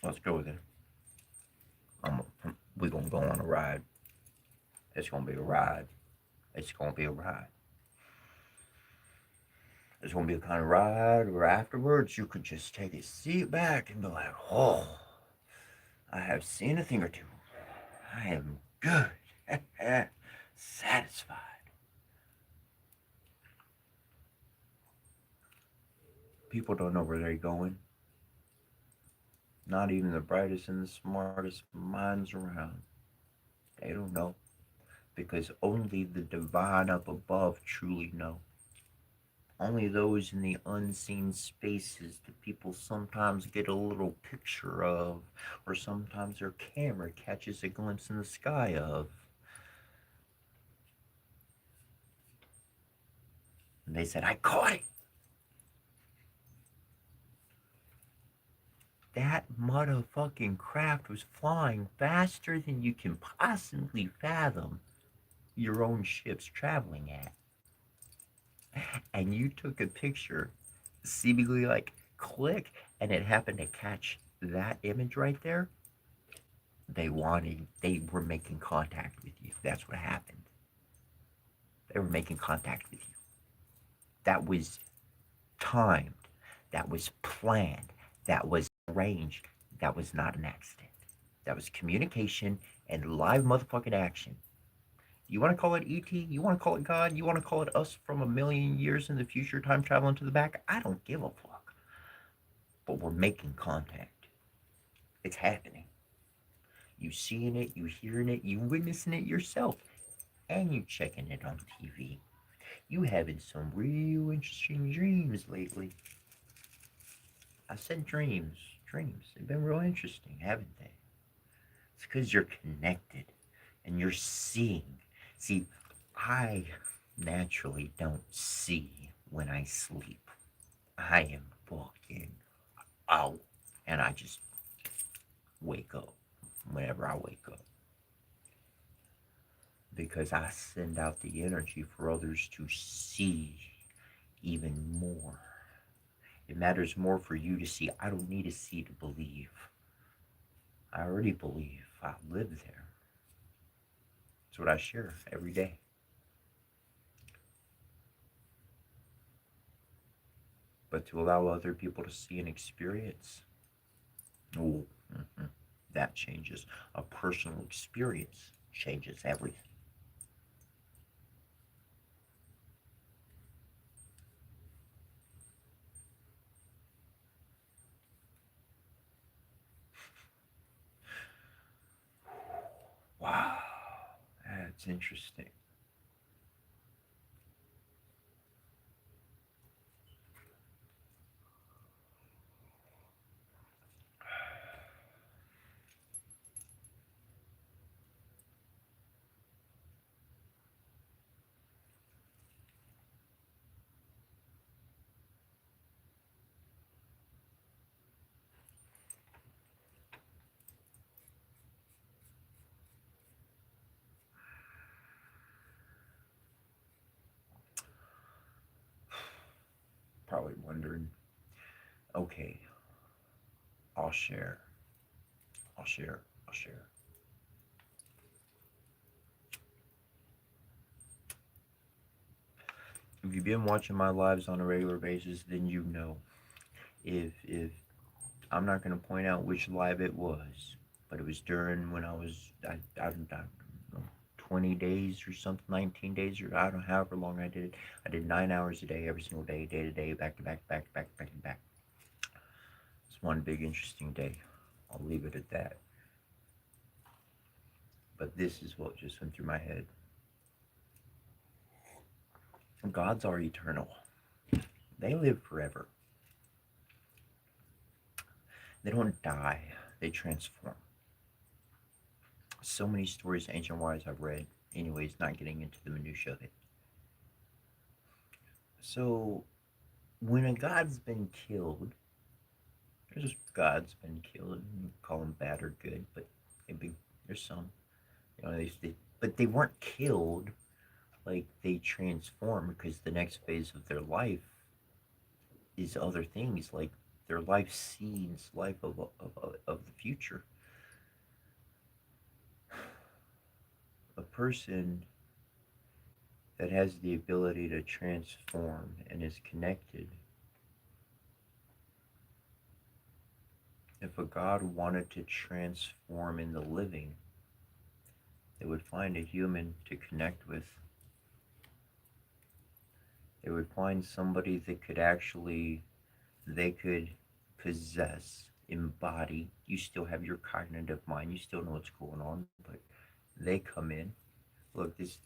Let's go then. We're going to go on a ride. It's going to be a ride. It's going to be a ride. It's going to be a kind of ride where afterwards you could just take a seat back and be like, oh, I have seen a thing or two. I am good. Satisfied. People don't know where they're going. Not even the brightest and the smartest minds around. They don't know. Because only the divine up above truly know. Only those in the unseen spaces that people sometimes get a little picture of, or sometimes their camera catches a glimpse in the sky of. And they said, I caught it. That motherfucking craft was flying faster than you can possibly fathom your own ship's traveling at. And you took a picture, seemingly like click, and it happened to catch that image right there. They were making contact with you. That's what happened. They were making contact with you. That was timed. That was planned. That was arranged. That was not an accident. That was communication and live motherfucking action. You want to call it ET? You want to call it God? You want to call it us from a million years in the future, time traveling to the back? I don't give a fuck. But we're making contact. It's happening. You seeing it, you hearing it, you witnessing it yourself, and you checking it on TV. You having some real interesting dreams lately. I said dreams. Dreams. They've been real interesting, haven't they? It's because you're connected and you're seeing. See, I naturally don't see when I sleep. I am fucking out. And I just wake up whenever I wake up. Because I send out the energy for others to see even more. It matters more for you to see. I don't need to see to believe. I already believe. I live there. It's what I share every day. But to allow other people to see and experience, oh, that changes. A personal experience changes everything. Wow, that's interesting. Probably wondering, okay, I'll share. I'll share. I'll share. If you've been watching my lives on a regular basis, then you know. If I'm not gonna point out which live it was, but it was during when I 20 days or something, 19 days or I don't know, however long I did it. I did 9 hours a day, every single day, day to day, back to back, back to back, back to back. It's one big interesting day. I'll leave it at that. But this is what just went through my head. Gods are eternal. They live forever. They don't die. They transform. So many stories, ancient wise, I've read. Anyways, not getting into the minutia of it. So, when a god's been killed, there's just gods been killed. You call them bad or good, but there's some. But they weren't killed. Like they transform because the next phase of their life is other things. Like their life scenes, life of the future. A person that has the ability to transform and is connected. If a God wanted to transform in the living, they would find a human to connect with. They would find somebody that could actually, they could possess, embody. You still have your cognitive mind, you still know what's going on, but they come in. Look, this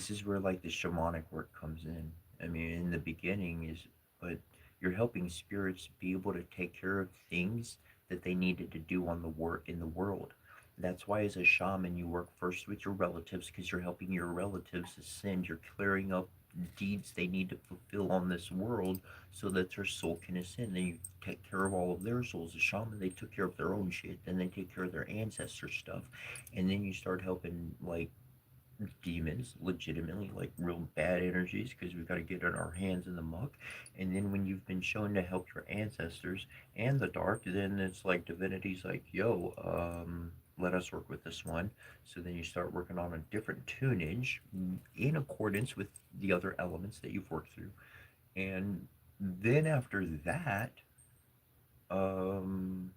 is where like the shamanic work comes in. I mean, in the beginning is, but you're helping spirits be able to take care of things that they needed to do on the work in the world. That's why, as a shaman, you work first with your relatives because you're helping your relatives ascend. You're clearing up deeds they need to fulfill on this world so that their soul can ascend. Then you take care of all of their souls. The shaman, they took care of their own shit. Then they take care of their ancestor stuff. And then you start helping, like, demons, legitimately, like real bad energies, because we've got to get our hands in the muck. And then when you've been shown to help your ancestors and the dark, then it's like divinity's like, yo, let us work with this one. So then you start working on a different tunage in accordance with the other elements that you've worked through. And then after that, um,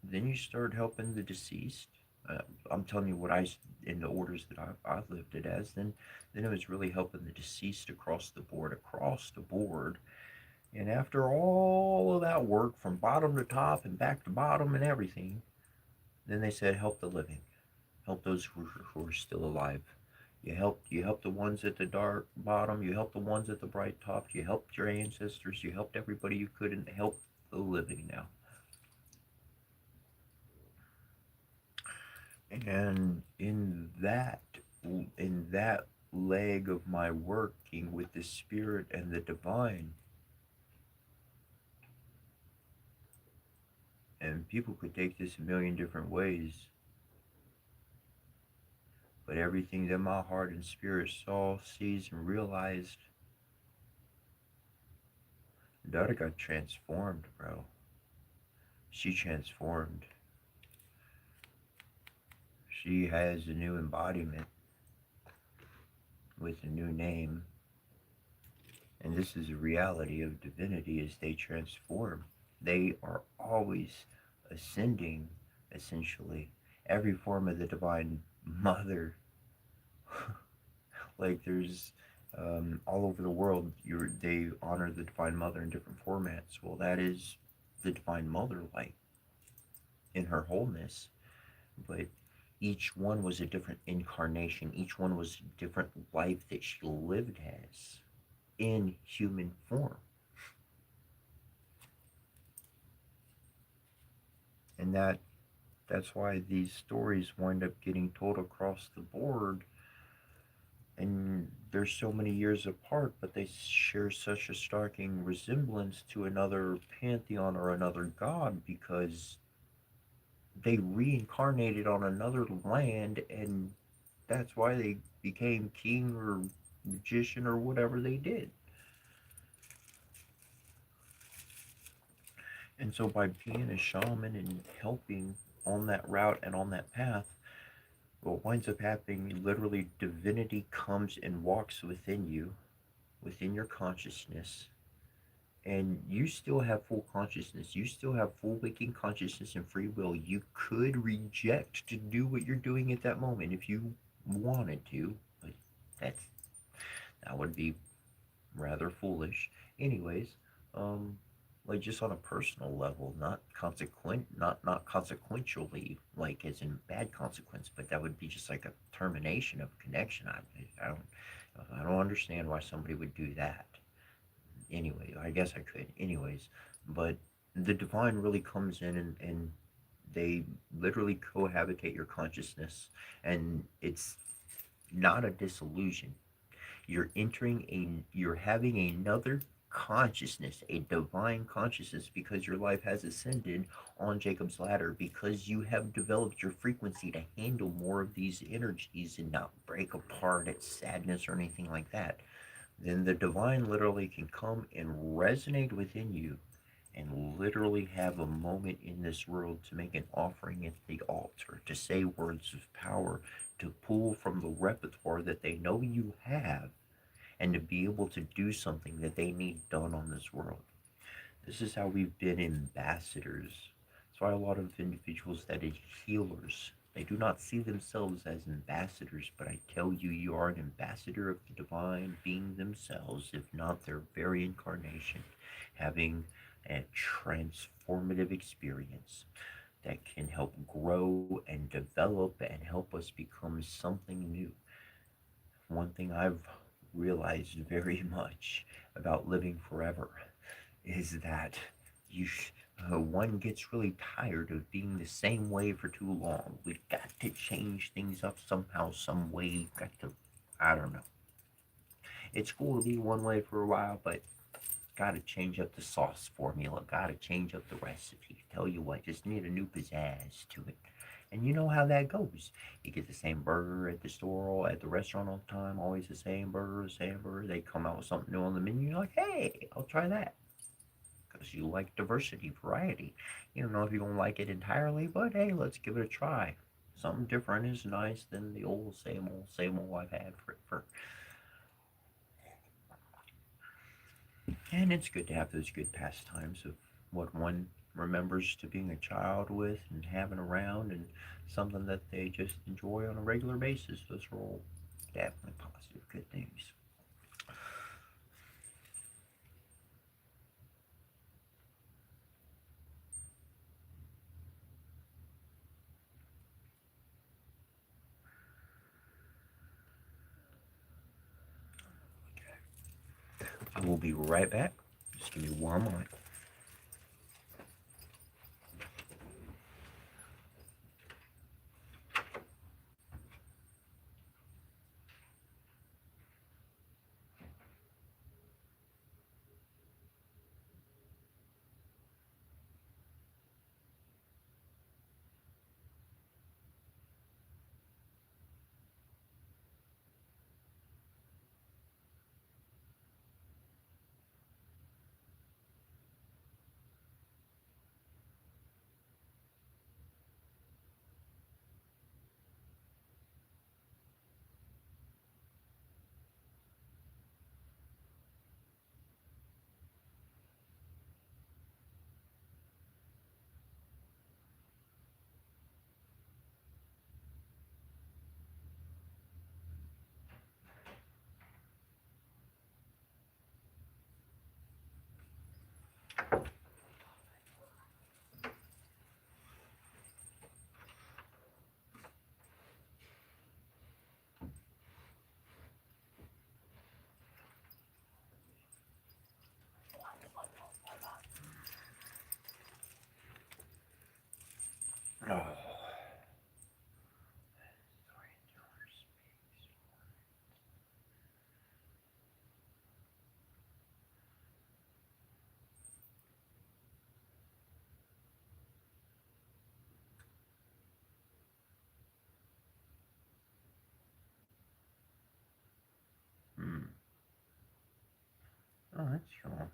then you start helping the deceased. Uh, I'm telling you what in the orders that I've lived it as. Then it was really helping the deceased across the board. And after all of that work from bottom to top and back to bottom and everything, then they said help the living, help those who are still alive. You helped the ones at the dark bottom. You helped the ones at the bright top. You helped your ancestors. You helped everybody you could, and help the living now. And in that leg of my working with the spirit and the divine, and people could take this a million different ways, but everything that my heart and spirit saw, sees, and realized, daughter got transformed, bro. She transformed. She has a new embodiment with a new name. And this is a reality of divinity as they transform. They are always ascending, essentially. Every form of the Divine Mother. Like there's all over the world, they honor the Divine Mother in different formats. Well, that is the Divine Mother, like in her wholeness. But each one was a different incarnation. Each one was a different life that she lived as in human form. And that's why these stories wind up getting told across the board, and they're so many years apart, but they share such a striking resemblance to another pantheon or another god, because they reincarnated on another land, and that's why they became king or magician or whatever they did. And so by being a shaman and helping on that route and on that path, what winds up happening, literally divinity comes and walks within you, within your consciousness, and you still have full consciousness. You still have full waking consciousness and free will. You could reject to do what you're doing at that moment if you wanted to, but that's that would be rather foolish. Anyways, um, like just on a personal level, not consequentially, like as in bad consequence, but that would be just like a termination of connection. I don't understand why somebody would do that. Anyway, I guess I could. Anyways, but the divine really comes in, and they literally cohabitate your consciousness, and it's not a disillusion. You're having another consciousness, a divine consciousness, because your life has ascended on Jacob's ladder, because you have developed your frequency to handle more of these energies and not break apart at sadness or anything like that. Then the divine literally can come and resonate within you, and literally have a moment in this world to make an offering at the altar, to say words of power, to pull from the repertoire that they know you have, and to be able to do something that they need done on this world. This is how we've been ambassadors. That's why a lot of individuals that are healers, they do not see themselves as ambassadors, but I tell you, you are an ambassador of the divine being themselves, if not their very incarnation, having a transformative experience that can help grow and develop and help us become something new. One thing I've realized very much about living forever is that you one gets really tired of being the same way for too long. We've got to change things up somehow, some way. We've got to I don't know. It's cool to be one way for a while, but gotta change up the sauce formula. Gotta change up the recipe. Tell you what, just need a new pizzazz to it. And you know how that goes. You get the same burger at the store, at the restaurant all the time, always the same burger, the same burger. They come out with something new on the menu. You're like, hey, I'll try that. Because you like diversity, variety. You don't know if you're going to like it entirely, but hey, let's give it a try. Something different is nice than the same old I've had for. And it's good to have those good pastimes of what one remembers to being a child with and having around and something that they just enjoy on a regular basis. Those are all definitely positive, good things. I will be right back. Just give me one moment. Oh, hmm. Oh, that's cool.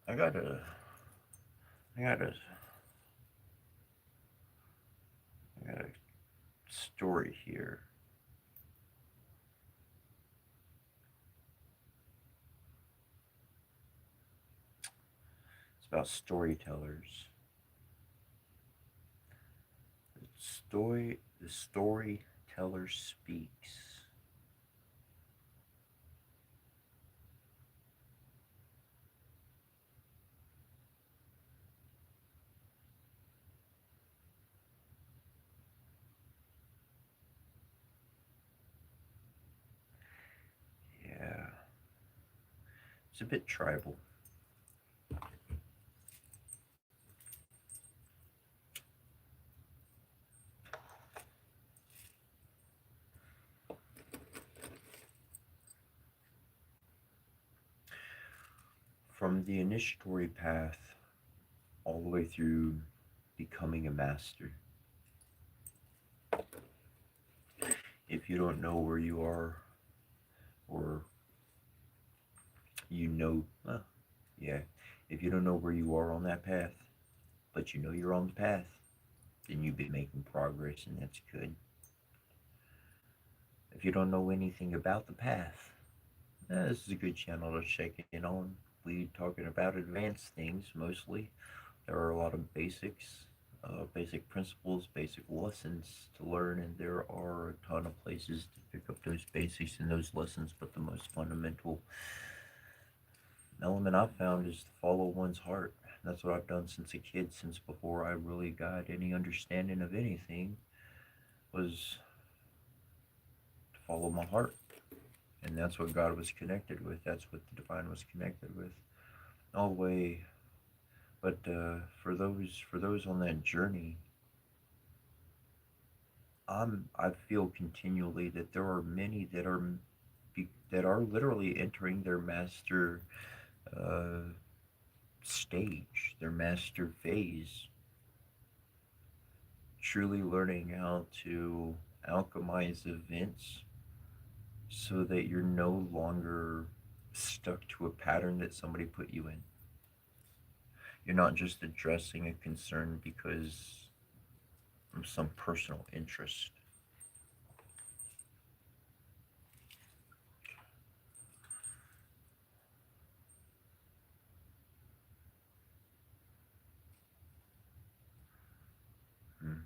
I got a, I got a, I got a story here. It's about storytellers. The storyteller speaks. Yeah, it's a bit tribal. From the initiatory path all the way through becoming a master, If you don't know where you are, or well, yeah, if you don't know where you are on that path, but you know you're on the path, then you've been making progress, and that's good. If you don't know anything about the path, this is a good channel to check in on. We talking about advanced things mostly. There are a lot of basics, basic principles, basic lessons to learn, and there are a ton of places to pick up those basics and those lessons. But the most fundamental element I've found is to follow one's heart. That's what I've done since a kid, since before I really got any understanding of anything, was to follow my heart. And that's what God was connected with. That's what the divine was connected with. All the way. But for those on that journey, I feel continually that there are many that are literally entering their master uh, stage, their master phase, truly learning how to alchemize events so that you're no longer stuck to a pattern that somebody put you in. You're not just addressing a concern because of some personal interest. Hmm.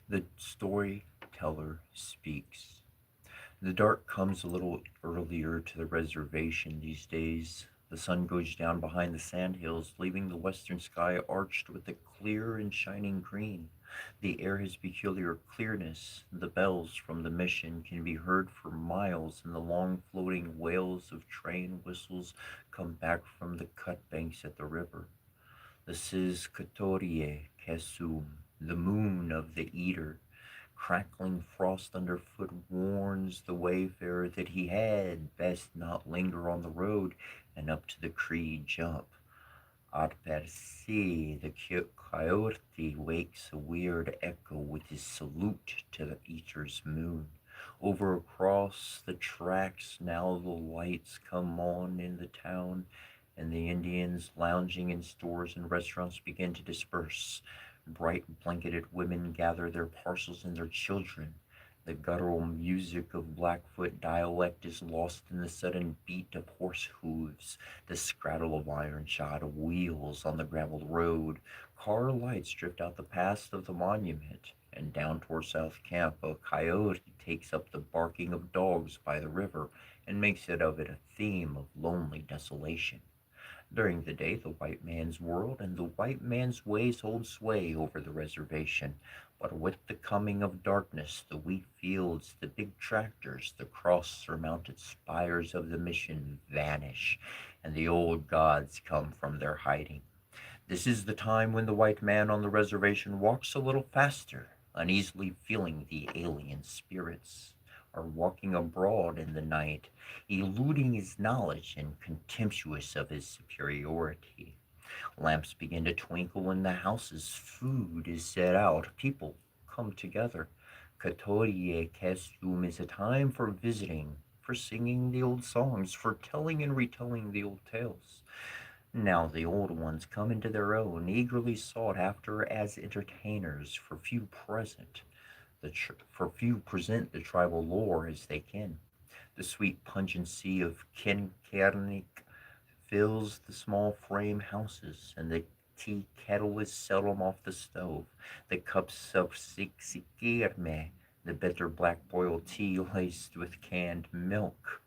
The storyteller speaks. The dark comes a little earlier to the reservation these days. The sun goes down behind the sandhills, leaving the western sky arched with a clear and shining green. The air has peculiar clearness. The bells from the mission can be heard for miles, and the long floating wails of train whistles come back from the cut banks at the river. The Ciscatorie Kesum, the moon of the eater, crackling frost underfoot warns the wayfarer that he had best not linger on the road and up to the Cree jump. At Percy, the coyote wakes a weird echo with his salute to the eater's moon. Over across the tracks now the lights come on in the town, and the Indians lounging in stores and restaurants begin to disperse. Bright blanketed women gather their parcels and their children. The guttural music of Blackfoot dialect is lost in the sudden beat of horse hooves, the scrattle of iron-shod wheels on the graveled road. Car lights drift out the past of the monument, and down toward South Camp a coyote takes up the barking of dogs by the river and makes it of it a theme of lonely desolation. During the day, the white man's world and the white man's ways hold sway over the reservation. But with the coming of darkness, the wheat fields, the big tractors, the cross surmounted spires of the mission vanish, and the old gods come from their hiding. This is the time when the white man on the reservation walks a little faster, uneasily feeling the alien spirits, or walking abroad in the night, eluding his knowledge and contemptuous of his superiority. Lamps begin to twinkle in the houses, food is set out, people come together. Katorie Kesum is a time for visiting, for singing the old songs, for telling and retelling the old tales. Now the old ones come into their own, eagerly sought after as entertainers, for few present the tribal lore as they can. The sweet pungency of Kinkernik fills the small frame houses, and the tea kettle is seldom off the stove. The cups of siksikirme, the bitter black boiled tea laced with canned milk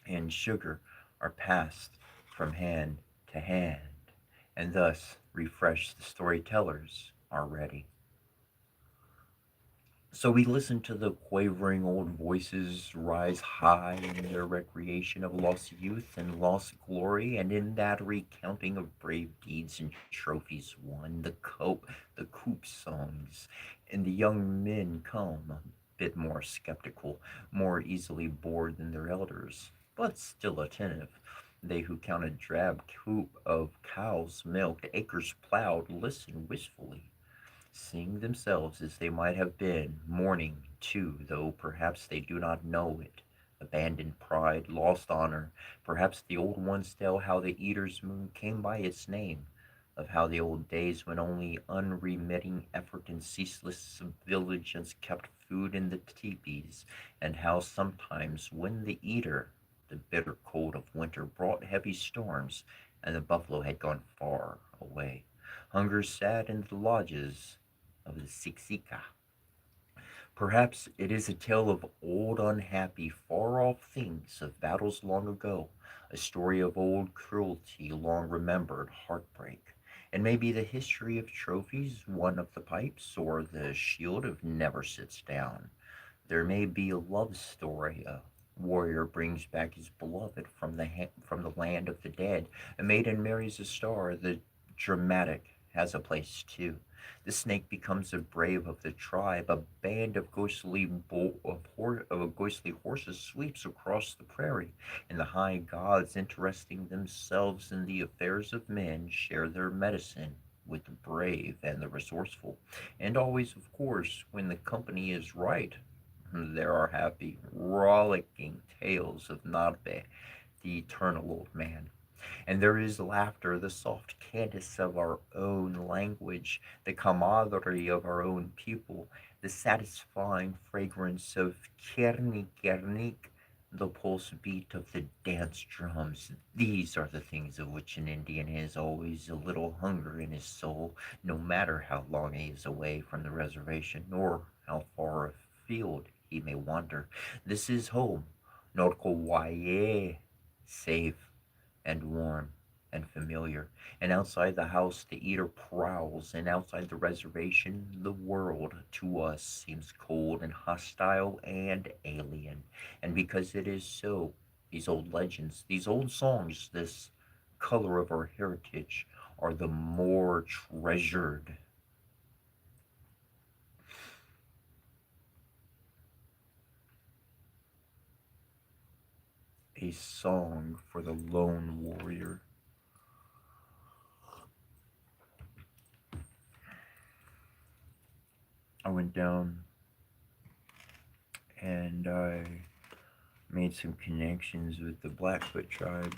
and sugar, are passed from hand to hand, and thus refreshed the storytellers are ready. So we listen to the quavering old voices rise high in their recreation of lost youth and lost glory, and in that recounting of brave deeds and trophies won, the coop songs, and the young men come, a bit more skeptical, more easily bored than their elders, but still attentive. They who counted drab coop of cows milked, acres plowed, listen wistfully. seeing themselves as they might have been, mourning, too, though perhaps they do not know it. Abandoned pride, lost honor. Perhaps the old ones tell how the Eater's Moon came by its name, of how the old days when only unremitting effort and ceaseless vigilance kept food in the teepees, and how sometimes when the Eater, the bitter cold of winter, brought heavy storms, and the buffalo had gone far away. Hunger sat in the lodges of the Siksika. Perhaps it is a tale of old, unhappy, far off things, of battles long ago, a story of old cruelty, long remembered, heartbreak, and maybe the history of trophies, one of the pipes, or the shield of never sits down. There may be a love story. A warrior brings back his beloved from from the land of the dead. A maiden marries a star. The dramatic has a place too. The snake becomes a brave of the tribe. A band of ghostly horses sweeps across the prairie, and the high gods, interesting themselves in the affairs of men, share their medicine with the brave and the resourceful. And always, of course, when the company is right, there are happy, rollicking tales of Narbe, the eternal old man. And there is laughter, the soft cadence of our own language, the camaraderie of our own people, the satisfying fragrance of Kernik Kernik, the pulse beat of the dance drums. These are the things of which an Indian has always a little hunger in his soul, no matter how long he is away from the reservation, nor how far afield he may wander. This is home, Norcowaye, safe and warm and familiar. And outside the house, the eater prowls, and outside the reservation, the world to us seems cold and hostile and alien. And because it is so, these old legends, these old songs, this color of our heritage are the more treasured. A song for the lone warrior. I went down and I made some connections with the Blackfoot tribe.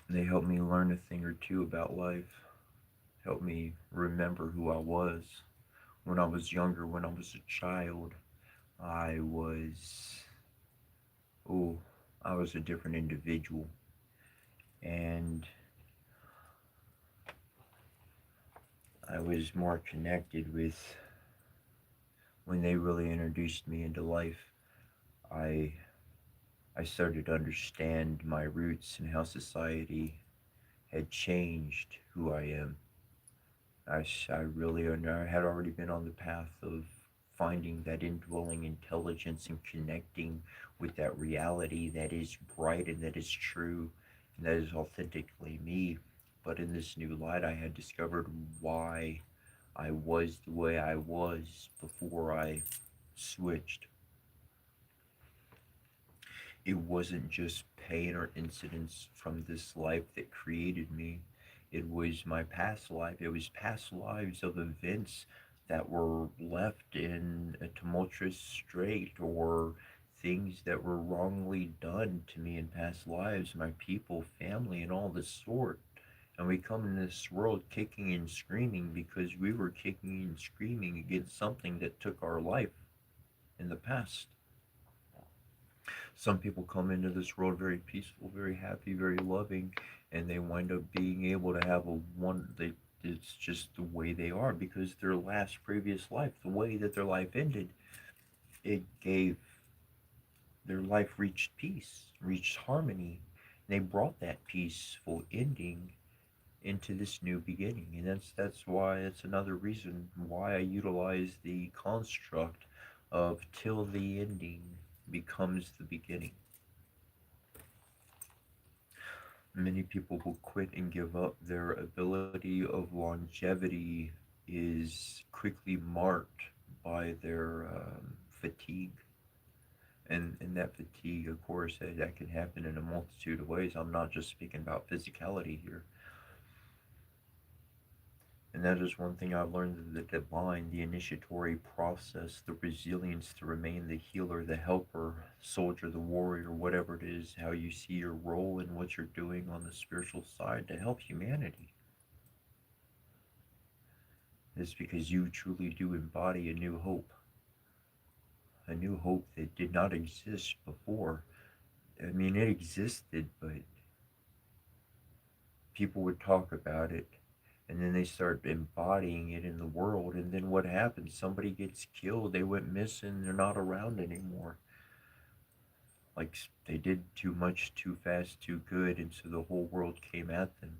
They helped me learn a thing or two about life, helped me remember who I was. When I was younger, when I was a child, I was, oh, I was a different individual. And I was more connected with, when they really introduced me into life, I I started to understand my roots and how society had changed who I am. I really I had already been on the path of finding that indwelling intelligence and connecting with that reality that is bright and that is true and that is authentically me. But in this new light, I had discovered why I was the way I was before I switched. It wasn't just pain or incidents from this life that created me. It was my past life. It was past lives of events that were left in a tumultuous strait, or things that were wrongly done to me in past lives, my people, family, and all the sort. And we come in this world kicking and screaming because we were kicking and screaming against something that took our life in the past. Some people come into this world very peaceful, very happy, very loving, and they wind up being able to have a one. They It's just the way they are because their last previous life, the way that their life ended, it gave their life reached peace, reached harmony. And they brought that peaceful ending into this new beginning, and that's why it's another reason why I utilize the construct of till the ending becomes the beginning. Many people will quit and give up. Their ability of longevity is quickly marked by their fatigue. And that fatigue, of course, that can happen in a multitude of ways. I'm not just speaking about physicality here. And that is one thing I've learned, that the divine, the initiatory process, the resilience to remain the healer, the helper, soldier, the warrior, whatever it is, how you see your role and what you're doing on the spiritual side to help humanity, is because you truly do embody a new hope that did not exist before. I mean, it existed, but people would talk about it, and then they start embodying it in the world, and then what happens? Somebody gets killed, they went missing, they're not around anymore. Like, they did too much, too fast, too good, and so the whole world came at them.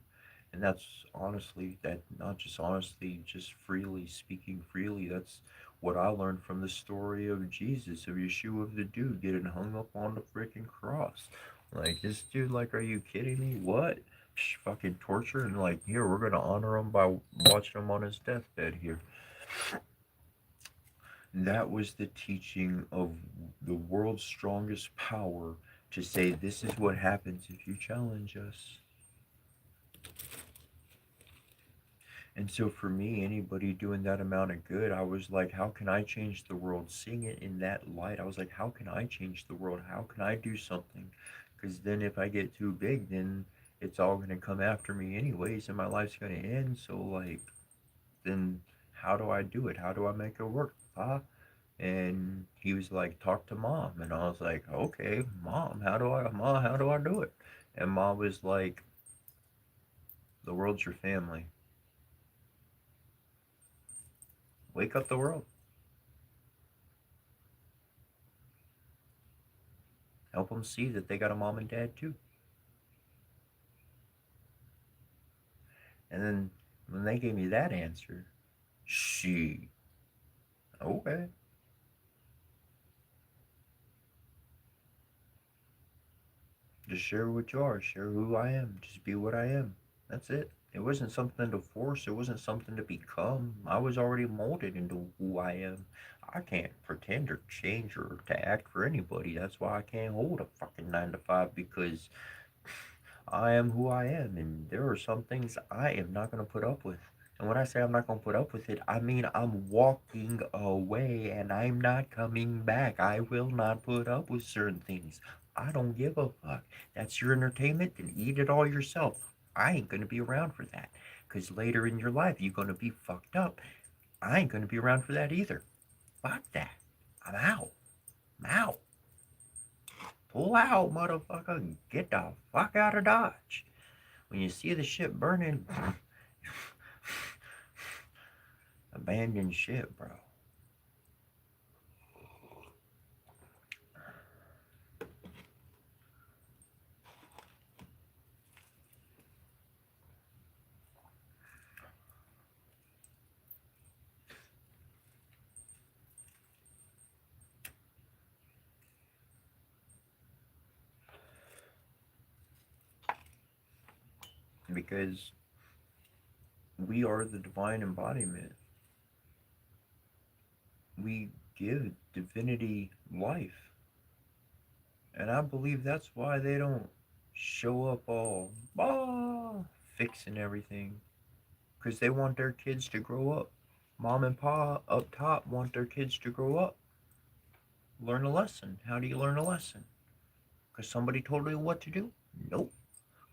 And that's honestly, that not just honestly, just freely speaking freely, that's what I learned from the story of Jesus, of Yeshua, of the dude getting hung up on the freaking cross. Like, this dude, like, are you kidding me? What? Psh, fucking torture, and like, here, we're gonna honor him by watching him on his deathbed here. That was the teaching of the world's strongest power, to say this is what happens if you challenge us. And so for me, anybody doing that amount of good, I was like, how can I change the world? Seeing it in that light, I was like, how can I change the world? How can I do something? Because then if I get too big, then it's all going to come after me anyways, and my life's going to end. So, like, then how do I do it? How do I make it work? And he was like, talk to mom. And I was like, okay, mom, how do I do it? And mom was like, the world's your family. Wake up the world. Help them see that they got a mom and dad too. And then when they gave me that answer, she, okay, just share what you are, share who I am, just be what I am. That's it. It wasn't something to force, it wasn't something to become. I was already molded into who I am. I can't pretend or change or to act for anybody. That's why I can't hold a fucking 9 to 5, because I am who I am, and there are some things I am not going to put up with. And when I say I'm not going to put up with it, I mean I'm walking away and I'm not coming back. I will not put up with certain things. I don't give a fuck. That's your entertainment, then eat it all yourself. I ain't going to be around for that. Because later in your life, you're going to be fucked up. I ain't going to be around for that either. Fuck that. I'm out. I'm out. Pull out, motherfucker. Get the fuck out of Dodge. When you see the ship burning, abandon ship, bro. Because we are the divine embodiment. We give divinity life. And I believe that's why they don't show up all fixing everything. Because they want their kids to grow up. Mom and pa up top want their kids to grow up. Learn a lesson. How do you learn a lesson? Because somebody told you what to do? Nope.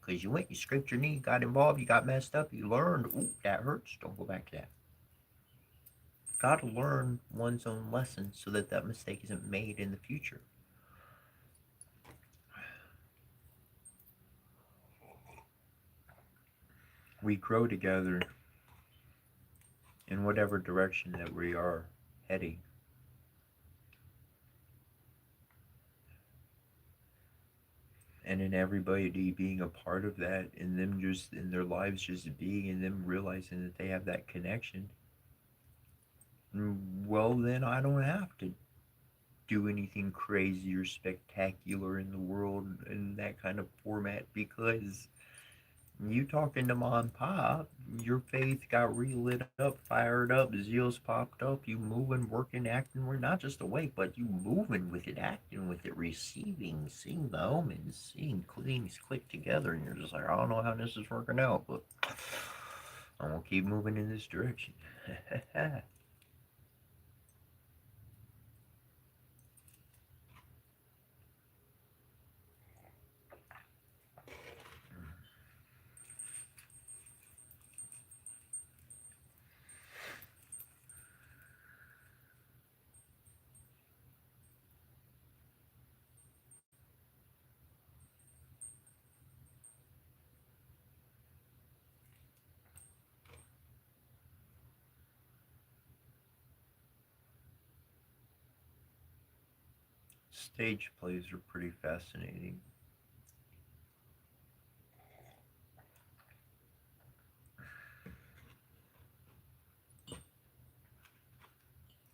Because you went, you scraped your knee, got involved, you got messed up, you learned, ooh, that hurts, don't go back to that. Got to learn one's own lesson so that that mistake isn't made in the future. We grow together in whatever direction that we are heading. And in everybody being a part of that, and them just in their lives just being, and them realizing that they have that connection, well, then I don't have to do anything crazy or spectacular in the world in that kind of format, because you talking to mom and pop, your faith got relit up, fired up, zeals popped up, you moving, working, acting. We're not just awake, but you moving with it, acting with it, receiving, seeing the omens, seeing things click together, and you're just like, I don't know how this is working out, but I'm gonna keep moving in this direction. Stage plays are pretty fascinating.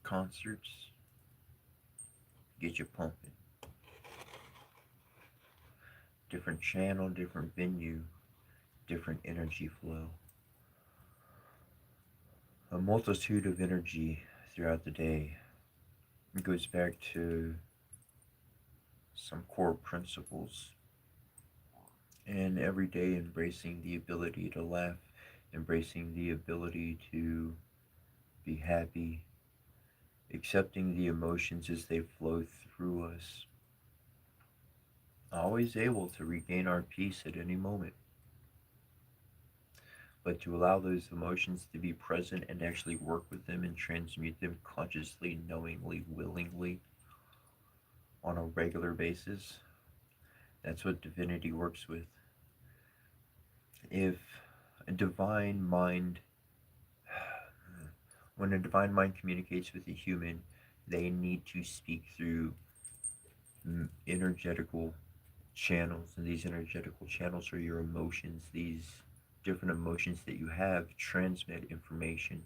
Concerts get you pumping. Different channel, different venue, different energy flow. A multitude of energy throughout the day. It goes back to some core principles, and every day embracing the ability to laugh, embracing the ability to be happy, accepting the emotions as they flow through us, always able to regain our peace at any moment, but to allow those emotions to be present and actually work with them and transmute them consciously, knowingly, willingly on a regular basis. That's what divinity works with. If a divine mind, when a divine mind communicates with a human, they need to speak through energetical channels, and these energetical channels are your emotions. These different emotions that you have transmit information.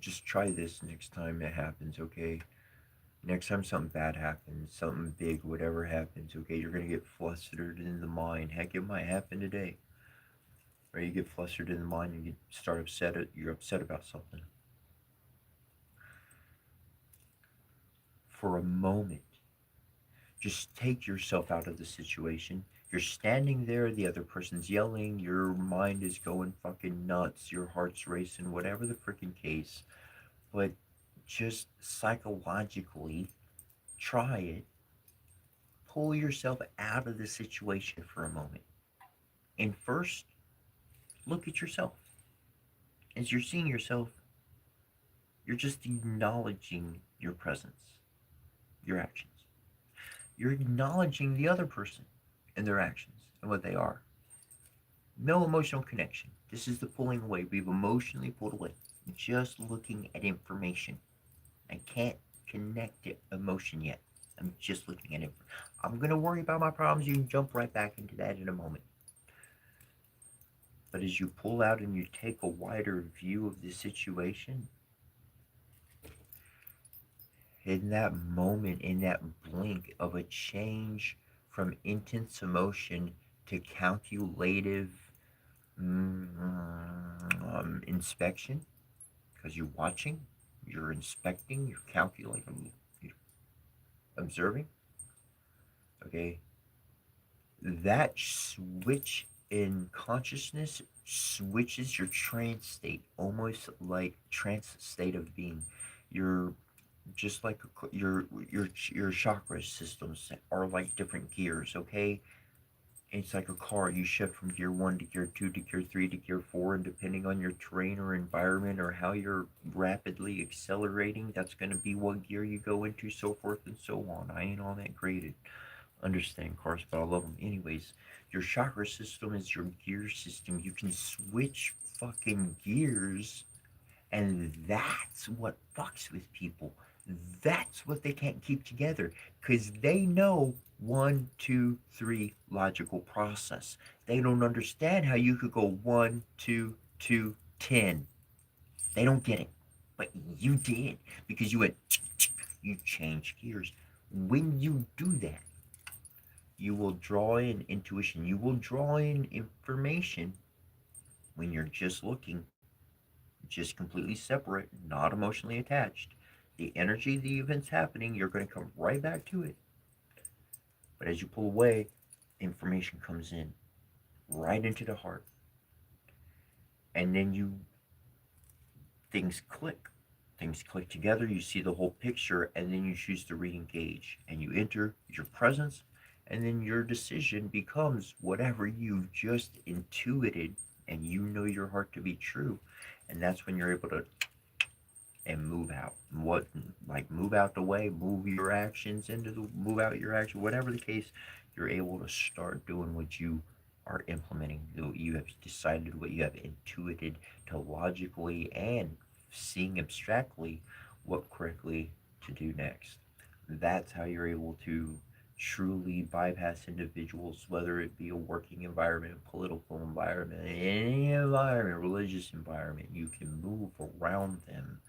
Just try this next time it happens, okay? Next time something bad happens, something big, whatever happens, okay, you're gonna get flustered in the mind. Heck, it might happen today. Or you get flustered in the mind and you start upset. You're upset about something. For a moment, just take yourself out of the situation. You're standing there, the other person's yelling, your mind is going fucking nuts, your heart's racing, whatever the freaking case. But just psychologically try it. Pull yourself out of the situation for a moment. And first, look at yourself. As you're seeing yourself, you're just acknowledging your presence, your actions. You're acknowledging the other person and their actions and what they are. No emotional connection. This is the pulling away. We've emotionally pulled away. Just looking at information. I can't connect it emotion yet. I'm just looking at it. I'm going to worry about my problems. You can jump right back into that in a moment. But as you pull out and you take a wider view of the situation, in that moment, in that blink of a change from intense emotion to calculative inspection, because you're watching, you're inspecting, you're calculating, you're observing, okay, that switch in consciousness switches your trance state, almost like trance state of being. You're just like your chakra systems are like different gears, okay? It's like a car. You shift from gear one to gear two to gear three to gear four, and depending on your terrain or environment or how you're rapidly accelerating, that's going to be what gear you go into, so forth and so on. I ain't all that great at understanding cars, but I love them. Anyways, your chakra system is your gear system. You can switch fucking gears, and that's what fucks with people. That's what they can't keep together because they know one, two, three logical process. They don't understand how you could go one, two, two, 10. They don't get it. But you did because you went, you changed gears. When you do that, you will draw in intuition. You will draw in information when you're just looking, just completely separate, not emotionally attached. The energy, the events happening, you're going to come right back to it. But as you pull away, information comes in. right into the heart. And then things click. Things click together, you see the whole picture, and then you choose to re engage. And you enter your presence, and then your decision becomes whatever you've just intuited and you know your heart to be true. And that's when you're able to and move out. What, like, move out the way, move your actions into the move out your action, whatever the case, you're able to start doing what you are implementing. You have decided, what you have intuited to logically and seeing abstractly what correctly to do next. That's how you're able to truly bypass individuals, whether it be a working environment, political environment, any environment, religious environment. You can move around them.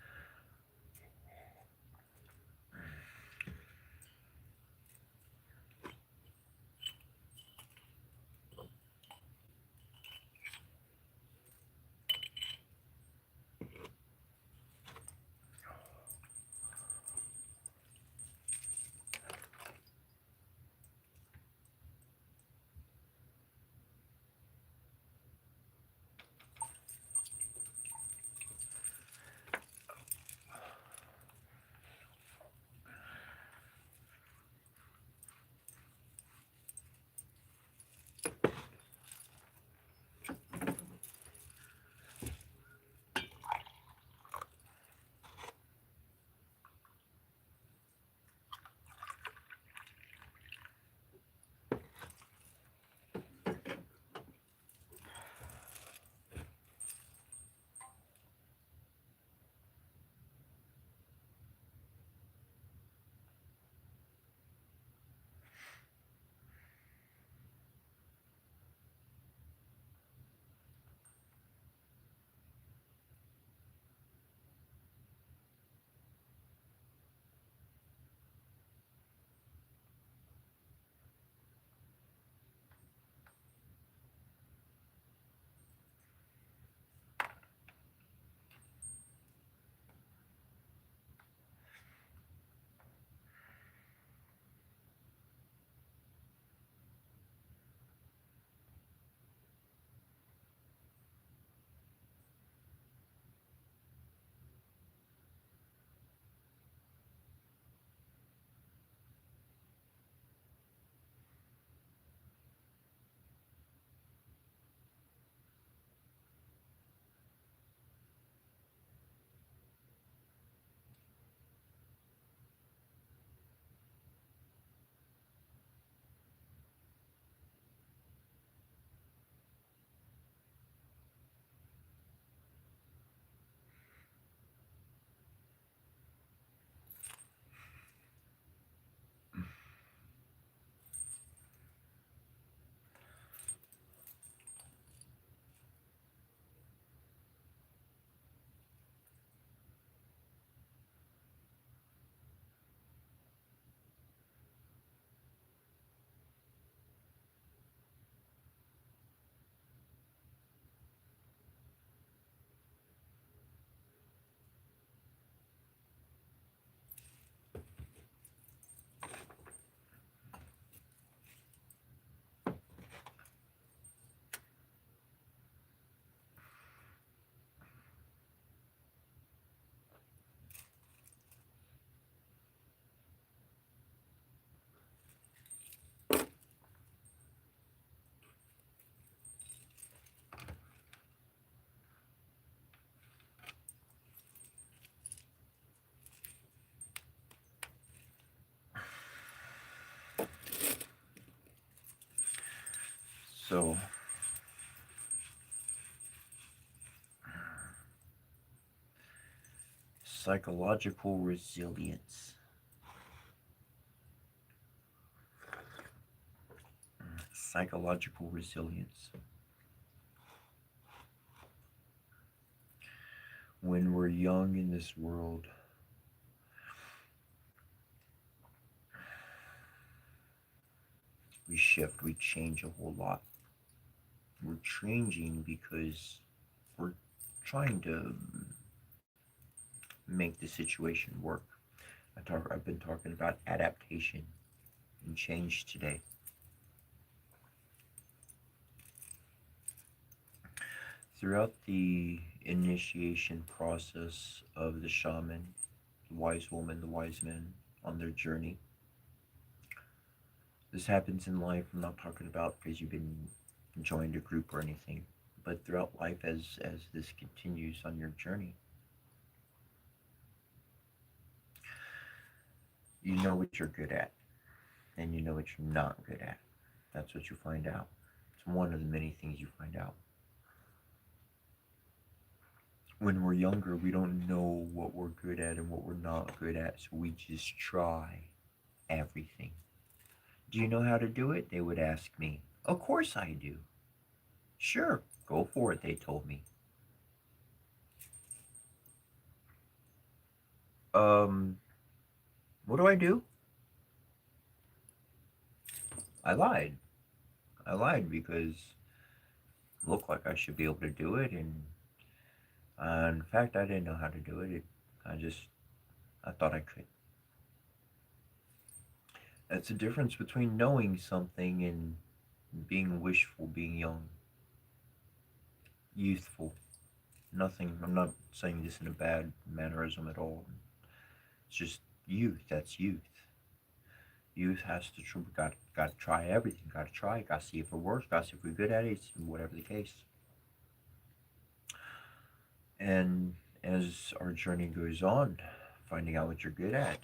So, psychological resilience. Psychological resilience. When we're young in this world, we shift, we change a whole lot. We're changing because we're trying to make the situation work. I've been talking about adaptation and change today. Throughout the initiation process of the shaman, the wise woman, the wise men on their journey, this happens in life. I'm not talking about because you've been joined a group or anything, but throughout life, as this continues on your journey, you know what you're good at, and you know what you're not good at. That's what you find out. It's one of the many things you find out. When we're younger, we don't know what we're good at and what we're not good at, so we just try everything. Do you know how to do it? They would ask me. Of course I do. Sure, go for it, they told me. Um, what do I do? I lied. I lied because it looked like I should be able to do it, and in fact, I didn't know how to do it. I just, I thought I could. That's the difference between knowing something and being wishful, being young, youthful. Nothing, I'm not saying this in a bad mannerism at all. It's just youth. That's youth. Youth has to got to try everything. Got to try. Got to see if it works. Got to see if we're good at it. Whatever the case. And as our journey goes on, finding out what you're good at,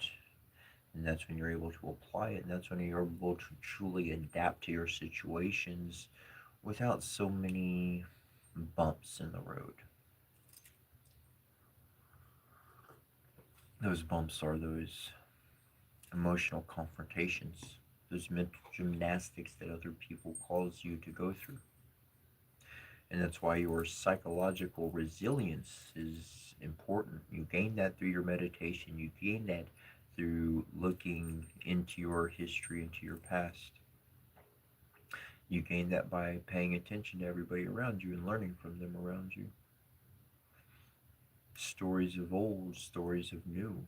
and that's when you're able to apply it, and that's when you're able to truly adapt to your situations without so many bumps in the road. Those bumps are those emotional confrontations, those mental gymnastics that other people cause you to go through. And that's why your psychological resilience is important. You gain that through your meditation, you gain that through looking into your history, into your past. You gain that by paying attention to everybody around you and learning from them around you. Stories of old, stories of new.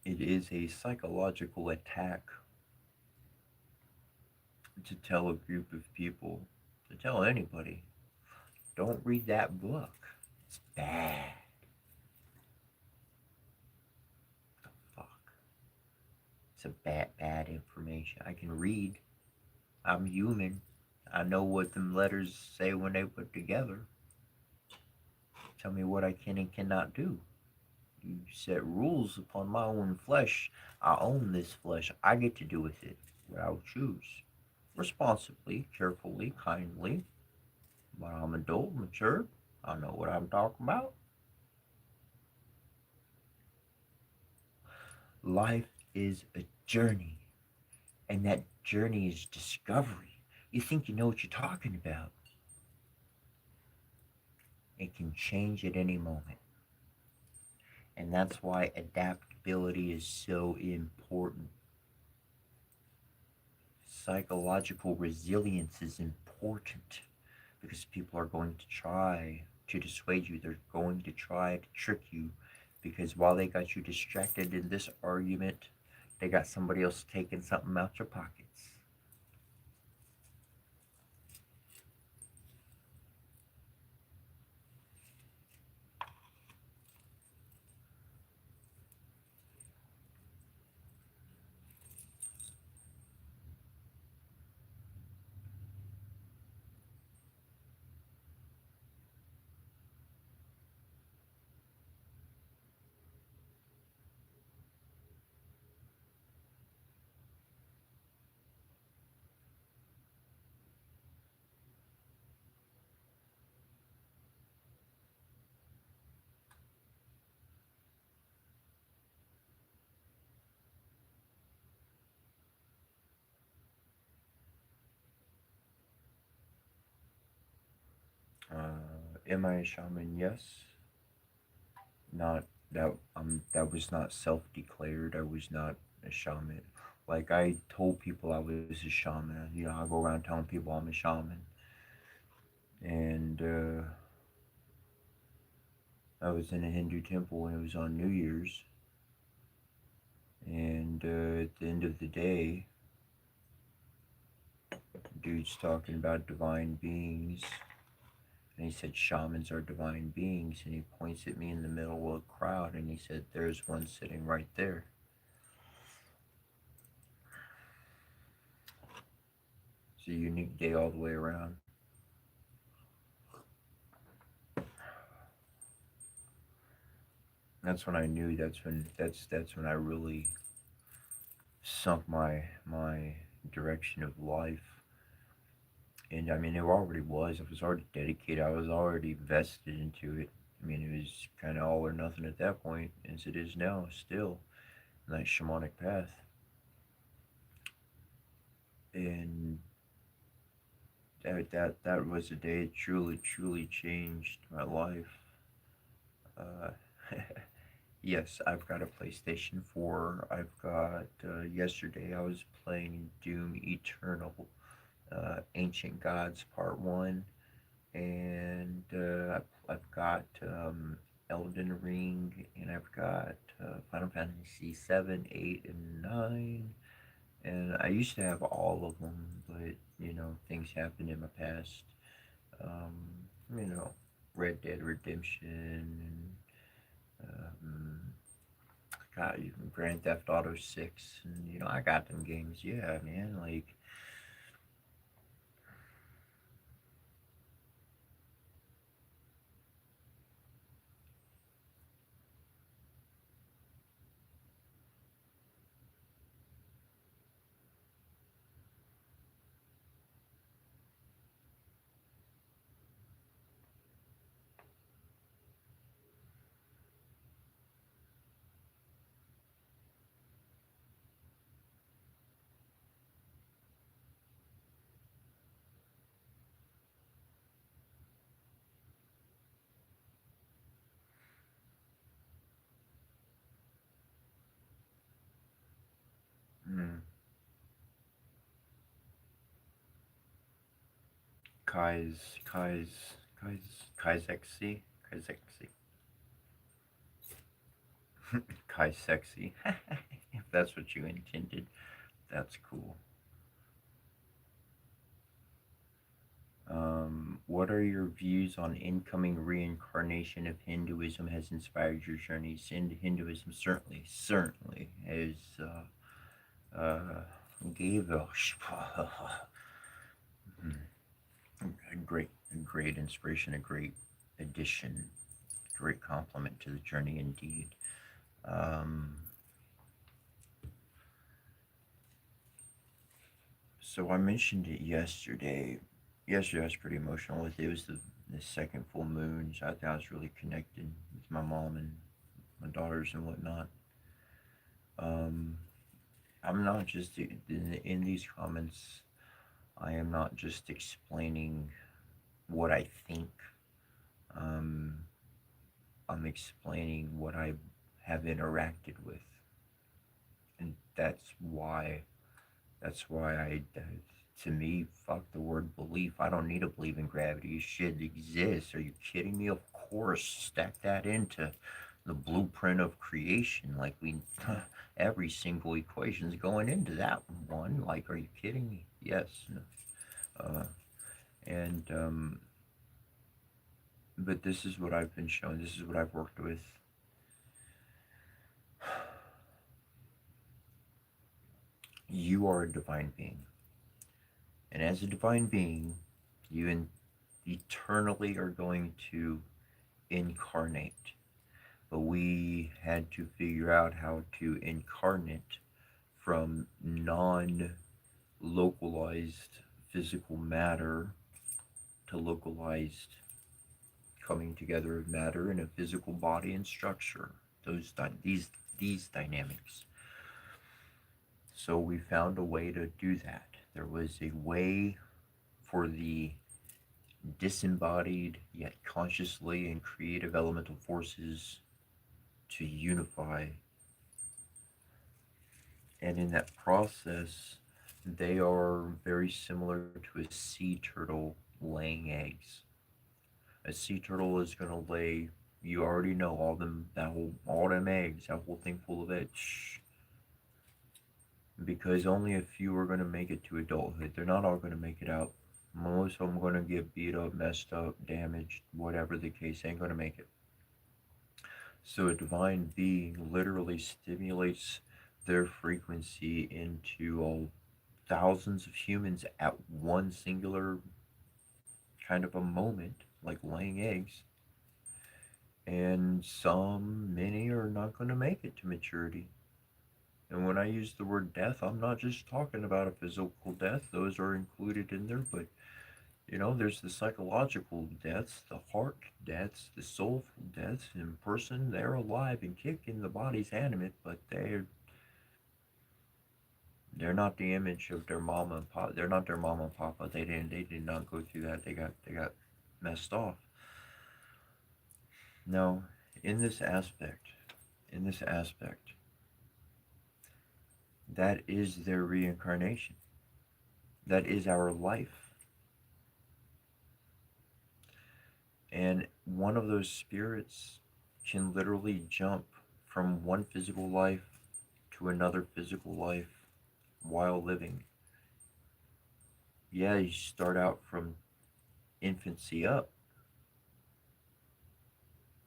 It is a psychological attack to tell a group of people, to tell anybody, don't read that book. It's bad. Fuck. It's a bad information. I can read. I'm human. I know what them letters say when they put together. Tell me what I can and cannot do. You set rules upon my own flesh. I own this flesh. I get to do with it what I choose. Responsibly, carefully, kindly. But I'm adult, mature. I know what I'm talking about. Life is a journey, and that journey is discovery. You think you know what you're talking about. It can change at any moment. And that's why adaptability is so important. Psychological resilience is important because people are going to try to dissuade you. They're going to try to trick you because while they got you distracted in this argument, they got somebody else taking something out your pockets. Am I a shaman? Yes. Not that that was not self-declared. I was not a shaman. Like I told people I was a shaman. You know, I go around telling people I'm a shaman, and I was in a Hindu temple and it was on New Year's, And at the end of the day, dude's talking about divine beings. And he said, shamans are divine beings. And he points at me in the middle of the crowd and he said, there's one sitting right there. It's a unique day all the way around. That's when I knew. That's when I really sunk my direction of life. And I mean, it already was. I was already dedicated. I was already vested into it. I mean, it was kind of all or nothing at that point, as it is now. Still, in that shamanic path, and that was a day that truly changed my life. Uh, yes, I've got a PlayStation 4. I've got yesterday I was playing Doom Eternal, Ancient Gods Part 1, and I've got Elden Ring, and I've got Final Fantasy 7, 8, and 9. And I used to have all of them, but things happened in my past. Um, you know, Red Dead Redemption, um, got even Grand Theft Auto 6, and I got them games. Yeah, man, like. Mm, Kai's Kai's Kai's Kaizexi Kaizexi Kai sexy. If that's what you intended, that's cool. What are your views on incoming reincarnation if Hinduism has inspired your journeys? Hinduism certainly is uh, gave a great inspiration, a great addition, great compliment to the journey indeed. Um, so I mentioned it yesterday. Yesterday I was pretty emotional with it. It was the second full moon, so I think I was really connected with my mom and my daughters and whatnot. Um, I'm not just in these comments. I am not just explaining what I think. Um, I'm explaining what I have interacted with, and that's why to me, fuck the word belief. I don't need to believe in gravity. It should exist. Are you kidding me? Of course. Stack that into the blueprint of creation. Like every single equation is going into that one. Like, are you kidding me? Yes. Uh, and but this is what I've been shown. This is what I've worked with. You are a divine being, and as a divine being, eternally are going to incarnate. But we had to figure out how to incarnate from non localized physical matter to localized coming together of matter in a physical body and structure. These dynamics. So we found a way to do that. There was a way for the disembodied yet consciously and creative elemental forces to unify. And in that process, they are very similar to a sea turtle laying eggs. A sea turtle is going to you already know all them eggs, that whole thing full of it. Shh. because only a few are going to make it to adulthood. They're not all going to make it out. Most of them are going to get beat up, messed up, damaged, whatever the case, ain't going to make it. So a divine being literally stimulates their frequency into all thousands of humans at one singular kind of a moment, like laying eggs. And many are not going to make it to maturity. And when I use the word death, I'm not just talking about a physical death. Those are included in there, but there's the psychological deaths, the heart deaths, the soulful deaths. In person, they're alive and kicking, the body's animate, but they're not the image of their mama and papa. They're not their mama and papa. They did not go through that. They got messed off. No, in this aspect, in this aspect, that is their reincarnation. That is our life. And one of those spirits can literally jump from one physical life to another physical life while living. Yeah, you start out from infancy up,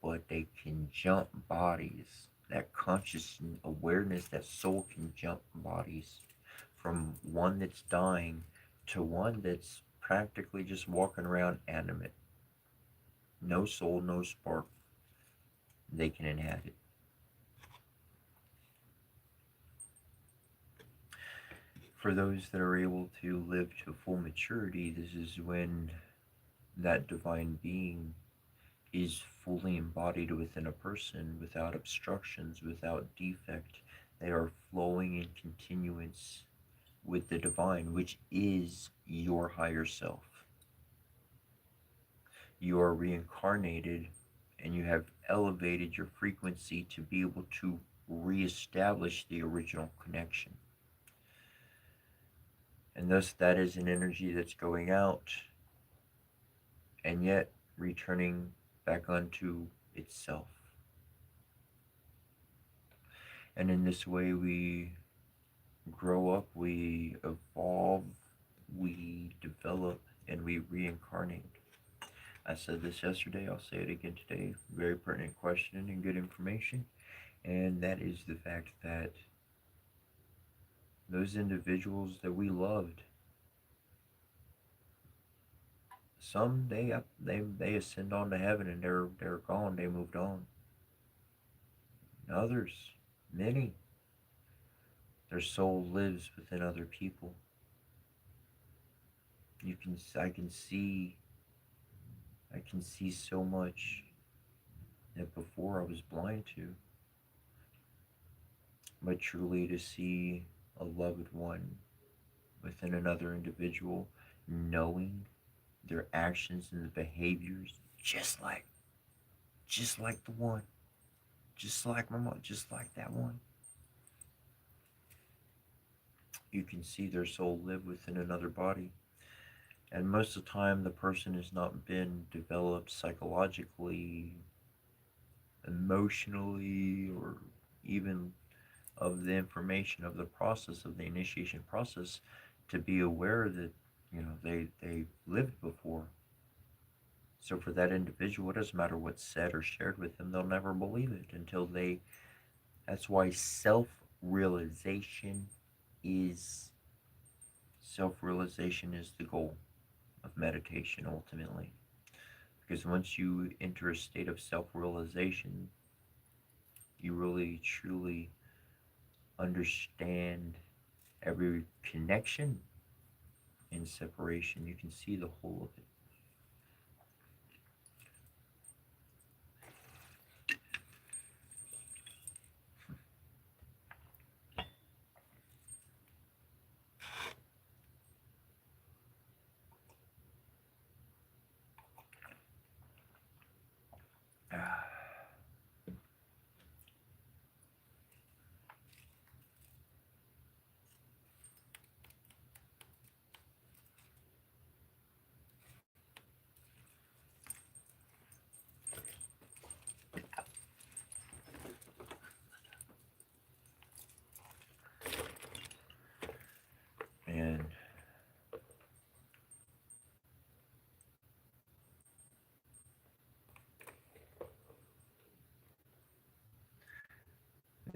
but they can jump bodies. That conscious awareness, that soul can jump bodies from one that's dying to one that's practically just walking around animate. No soul, no spark they can inhabit. For those that are able to live to full maturity, this is when that divine being is fully embodied within a person without obstructions, without defect. They are flowing in continuance with the divine, which is your higher self. You are reincarnated and you have elevated your frequency to be able to reestablish the original connection. And thus, that is an energy that's going out and yet returning back unto itself. And in this way, we grow up, we evolve, we develop, and we reincarnate. I said this yesterday, I'll say it again today. Very pertinent question and good information. And that is the fact that those individuals that we loved, some they ascend on to heaven and they're gone, they moved on. Others, many, their soul lives within other people. I can see so much that before I was blind to. But truly to see a loved one within another individual, knowing their actions and the behaviors just like the one, just like my mom, just like that one. You can see their soul live within another body. And most of the time, the person has not been developed psychologically, emotionally, or even of the information of the process of the initiation process to be aware that they lived before. So for that individual, it doesn't matter what's said or shared with them, they'll never believe it until they. That's why is self-realization is the goal of meditation ultimately. Because once you enter a state of self-realization, you really truly understand every connection and separation. You can see the whole of it.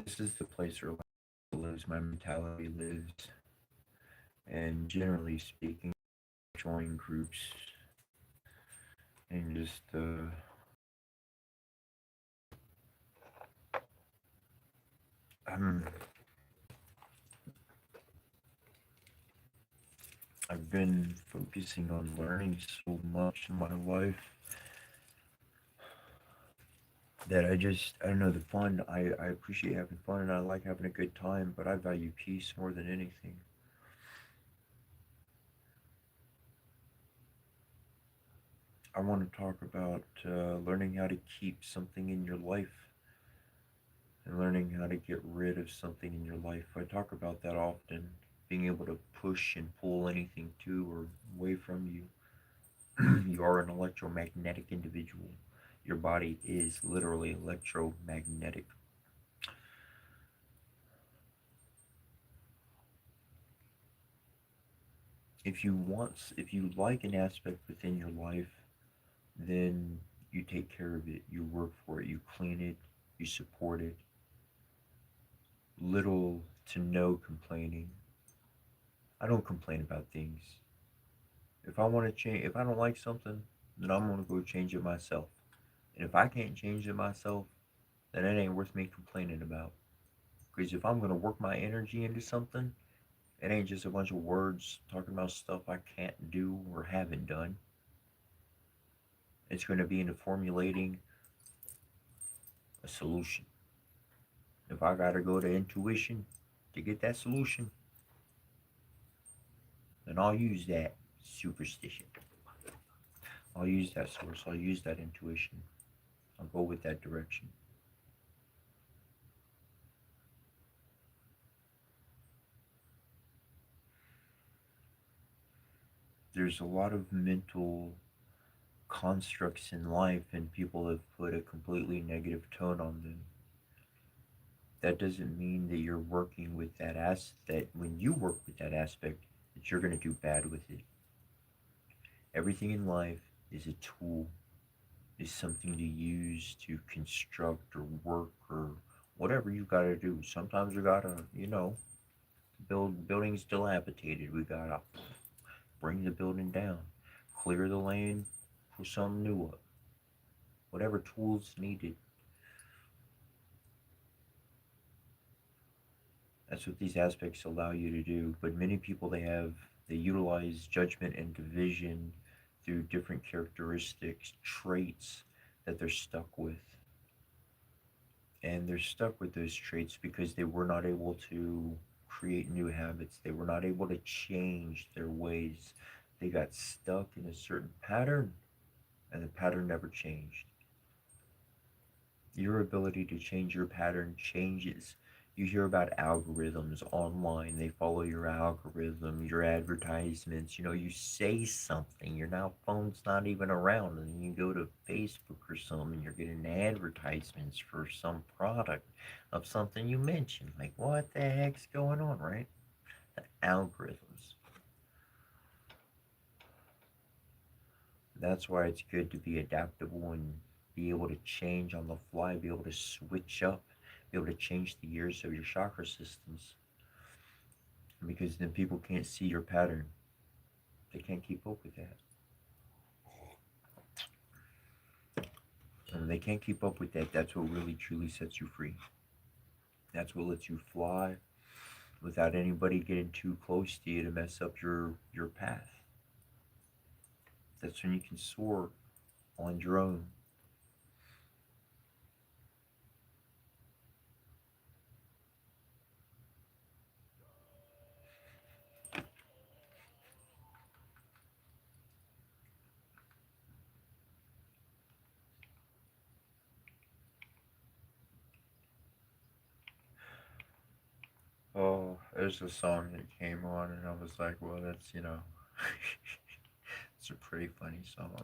this is the place where life lives, my mentality lives, and generally speaking, join groups and just I'm I've been focusing on learning so much in my life that I don't know the fun. I appreciate having fun and I like having a good time, but I value peace more than anything. I want to talk about learning how to keep something in your life and learning how to get rid of something in your life. I talk about that often, being able to push and pull anything to or away from you. You are an electromagnetic individual. Your body is literally electromagnetic. If you like an aspect within your life, then you take care of it, you work for it, you clean it, you support it. Little to no complaining. I don't complain about things. If I want to change, if I don't like something, then I'm going to go change it myself. And if I can't change it myself, then it ain't worth me complaining about. Because if I'm going to work my energy into something, it ain't just a bunch of words talking about stuff I can't do or haven't done. It's going to be into formulating a solution. If I got to go to intuition to get that solution, then I'll use that superstition. I'll use that source. I'll use that intuition. I'll go with that direction. There's a lot of mental constructs in life, and people have put a completely negative tone on them. That doesn't mean that you're working with that when you work with that aspect, that you're going to do bad with it. Everything in life is a tool, is something to use to construct or work or whatever you got to do. Sometimes you got to, build buildings dilapidated. We got to bring the building down, clear the lane, put something new up. Whatever tools needed. That's what these aspects allow you to do. But many people they utilize judgment and division through different characteristics, traits that they're stuck with. And they're stuck with those traits because they were not able to create new habits. They were not able to change their ways. They got stuck in a certain pattern and the pattern never changed. Your ability to change your pattern changes. You hear about algorithms online, they follow your algorithm, your advertisements. You say something, your now phone's not even around, and you go to Facebook or something, you're getting advertisements for some product of something you mentioned. Like, what the heck's going on, right? The algorithms. That's why it's good to be adaptable and be able to change on the fly, be able to switch up, be able to change the years of your chakra systems. Because then people can't see your pattern. They can't keep up with that. And when they can't keep up with that, that's what really truly sets you free. That's what lets you fly without anybody getting too close to you to mess up your path. That's when you can soar on your own. Oh, there's a song that came on, and I was like, well, that's, it's a pretty funny song.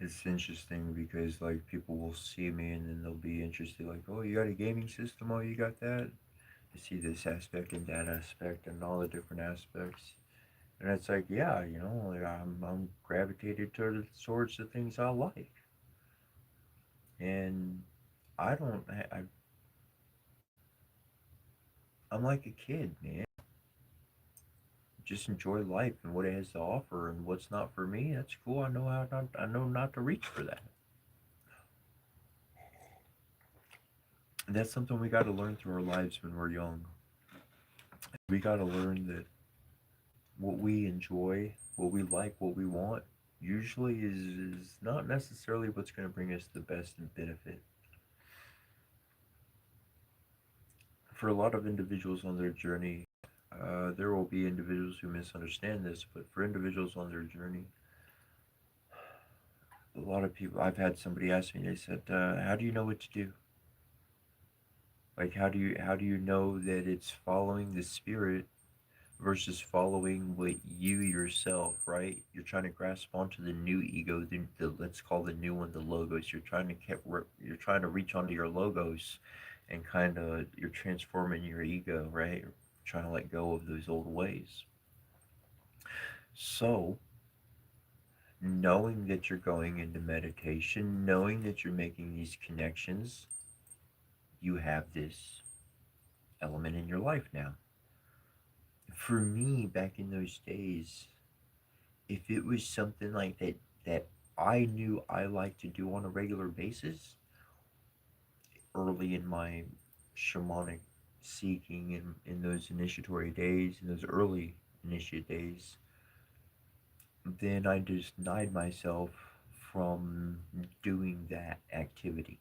It's interesting because, like, people will see me and then they'll be interested, like, oh, you got a gaming system? Oh, you got that? I see this aspect and that aspect and all the different aspects. And it's like, yeah, like I'm gravitated towards the things I like, and I don't. I'm like a kid, man. Just enjoy life and what it has to offer, and what's not for me. That's cool. I know not to reach for that. And that's something we got to learn through our lives when we're young. We got to learn that what we enjoy, what we like, what we want, usually is not necessarily what's going to bring us the best and benefit. For a lot of individuals on their journey, there will be individuals who misunderstand this, but for individuals on their journey, a lot of people, I've had somebody ask me, they said, how do you know what to do? Like, how do you know that it's following the spirit versus following what you yourself, right? You're trying to grasp onto the new ego, the let's call the new one the logos. You're trying to reach onto your logos, and kind of you're transforming your ego, right? You're trying to let go of those old ways. So, knowing that you're going into meditation, knowing that you're making these connections, you have this element in your life now. For me, back in those days, if it was something like that I knew I liked to do on a regular basis early in my shamanic seeking in those initiatory days, in those early initiate days, then I just denied myself from doing that activity.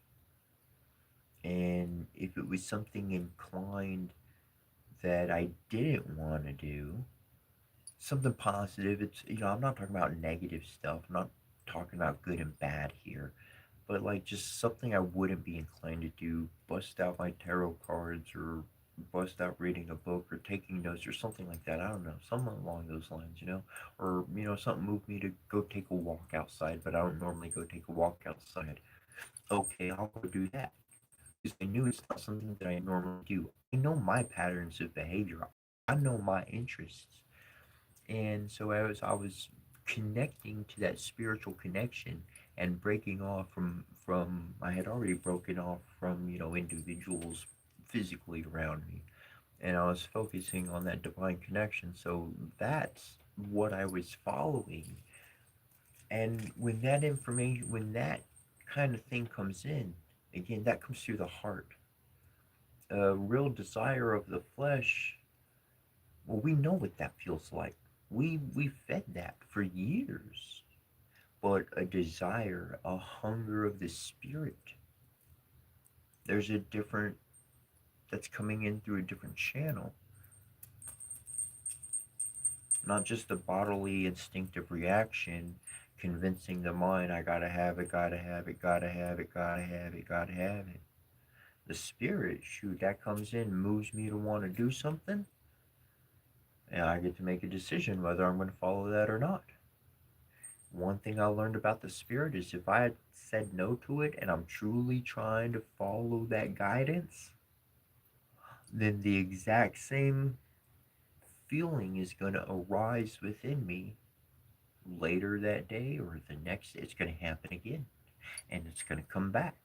And if it was something inclined that I didn't want to do, something positive, I'm not talking about negative stuff. I'm not talking about good and bad here, but like just something I wouldn't be inclined to do, bust out my tarot cards or bust out reading a book or taking notes or something like that. I don't know, something along those lines. Or something moved me to go take a walk outside, but I don't normally go take a walk outside. Okay, I'll go do that because I knew it's not something that I normally do. I know my patterns of behavior. I know my interests. And so I was connecting to that spiritual connection and breaking off from I had already broken off from individuals physically around me, and I was focusing on that divine connection. So that's what I was following. And when that kind of thing comes in, again, that comes through the heart. A real desire of the flesh, well, we know what that feels like. We fed that for years. But a desire, a hunger of the spirit, there's a different that's coming in through a different channel. Not just the bodily instinctive reaction convincing the mind I gotta have it, gotta have it, gotta have it, gotta have it, gotta have it. The spirit, shoot, that comes in, moves me to want to do something, and I get to make a decision whether I'm going to follow that or not. One thing I learned about the spirit is if I had said no to it and I'm truly trying to follow that guidance, then the exact same feeling is going to arise within me later that day or the next. It's going to happen again, and it's going to come back.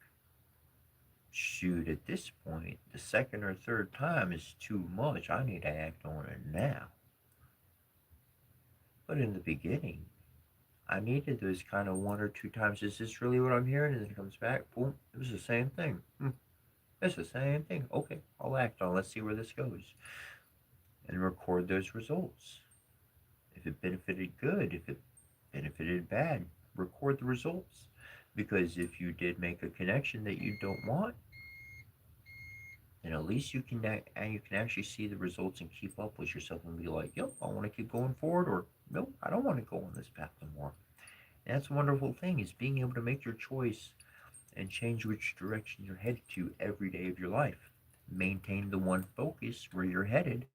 Shoot, at this point, the second or third time is too much. I need to act on it now. But in the beginning, I needed those kind of one or two times. Is this really what I'm hearing? And then it comes back. Boom. It was the same thing. It's the same thing. Okay, I'll act on it. Let's see where this goes. And record those results. If it benefited, good. If it benefited, bad. Record the results. Because if you did make a connection that you don't want, then at least you can actually see the results and keep up with yourself and be like, yep, I want to keep going forward, or nope, I don't want to go on this path anymore. And that's a wonderful thing, is being able to make your choice and change which direction you're headed to every day of your life. Maintain the one focus where you're headed,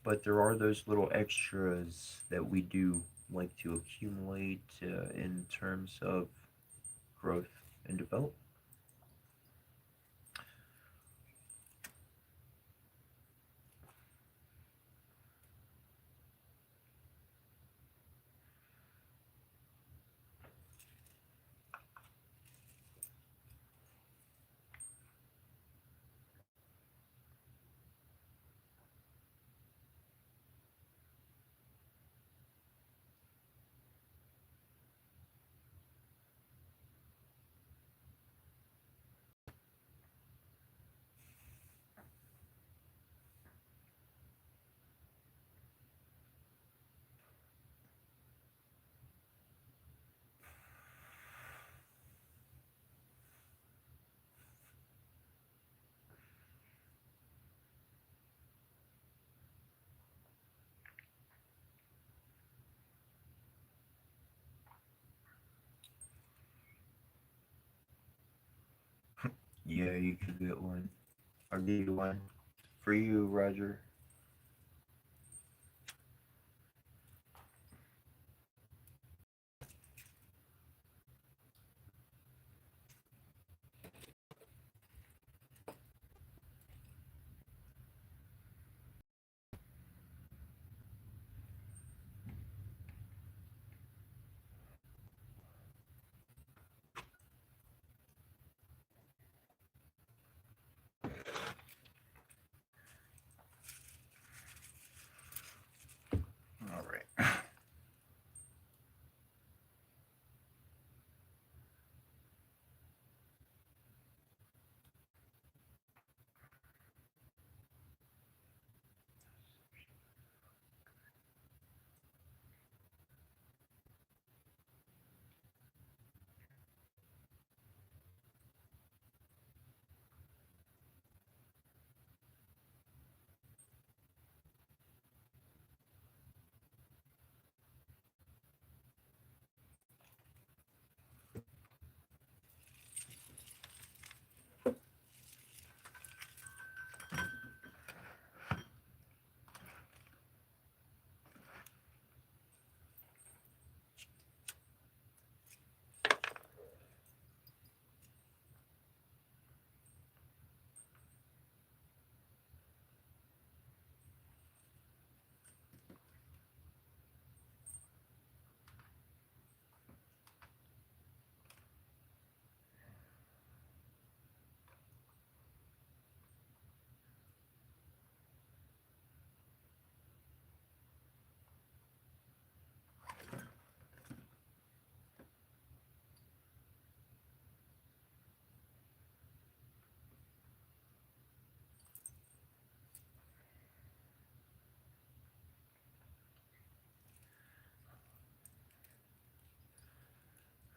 but there are those little extras that we do like to accumulate in terms of growth and development. Yeah, you could get one. I'll give you one. For you, Roger. All right.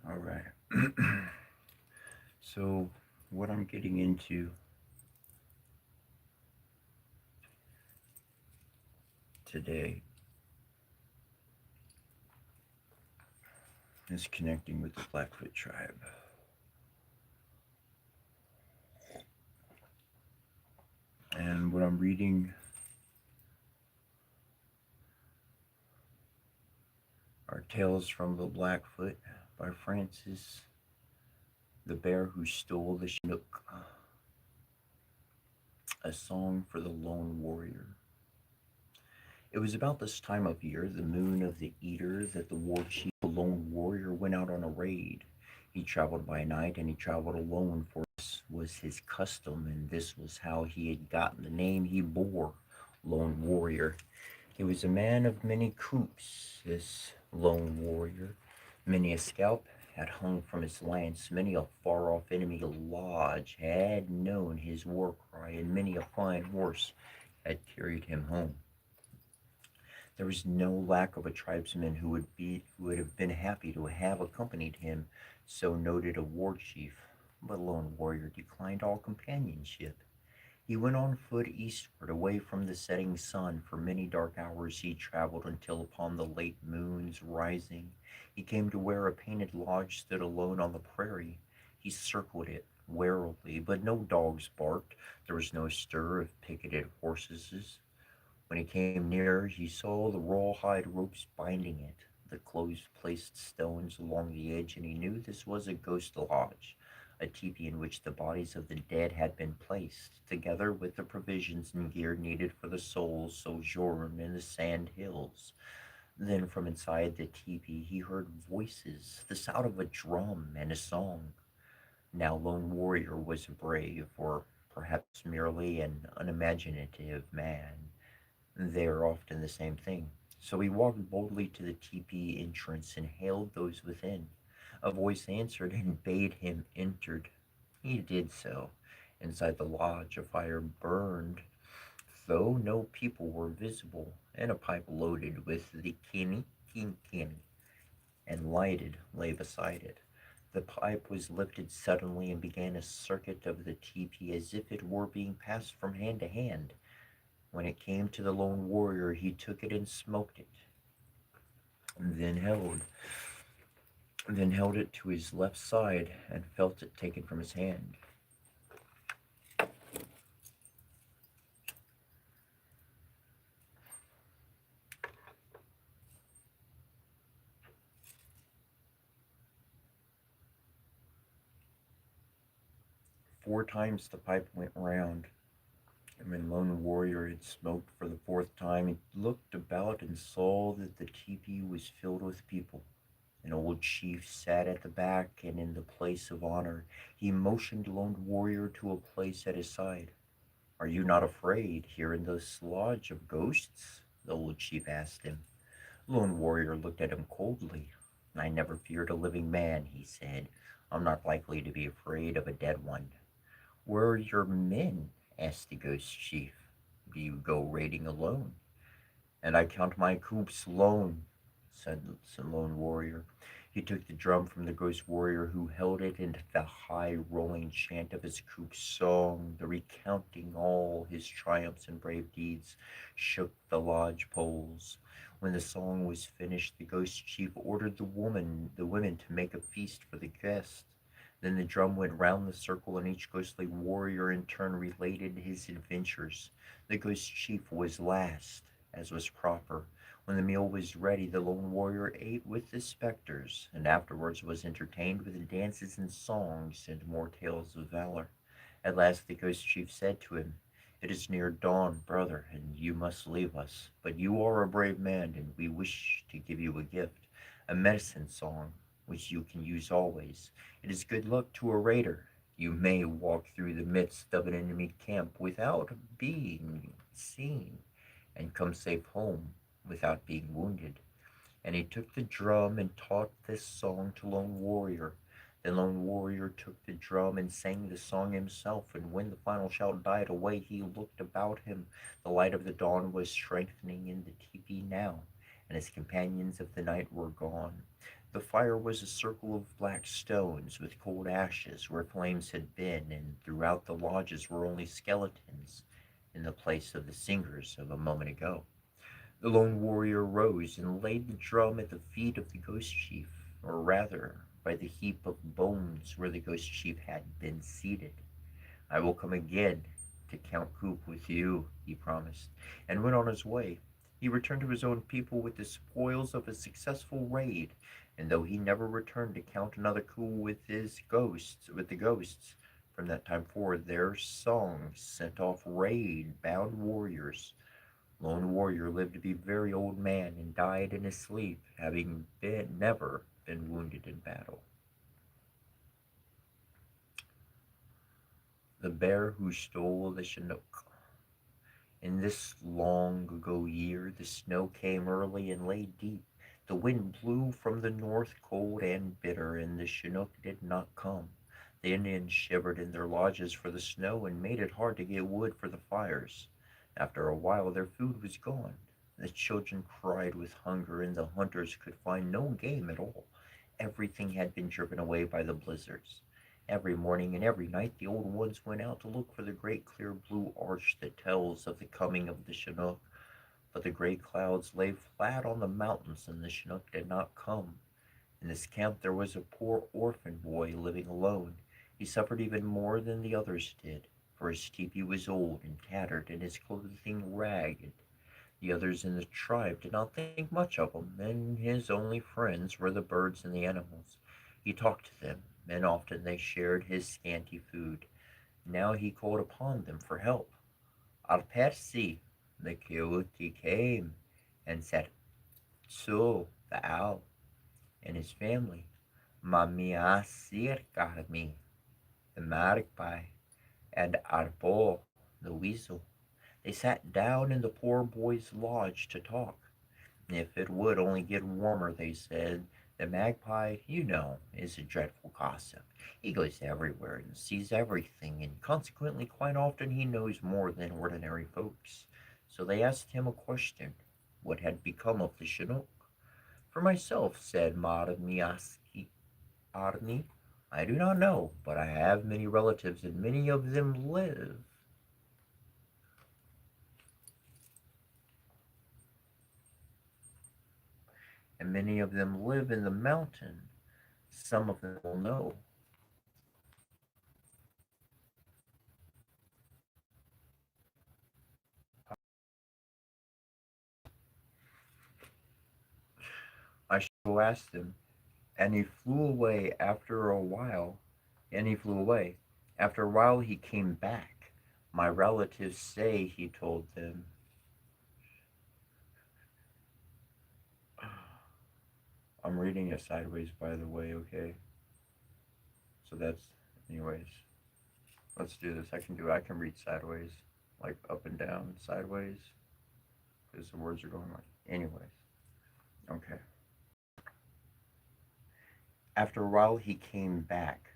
All right. So, what I'm getting into today is connecting with the Blackfoot tribe. And what I'm reading are Tales from the Blackfoot by Francis the Bear Who Stole the Chinook, a song for the lone warrior. It was about this time of year, the moon of the eater, that the war chief, the lone warrior, went out on a raid. He traveled by night and he traveled alone, for this was his custom, and this was how he had gotten the name he bore, Lone Warrior. He was a man of many coups, this lone warrior. Many a scalp had hung from his lance, many a far off enemy lodge had known his war cry, and many a fine horse had carried him home. There was no lack of a tribesman who would have been happy to have accompanied him, so noted a war chief, but Lone Warrior declined all companionship. He went on foot eastward, away from the setting sun. For many dark hours he traveled, until upon the late moon's rising he came to where a painted lodge stood alone on the prairie. He circled it warily, but no dogs barked. There was no stir of picketed horses. When he came nearer, he saw the rawhide ropes binding it, the close-placed stones along the edge, and he knew this was a ghost lodge, a tepee in which the bodies of the dead had been placed, together with the provisions and gear needed for the soul's sojourn in the sand hills. Then from inside the tepee he heard voices, the sound of a drum and a song. Now Lone Warrior was brave, or perhaps merely an unimaginative man. They are often the same thing. So he walked boldly to the tepee entrance and hailed those within. A voice answered and bade him enter. He did so. Inside the lodge a fire burned, though no people were visible, and a pipe loaded with the kini and lighted lay beside it. The pipe was lifted suddenly and began a circuit of the tepee as if it were being passed from hand to hand. When it came to the lone warrior, he took it and smoked it, and then held it to his left side and felt it taken from his hand. 4 times the pipe went round, and when Lone Warrior had smoked for the 4th time, he looked about and saw that the teepee was filled with people. An old chief sat at the back, and in the place of honor, he motioned Lone Warrior to a place at his side. "Are you not afraid here in this lodge of ghosts?" the old chief asked him. Lone Warrior looked at him coldly. "I never feared a living man," he said. "I'm not likely to be afraid of a dead one." "Where are your men?" asked the ghost chief. "Do you go raiding alone?" "And I count my coops alone," said the lone warrior. He took the drum from the ghost warrior who held it, and the high rolling chant of his coop song, the recounting all his triumphs and brave deeds, shook the lodge poles. When the song was finished, the ghost chief ordered the women to make a feast for the guests. Then the drum went round the circle, and each ghostly warrior in turn related his adventures. The ghost chief was last, as was proper. When the meal was ready, the lone warrior ate with the spectres, and afterwards was entertained with dances and songs and more tales of valor. At last the ghost chief said to him, "It is near dawn, brother, and you must leave us. But you are a brave man, and we wish to give you a gift, a medicine song, which you can use always. It is good luck to a raider. You may walk through the midst of an enemy camp without being seen, and come safe home without being wounded." And he took the drum and taught this song to Lone Warrior. Then Lone Warrior took the drum and sang the song himself, and when the final shout died away, he looked about him. The light of the dawn was strengthening in the tepee now, and his companions of the night were gone. The fire was a circle of black stones with cold ashes where flames had been, and throughout the lodges were only skeletons in the place of the singers of a moment ago. The lone warrior rose and laid the drum at the feet of the ghost chief, or rather, by the heap of bones where the ghost chief had been seated. "I will come again to count coup with you," he promised, and went on his way. He returned to his own people with the spoils of a successful raid, and though he never returned to count another coup with the ghosts, from that time forward their songs sent off raid-bound warriors. Lone Warrior lived to be a very old man and died in his sleep, having never been wounded in battle. The Bear Who Stole the Chinook. In this long ago year, the snow came early and lay deep. The wind blew from the north cold and bitter, and the Chinook did not come. The Indians shivered in their lodges for the snow and made it hard to get wood for the fires. After a while, their food was gone. The children cried with hunger, and the hunters could find no game at all. Everything had been driven away by the blizzards. Every morning and every night the old ones went out to look for the great clear blue arch that tells of the coming of the Chinook, but the great clouds lay flat on the mountains and the Chinook did not come. In this camp there was a poor orphan boy living alone. He suffered even more than the others did, for his teepee was old and tattered and his clothing ragged. The others in the tribe did not think much of him, and his only friends were the birds and the animals. He talked to them, and often they shared his scanty food. Now he called upon them for help. Alperci, the coyote, came and said, "So, the owl, and his family, Mamiasirkami, the magpie, and Arbo, the weasel." They sat down in the poor boy's lodge to talk. If it would only get warmer, they said. The magpie, you know, is a dreadful gossip. He goes everywhere and sees everything, and consequently, quite often he knows more than ordinary folks. So they asked him a question: what had become of the Chinook? "For myself," said Marmiaski Arni, "I do not know, but I have many relatives, and many of them live in the mountain. Some of them will know." I shall go ask them. And he flew away after a while, and he flew away. After a while, he came back. My relatives say, he told them. I'm reading it sideways, by the way, okay? So that's, anyways. Let's do this. I can read sideways, like up and down, sideways, because the words are going like, anyways. Okay. After a while, he came back.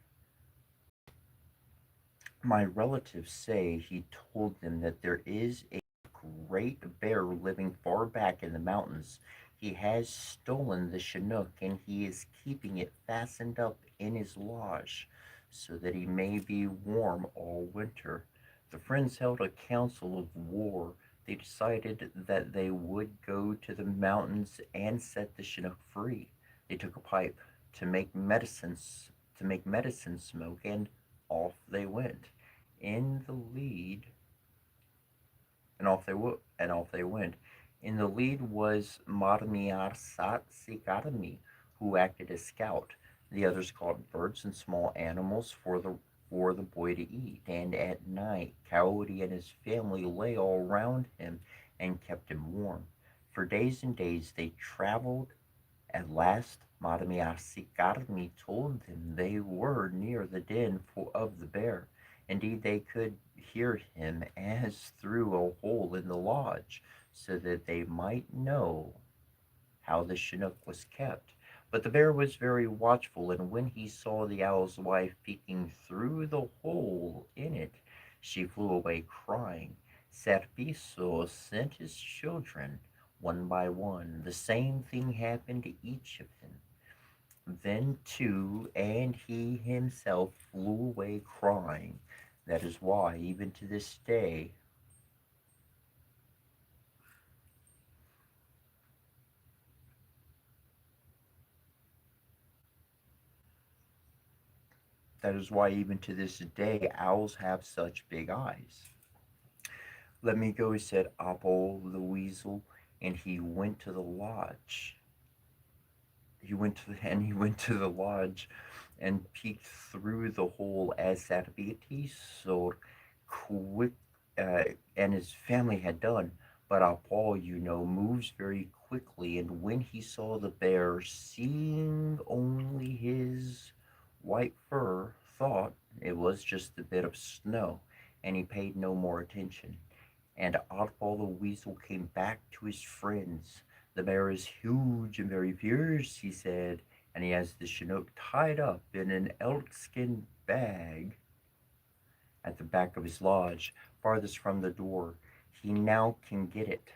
My relatives say he told them that there is a great bear living far back in the mountains. He has stolen the Chinook and he is keeping it fastened up in his lodge so that he may be warm all winter. The friends held a council of war. They decided that they would go to the mountains and set the Chinook free. They took a pipe to make medicine smoke, and off they went. In the lead, and off they went. In the lead was Marmiar Sat Sikarami, who acted as scout. The others caught birds and small animals for the boy to eat, and at night Coyote and his family lay all round him and kept him warm. For days and days they traveled. At last Marmiar Sikarami told them they were near the den of the bear. Indeed, they could hear him as through a hole in the lodge, so that they might know how the Chinook was kept. But the bear was very watchful, and when he saw the owl's wife peeking through the hole in it, she flew away crying. Serpiso sent his children one by one. The same thing happened to each of them. Then too, and he himself flew away crying. That is why, even to this day, owls have such big eyes. Let me go, said Apple the weasel, and he went to the lodge. He went to the lodge and peeked through the hole as Sarbitis quick uh, and his family had done. But Paul, moves very quickly, and when he saw the bear, seeing only his white fur, thought it was just a bit of snow, and he paid no more attention. And Oddball the Weasel came back to his friends. The bear is huge and very fierce, he said, and he has the Chinook tied up in an elkskin bag at the back of his lodge, farthest from the door. He now can get it.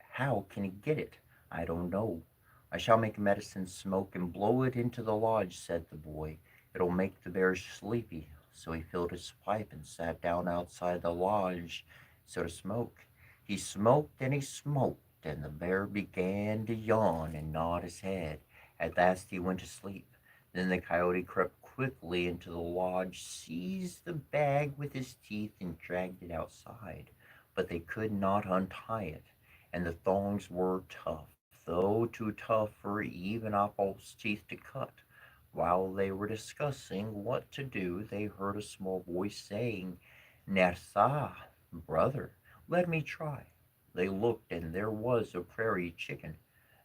How can he get it? I don't know. I shall make medicine smoke and blow it into the lodge, said the boy. It'll make the bear sleepy. So he filled his pipe and sat down outside the lodge so to smoke. He smoked and he smoked, and the bear began to yawn and nod his head. At last he went to sleep. Then the coyote crept quickly into the lodge, seized the bag with his teeth, and dragged it outside. But they could not untie it, and the thongs were tough, though too tough for even Apple's teeth to cut. While they were discussing what to do, they heard a small voice saying, Nersa, brother, let me try. They looked, and there was a prairie chicken.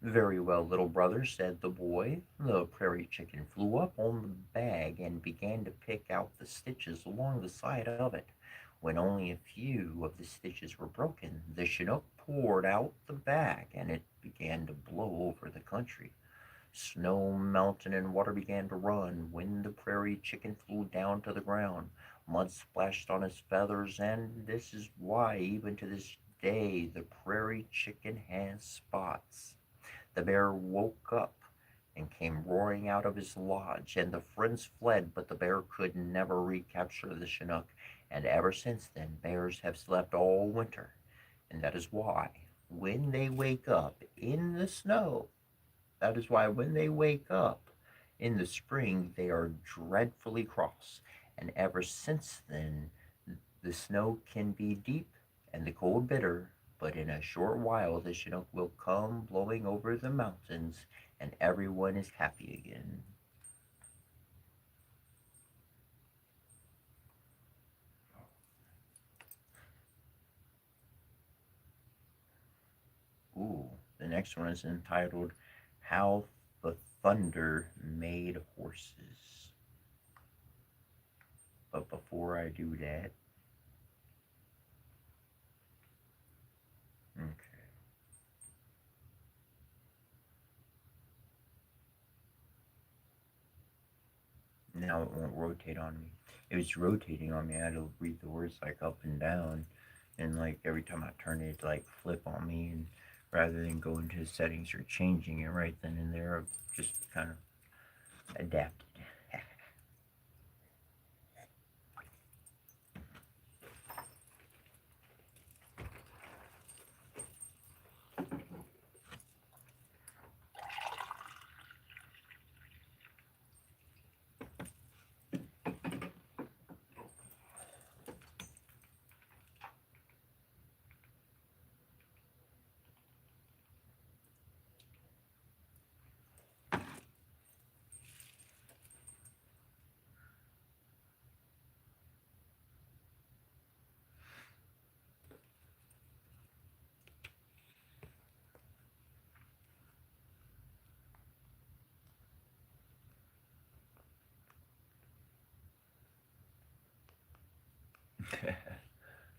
Very well, little brother, said the boy. The prairie chicken flew up on the bag and began to pick out the stitches along the side of it. When only a few of the stitches were broken, the Chinook poured out the bag and it began to blow over the country. Snow melted and water began to run when the prairie chicken flew down to the ground. Mud splashed on his feathers, and this is why, even to this day, the prairie chicken has spots. The bear woke up and came roaring out of his lodge, and the friends fled, but the bear could never recapture the Chinook, and ever since then bears have slept all winter, and that is why when they wake up in the snow, that is why when they wake up in the spring, they are dreadfully cross. And ever since then, the snow can be deep and the cold bitter, but in a short while the Chinook will come blowing over the mountains and everyone is happy again. Ooh, the next one is entitled How the Thunder Made Horses. But before I do that, okay. Now it won't rotate on me. It was rotating on me. I had to read the words like up and down, and like every time I turn it, like flip on me, and rather than go into settings or changing it right then and there, I've just kind of adapted.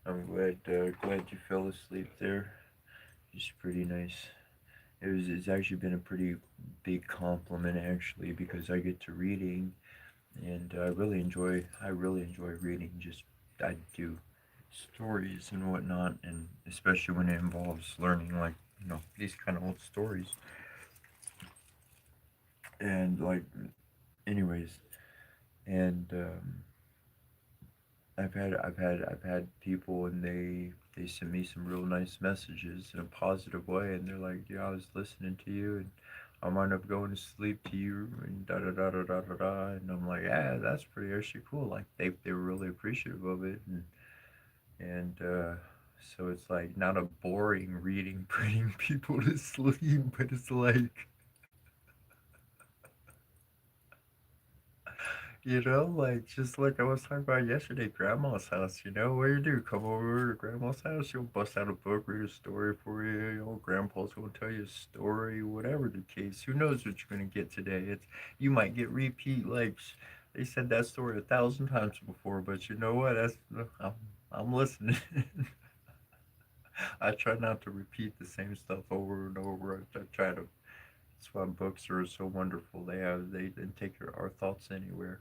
I'm glad you fell asleep there. It's pretty nice. It's actually been a pretty big compliment actually because I get to reading and I really enjoy reading. Just I do stories and whatnot, and especially when it involves learning like these kind of old stories. And like, anyways, and I've had people, and they send me some real nice messages in a positive way, and they're like, yeah, I was listening to you, and I wind up going to sleep to you, and da da da da da da da, and I'm like, yeah, that's pretty actually cool. Like they were really appreciative of it, and so it's like not a boring reading putting people to sleep, but it's like, like just like I was talking about yesterday, grandma's house, what you do? Come over to grandma's house, she'll bust out a book, read a story for you, grandpa's gonna tell you a story, whatever the case. Who knows what you're gonna get today? You might get repeat, like they said that story 1,000 times before, but you know what? I'm listening. I try not to repeat the same stuff over and over. I try to. That's why books are so wonderful. They take our thoughts anywhere,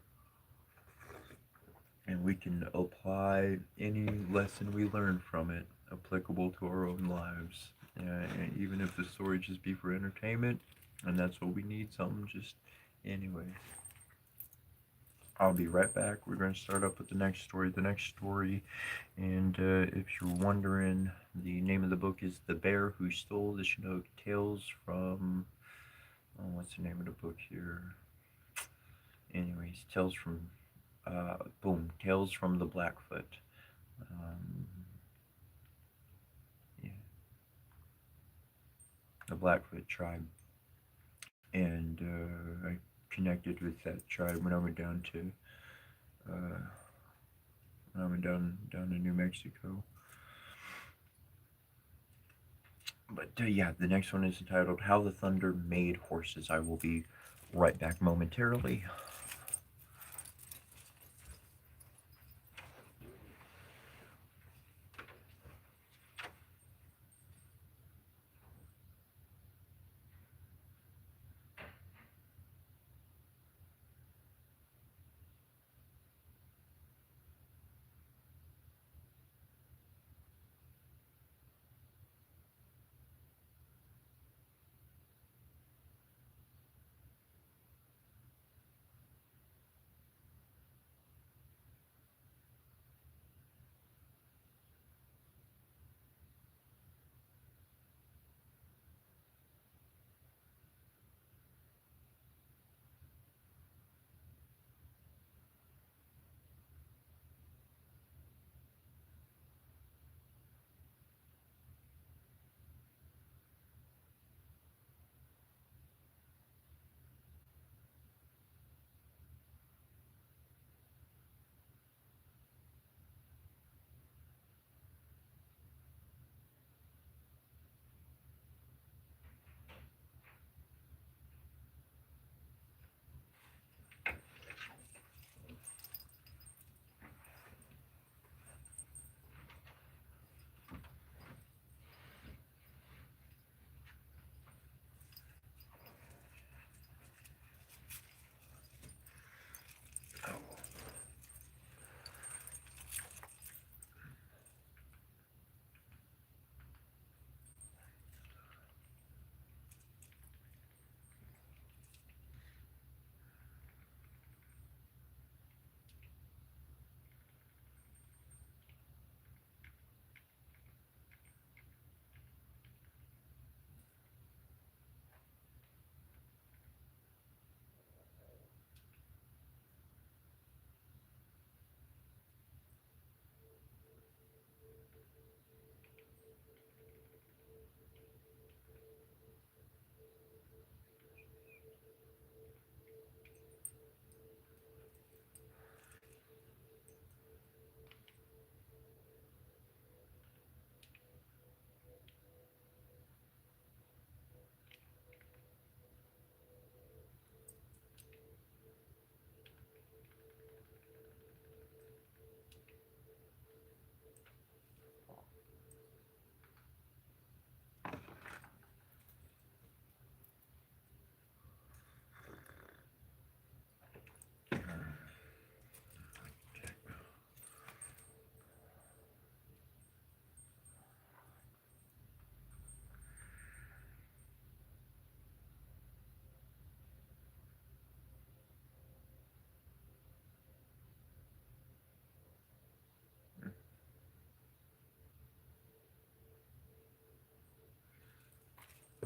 and we can apply any lesson we learn from it applicable to our own lives. And even if the story just be for entertainment, and that's what we need, something just anyway. I'll be right back. We're going to start up with the next story. The next story, and if you're wondering, the name of the book is The Bear Who Stole the Chinook Tales from. Oh, what's the name of the book here? Anyways, Tales from the Blackfoot. Um, yeah, the Blackfoot tribe, and I connected with that tribe when I went down to uh, down to New Mexico. But yeah, the next one is entitled "How the Thunder Made Horses." I will be right back momentarily.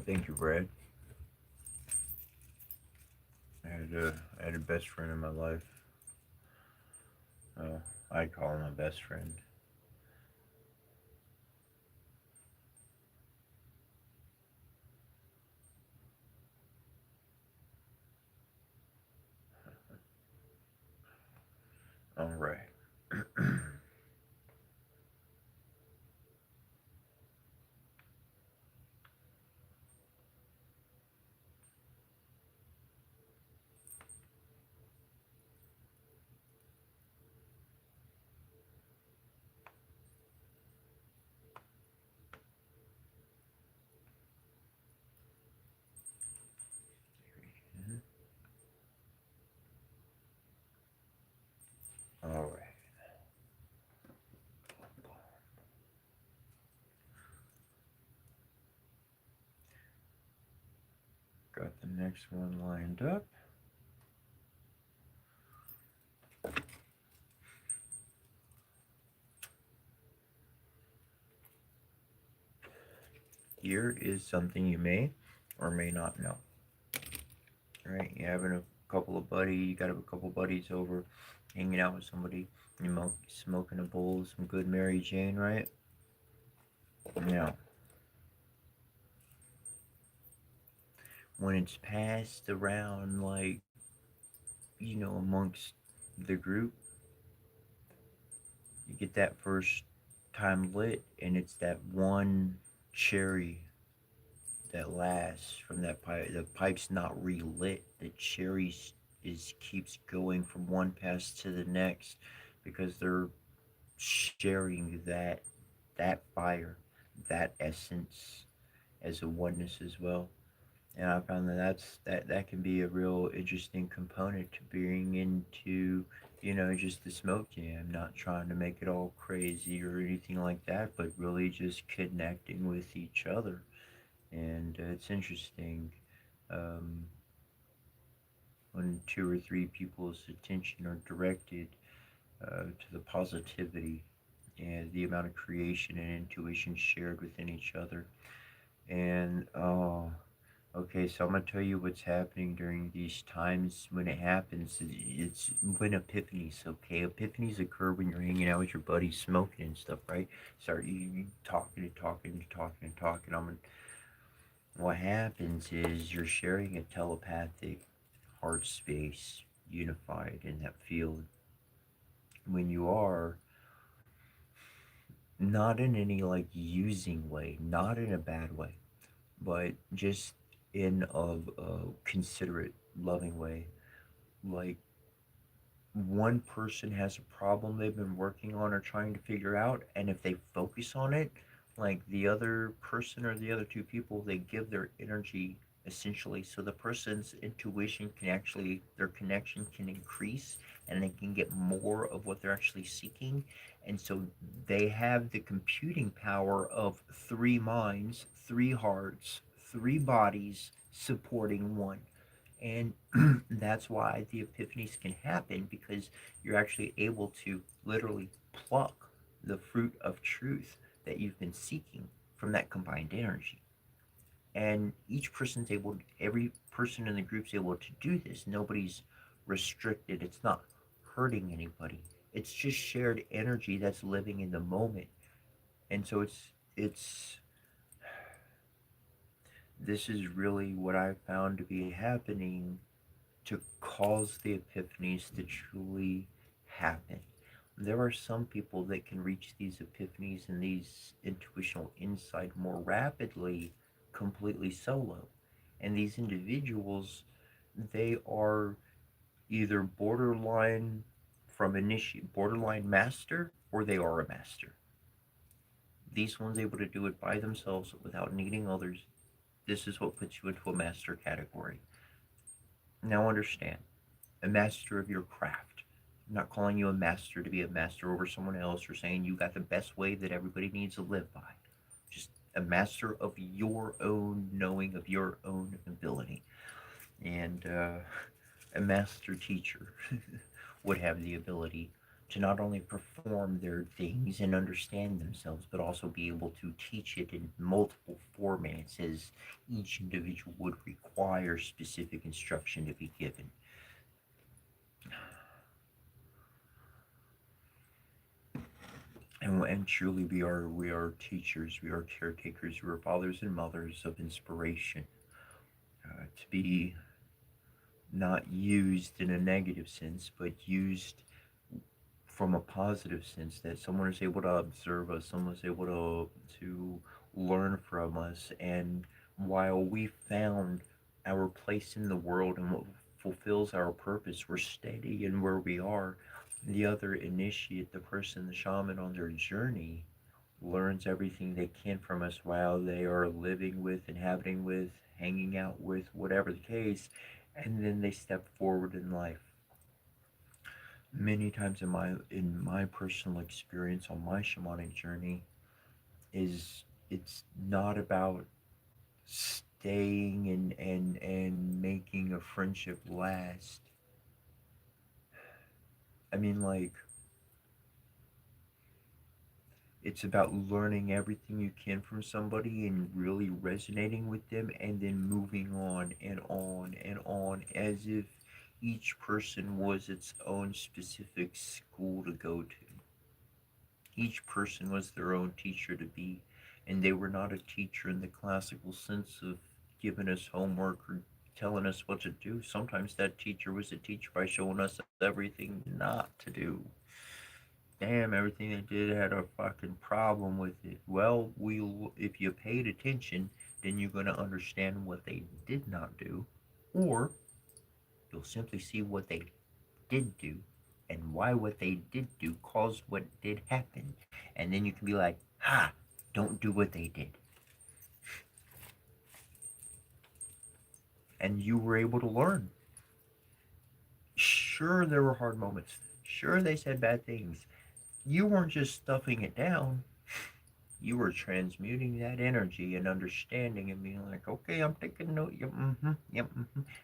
Thank you, Brad. I had a best friend in my life. Uh, I call him my best friend. All right. All right. Got the next one lined up. Here is something you may or may not know. All right, you're having a couple of buddies, you got a couple of buddies over, hanging out with somebody, you smoking a bowl of some good Mary Jane, right? Now, when it's passed around, like, amongst the group, you get that first time lit, and it's that one cherry that lasts from that pipe. The pipe's not relit. The cherry is keeps going from one pass to the next because they're sharing that fire, that essence as a oneness as well. And I found that can be a real interesting component to bring into just the smoke jam. Not trying to make it all crazy or anything like that, but really just connecting with each other. And it's interesting um, when two or three people's attention are directed to the positivity and the amount of creation and intuition shared within each other. And okay, so I'm gonna tell you what's happening during these times when it happens. It's when epiphanies. Okay, epiphanies occur when you're hanging out with your buddies, smoking and stuff, right? Start you talking and talking and talking and talking. What happens is you're sharing a telepathic heart space, unified in that field. When you are not in any like using way, not in a bad way, but just in a considerate, loving way. Like one person has a problem they've been working on or trying to figure out, and if they focus on it, like the other person or the other two people, they give their energy essentially so the person's intuition can actually their connection can increase and they can get more of what they're actually seeking, and so they have the computing power of three minds, three hearts, three bodies supporting one. And that's why the epiphanies can happen because you're actually able to literally pluck the fruit of truth that you've been seeking from that combined energy. And each person's able, every person in the group's able to do this. Nobody's restricted. It's not hurting anybody. It's just shared energy that's living in the moment. And so it's this is really what I found to be happening to cause the epiphanies to truly happen. There are some people that can reach these epiphanies and these intuitional insight more rapidly, completely solo. And these individuals, they are either borderline master, or they are a master. These ones able to do it by themselves without needing others. This is what puts you into a master category. Now understand, a master of your craft. I'm not calling you a master to be a master over someone else or saying you got the best way that everybody needs to live by. Just a master of your own knowing, of your own ability. And a master teacher would have the ability to not only perform their things and understand themselves, but also be able to teach it in multiple formats as each individual would require specific instruction to be given. And truly we are teachers, we are caretakers, we are fathers and mothers of inspiration, to be not used in a negative sense, but used from a positive sense, that someone is able to observe us, someone is able to learn from us, and while we found our place in the world and what fulfills our purpose, we're steady in where we are. The other initiate, the person, the shaman on their journey, learns everything they can from us while they are living with, inhabiting with, hanging out with, whatever the case, and then they step forward in life. Many times in my personal experience on my shamanic journey, is it's not about staying and making a friendship last. I mean, like, it's about learning everything you can from somebody and really resonating with them, and then moving on and on and on, as if each person was its own specific school to go to. Each person was their own teacher to be, and they were not a teacher in the classical sense of giving us homework or telling us what to do. Sometimes that teacher was a teacher by showing us everything not to do. Damn, everything they did had a fucking problem with it. Well, if you paid attention, then you're going to understand what they did not do, or you'll simply see what they did do and why what they did do caused what did happen. And then you can be like, ha, don't do what they did. And you were able to learn. Sure, there were hard moments. Sure, they said bad things. You weren't just stuffing it down. You were transmuting that energy and understanding and being like, okay, I'm taking note. Yep, yep,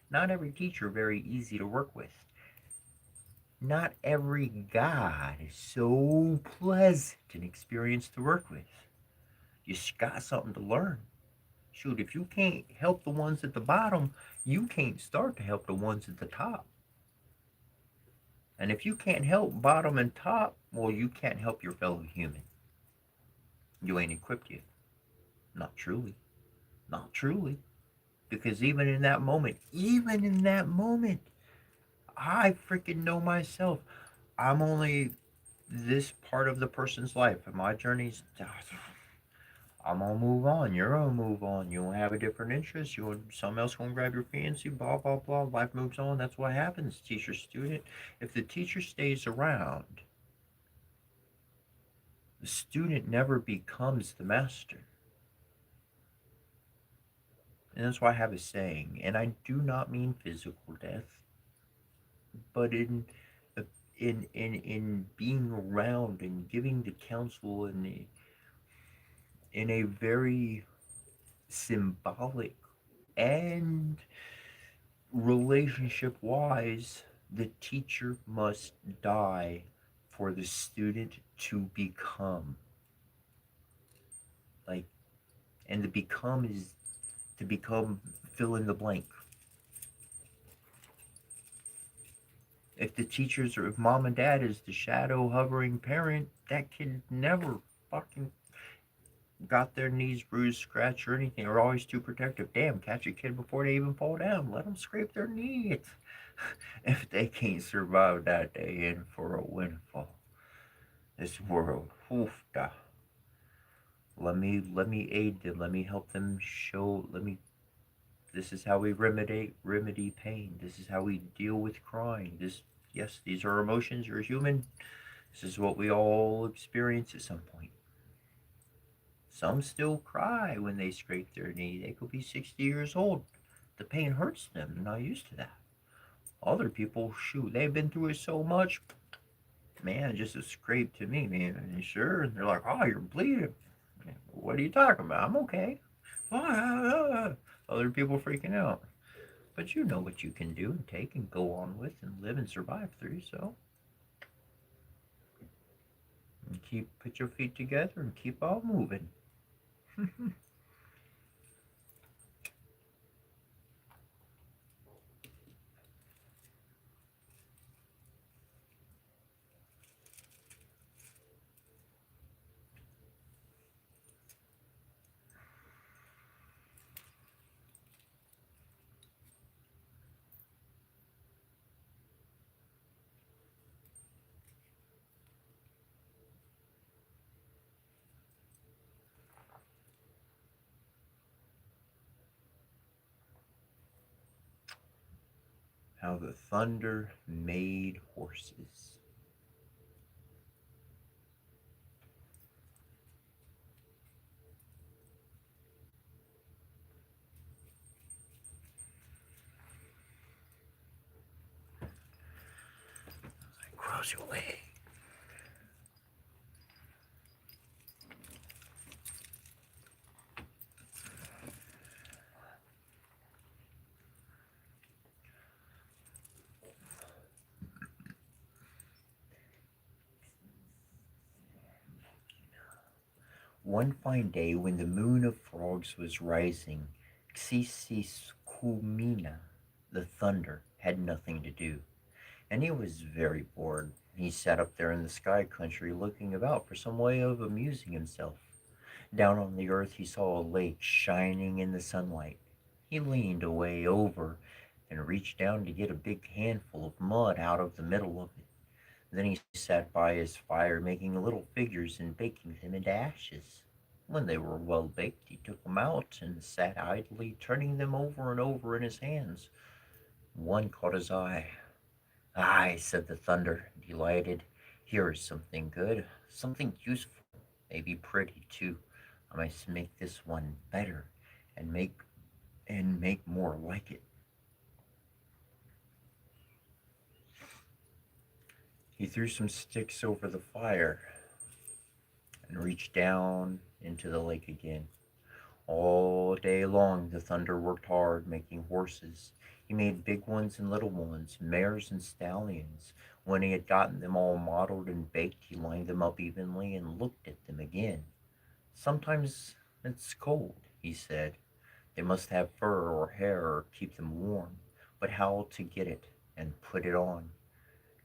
Not every teacher very easy to work with. Not every God is so pleasant and experienced to work with. You got something to learn. Shoot, if you can't help the ones at the bottom, you can't start to help the ones at the top. And if you can't help bottom and top, well, you can't help your fellow human. You ain't equipped yet. Not truly. Not truly. Because even in that moment, I freaking know myself. I'm only this part of the person's life, and my journey's. I'm gonna move on. You're gonna move on. You will have a different interest. Someone else gonna grab your fancy. Blah blah blah. Life moves on. That's what happens. Teacher student. If the teacher stays around, the student never becomes the master. And that's why I have a saying, and I do not mean physical death, but in being around and giving the counsel in a very symbolic and relationship wise, the teacher must die for the student to become. Like, and the become is to become, fill in the blank. If the teachers, or if mom and dad is the shadow hovering parent, that kid never fucking got their knees bruised, scratched, or anything. They're always too protective. Damn, catch a kid before they even fall down. Let them scrape their knees. If they can't survive that, day in for a windfall. This world, oof, da. Let me aid them. Let me help them show. Let me. This is how we remedy pain. This is how we deal with crying. Yes, these are emotions. You're human. This is what we all experience at some point. Some still cry when they scrape their knee. They could be 60 years old. The pain hurts them. They're not used to that. Other people, shoot, they've been through it so much. Man, just a scrape to me, man. Are you sure? And they're like, oh, you're bleeding. What are you talking about? I'm okay. Other people freaking out. But you know what you can do and take and go on with and live and survive through, so. And put your feet together and keep on moving. How the thunder made horses. Cross your leg. One fine day, when the moon of frogs was rising, Xisiskumina, the thunder, had nothing to do, and he was very bored. He sat up there in the sky country looking about for some way of amusing himself. Down on the earth he saw a lake shining in the sunlight. He leaned away over and reached down to get a big handful of mud out of the middle of it. Then he sat by his fire making little figures and baking them into ashes. When they were well baked, he took them out and sat idly turning them over and over in his hands. One caught his eye. "Aye," said the thunder, delighted. "Here is something good, something useful, maybe pretty too. I must make this one better and make more like it." He threw some sticks over the fire and reached down into the lake again. All day long the thunder worked hard making horses. He made big ones and little ones, mares and stallions. When he had gotten them all modeled and baked, he lined them up evenly and looked at them again. "Sometimes it's cold," he said. "They must have fur or hair or keep them warm. But how to get it and put it on?"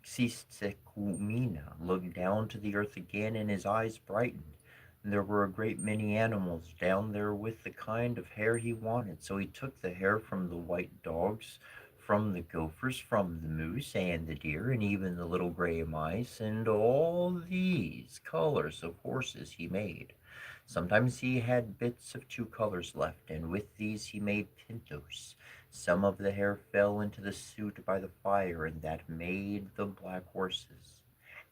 Xistekumina looked down to the earth again, and his eyes brightened. There were a great many animals down there with the kind of hair he wanted, so he took the hair from the white dogs, from the gophers, from the moose and the deer, and even the little gray mice, and all these colors of horses he made. Sometimes he had bits of two colors left, and with these he made pintos. Some of the hair fell into the soot by the fire, and that made the black horses.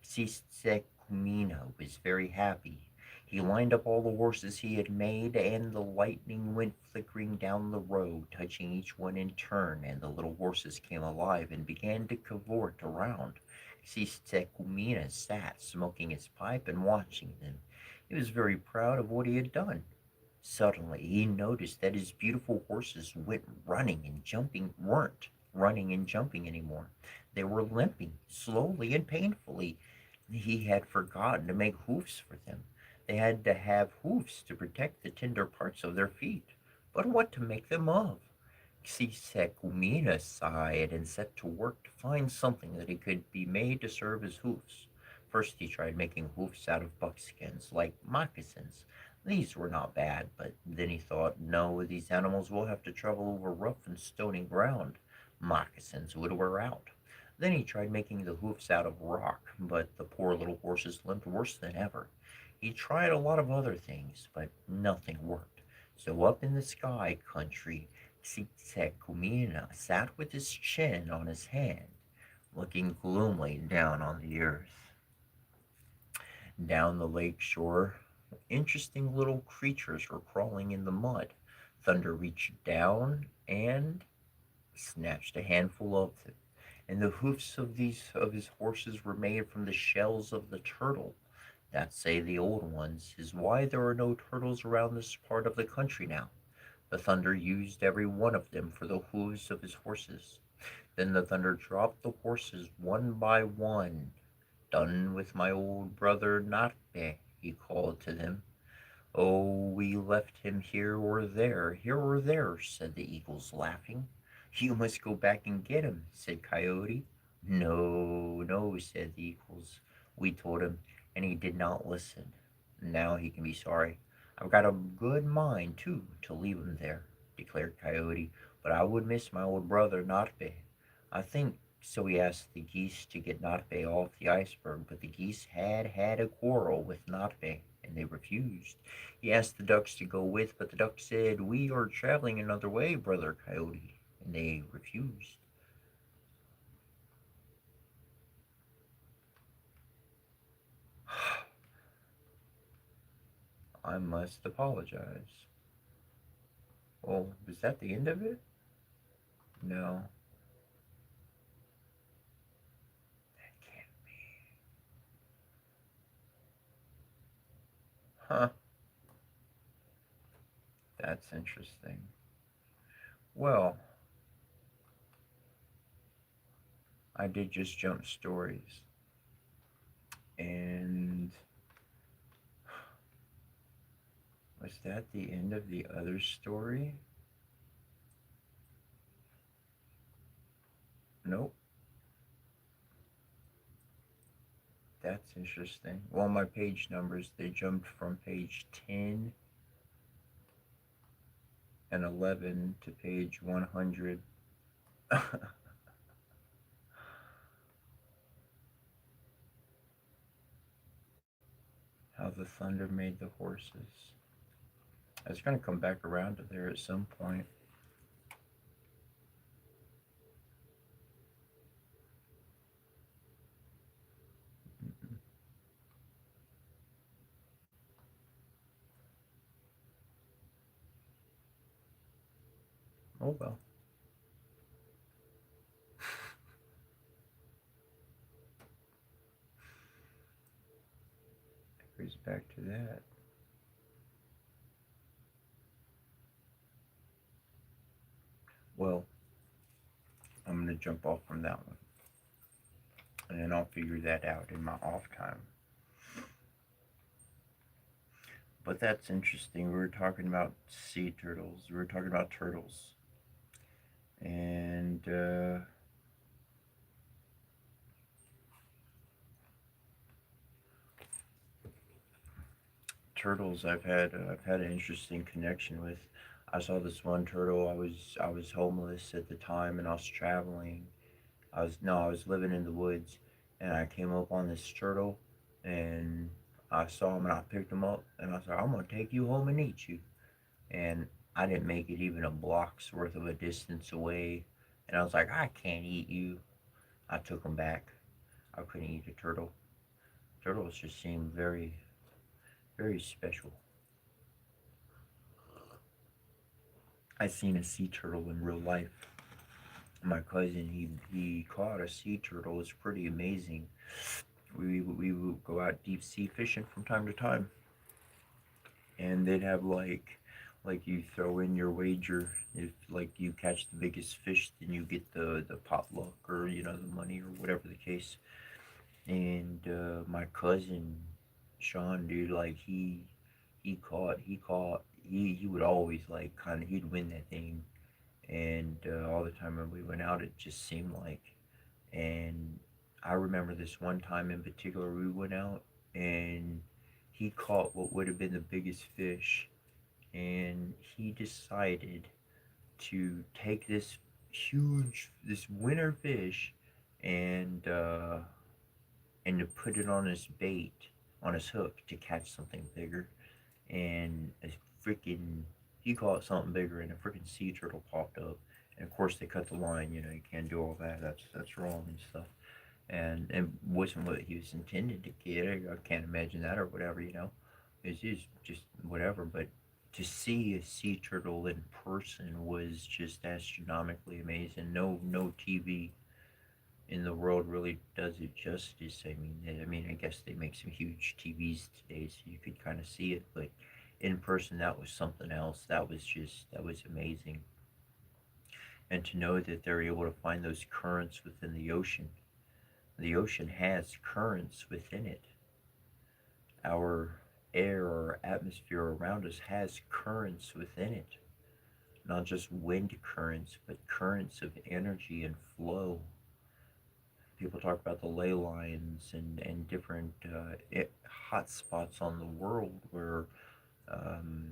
Sisekumina was very happy. He lined up all the horses he had made, and the lightning went flickering down the road, touching each one in turn, and the little horses came alive and began to cavort around. Sisekumina sat smoking his pipe and watching them. He was very proud of what he had done. Suddenly he noticed that his beautiful horses weren't running and jumping anymore. They were limping slowly and painfully. He had forgotten to make hoofs for them. They had to have hoofs to protect the tender parts of their feet. But what to make them of? Xisekumina sighed and set to work to find something that could be made to serve as hoofs. First he tried making hoofs out of buckskins, like moccasins. These were not bad, but then he thought, no, these animals will have to travel over rough and stony ground. Moccasins would wear out. Then he tried making the hoofs out of rock, but the poor little horses limped worse than ever. He tried a lot of other things, but nothing worked. So up in the sky country, Tsitsikumina sat with his chin on his hand, looking gloomily down on the earth. Down the lake shore, interesting little creatures were crawling in the mud. Thunder reached down and snatched a handful of them, and the hoofs of his horses were made from the shells of the turtle. That, say the old ones, is why there are no turtles around this part of the country now. The thunder used every one of them for the hoofs of his horses. Then the thunder dropped the horses one by one done with my old brother Natbe? He called to them. Oh, we left him here or there, said the eagles, laughing. You must go back and get him, said Coyote. No, no, said the eagles. We told him, and he did not listen. Now he can be sorry. I've got a good mind, too, to leave him there, declared Coyote, but I would miss my old brother, Notbe. I think so. He asked the geese to get Notbe off the iceberg, but the geese had a quarrel with Notbe, and they refused. He asked the ducks to go with, but the ducks said, we are traveling another way, brother Coyote, and they refused. I must apologize. Oh, was that the end of it? No, that can't be. Huh, that's interesting. Well, I did just jump stories. And was that the end of the other story? Nope. That's interesting. Well, my page numbers, they jumped from page 10 and 11 to page 100. How the thunder made the horses. I was going to come back around to there at some point. Oh well. It goes back to that. Well, I'm going to jump off from that one. And then I'll figure that out in my off time. But that's interesting. We were talking about sea turtles. We were talking about turtles. And turtles, I've had an interesting connection with. I saw this one turtle. I was homeless at the time, and I was traveling. I was living in the woods, and I came up on this turtle, and I saw him, and I picked him up, and I said, "I'm gonna take you home and eat you." And I didn't make it even a block's worth of a distance away, and I was like, "I can't eat you." I took him back. I couldn't eat a turtle. Turtles just seem very, very special. I seen a sea turtle in real life. My cousin, he caught a sea turtle. It's pretty amazing. We would go out deep sea fishing from time to time, and they'd have like you throw in your wager. If like you catch the biggest fish, then you get the potluck, or the money, or whatever the case. And my cousin Sean, dude, like he would always like kind of he'd win that thing. And all the time when we went out, it just seemed like. And I remember this one time in particular, we went out and he caught what would have been the biggest fish, and he decided to take this winter fish, and to put it on his bait, on his hook, to catch something bigger. And a freaking he caught something bigger, and a freaking sea turtle popped up. And of course they cut the line. You can't do all that. That's wrong and stuff. And wasn't what he was intended to get. I can't imagine that or whatever. It's just whatever. But to see a sea turtle in person was just astronomically amazing. No TV in the world really does it justice. I mean, I guess they make some huge TVs today, so you could kind of see it, but in person, that was something else. That was amazing. And to know that they're able to find those currents within the ocean, The ocean has currents within it. Our air or atmosphere around us has currents within it. Not just wind currents, but currents of energy and flow. People talk about the ley lines and different hot spots on the world where um,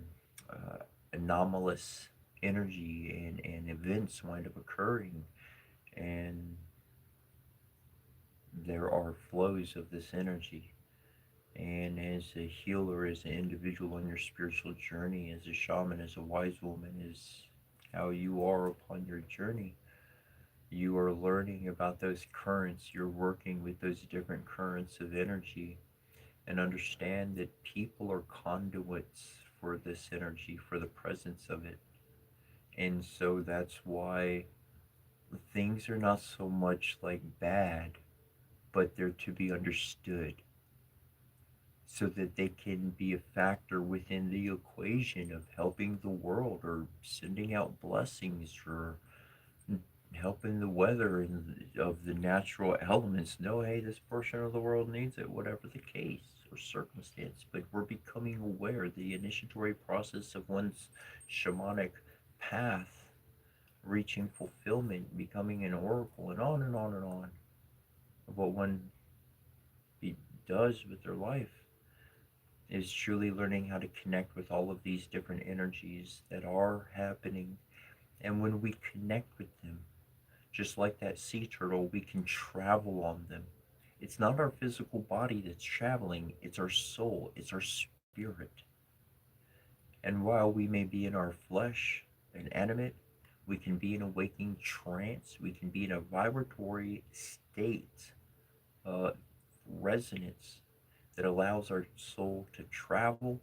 uh, anomalous energy and events wind up occurring. And there are flows of this energy. And as a healer, as an individual on your spiritual journey, as a shaman, as a wise woman, is how you are upon your journey. You are learning about those currents. You're working with those different currents of energy and understand that people are conduits for this energy, for the presence of it. And so that's why things are not so much like bad, but they're to be understood so that they can be a factor within the equation of helping the world or sending out blessings or helping the weather and of the natural elements know, hey, this portion of the world needs it, whatever the case or circumstance. But we're becoming aware the initiatory process of one's shamanic path, reaching fulfillment, becoming an oracle, and on and on and on of what one be, does with their life is truly learning how to connect with all of these different energies that are happening. And when we connect with them, just like that sea turtle, we can travel on them. It's not our physical body that's traveling, it's our soul, it's our spirit. And while we may be in our flesh, inanimate, we can be in a waking trance, we can be in a vibratory state, uh, resonance that allows our soul to travel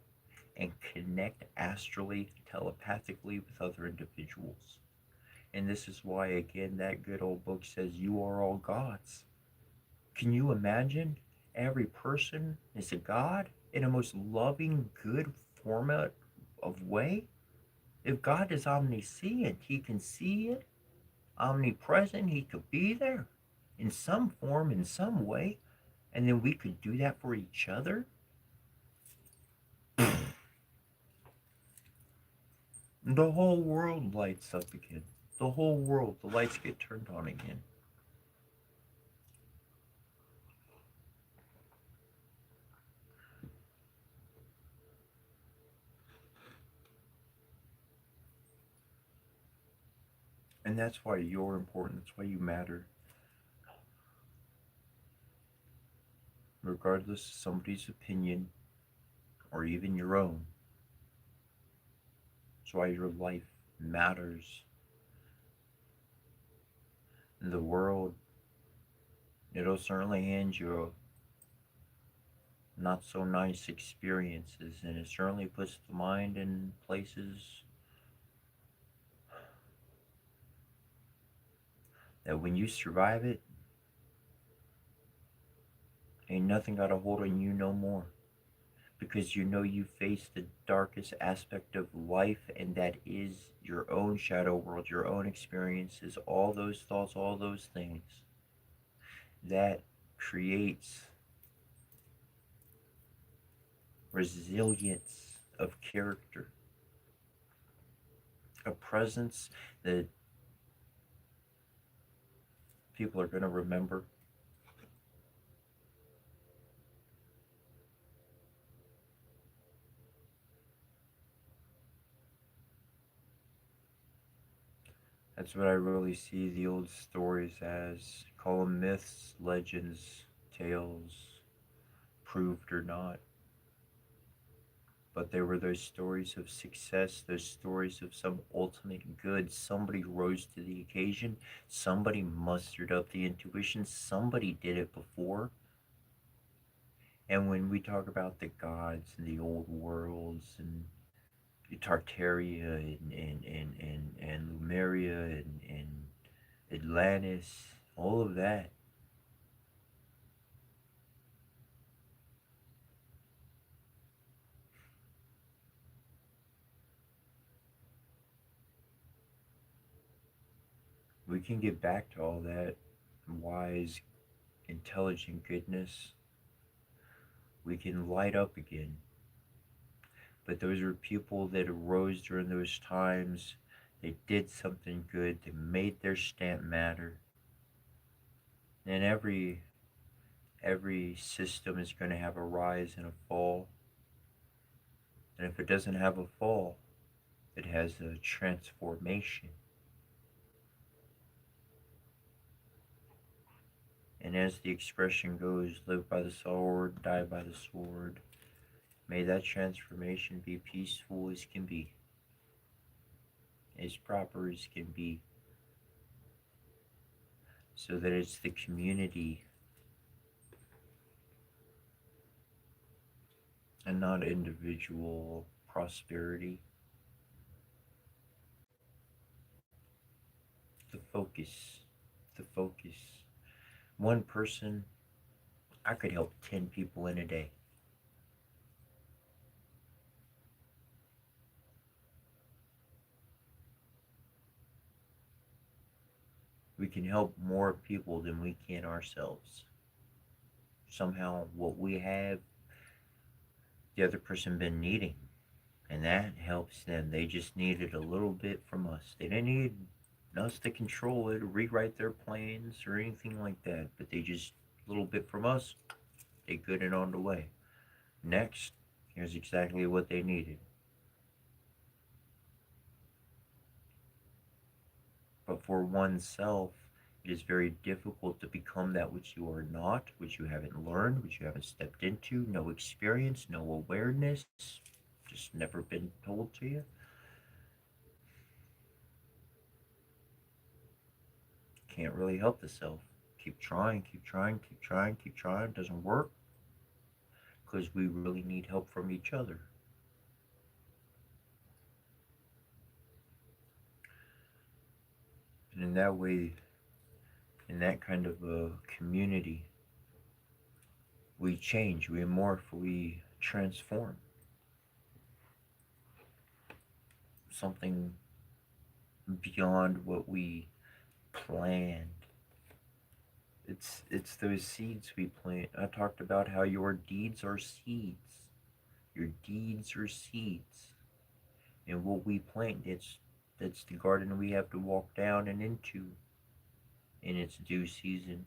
and connect astrally, telepathically with other individuals. And this is why, again, that good old book says, you are all gods. Can you imagine? Every person is a god in a most loving, good format of way. If God is omniscient, he can see it. Omnipresent, he could be there in some form, in some way. And then we could do that for each other. The whole world lights up again. The whole world, the lights get turned on again. And that's why you're important. That's why you matter. Regardless of somebody's opinion or even your own. That's why your life matters. And the world, it'll certainly hand you not so nice experiences, and it certainly puts the mind in places that when you survive it, ain't nothing got a hold on you no more. Because you know you face the darkest aspect of life, and that is your own shadow world, your own experiences, all those thoughts, all those things. That creates resilience of character, a presence that people are going to remember. That's what I really see the old stories as. Call them myths, legends, tales, proved or not. But there were those stories of success, those stories of some ultimate good. Somebody rose to the occasion, somebody mustered up the intuition, somebody did it before. And when we talk about the gods and the old worlds and Tartaria and Lumeria and Atlantis, all of that, we can get back to all that wise intelligent goodness, we can light up again. But those are people that arose during those times. They did something good. They made their stamp matter. And every system is going to have a rise and a fall. And if it doesn't have a fall, it has a transformation. And as the expression goes, live by the sword, die by the sword. May that transformation be peaceful as can be, as proper as can be, so that it's the community and not individual prosperity. The focus, the focus. One person, I could help 10 people in a day. We can help more people than we can ourselves. Somehow, what we have, the other person been needing, and that helps them. They just needed a little bit from us. They didn't need us to control it or rewrite their plans or anything like that, but they just a little bit from us. They good and on the way. Next, here's exactly what they needed. But for oneself, it is very difficult to become that which you are not, which you haven't learned, which you haven't stepped into, no experience, no awareness, just never been told to you. Can't really help the self. Keep trying, keep trying, keep trying, keep trying. Doesn't work because we really need help from each other. And in that way, in that kind of a community, we change, we morph, we transform. Something beyond what we planned. It's those seeds we plant. I talked about how your deeds are seeds. Your deeds are seeds. And what we plant, that's the garden we have to walk down and into in its due season.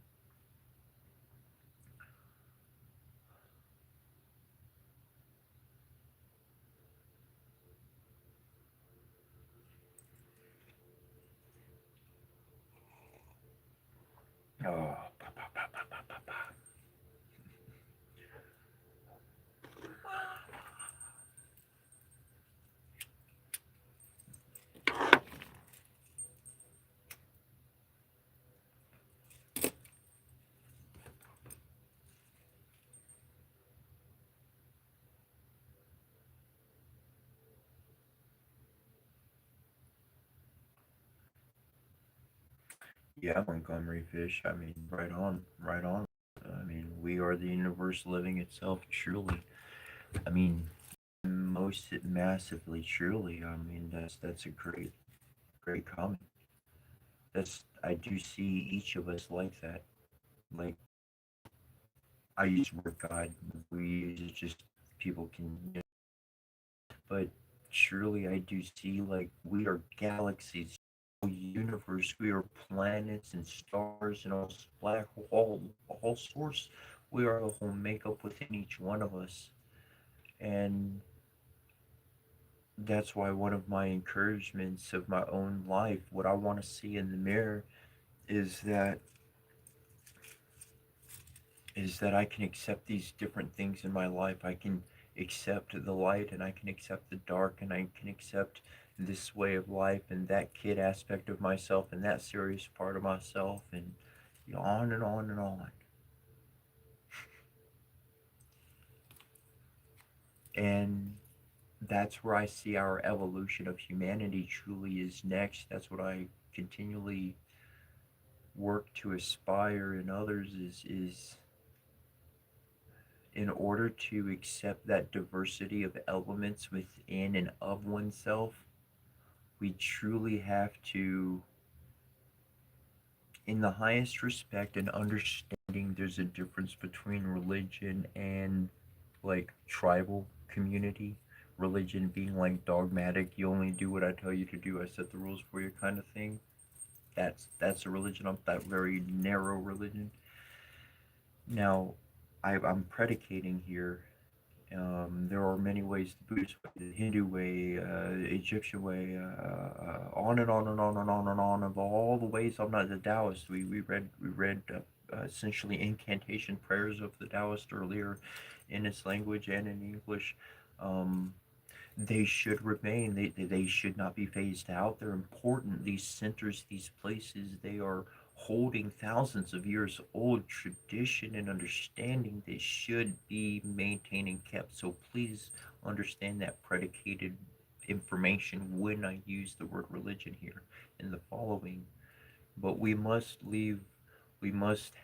Oh, pa, pa, pa, pa, pa, pa, pa. Yeah, Montgomery Fish. I mean, right on, right on. I mean, we are the universe living itself, truly. I mean, most massively, truly. I mean, that's a great comment. That's I do see each of us like that. Like I use the word God. We use it just people can, but surely I do see like we are galaxies, universe. We are planets and stars and all black all source. We are the whole makeup within each one of us, and that's why one of my encouragements of my own life, what I want to see in the mirror, is that I can accept these different things in my life. I can accept the light and I can accept the dark and I can accept this way of life and that kid aspect of myself and that serious part of myself and on and on and on. And that's where I see our evolution of humanity truly is next. That's what I continually work to aspire in others is in order to accept that diversity of elements within and of oneself, we truly have to in the highest respect and understanding there's a difference between religion and like tribal community. Religion being like dogmatic, you only do what I tell you to do, I set the rules for you kind of thing. That's a religion, that very narrow religion. Now, I'm predicating here. There are many ways: the Buddhist way, the Hindu way, Egyptian way, on and on and on and on and on of all the ways. I'm not the Taoist. We read essentially incantation prayers of the Taoist earlier, in its language and in English. Um, they should remain. They should not be phased out. They're important. These centers, these places, they are holding thousands of years old tradition and understanding. They should be maintained and kept. So please understand that predicated information when I use the word religion here in the following. But we must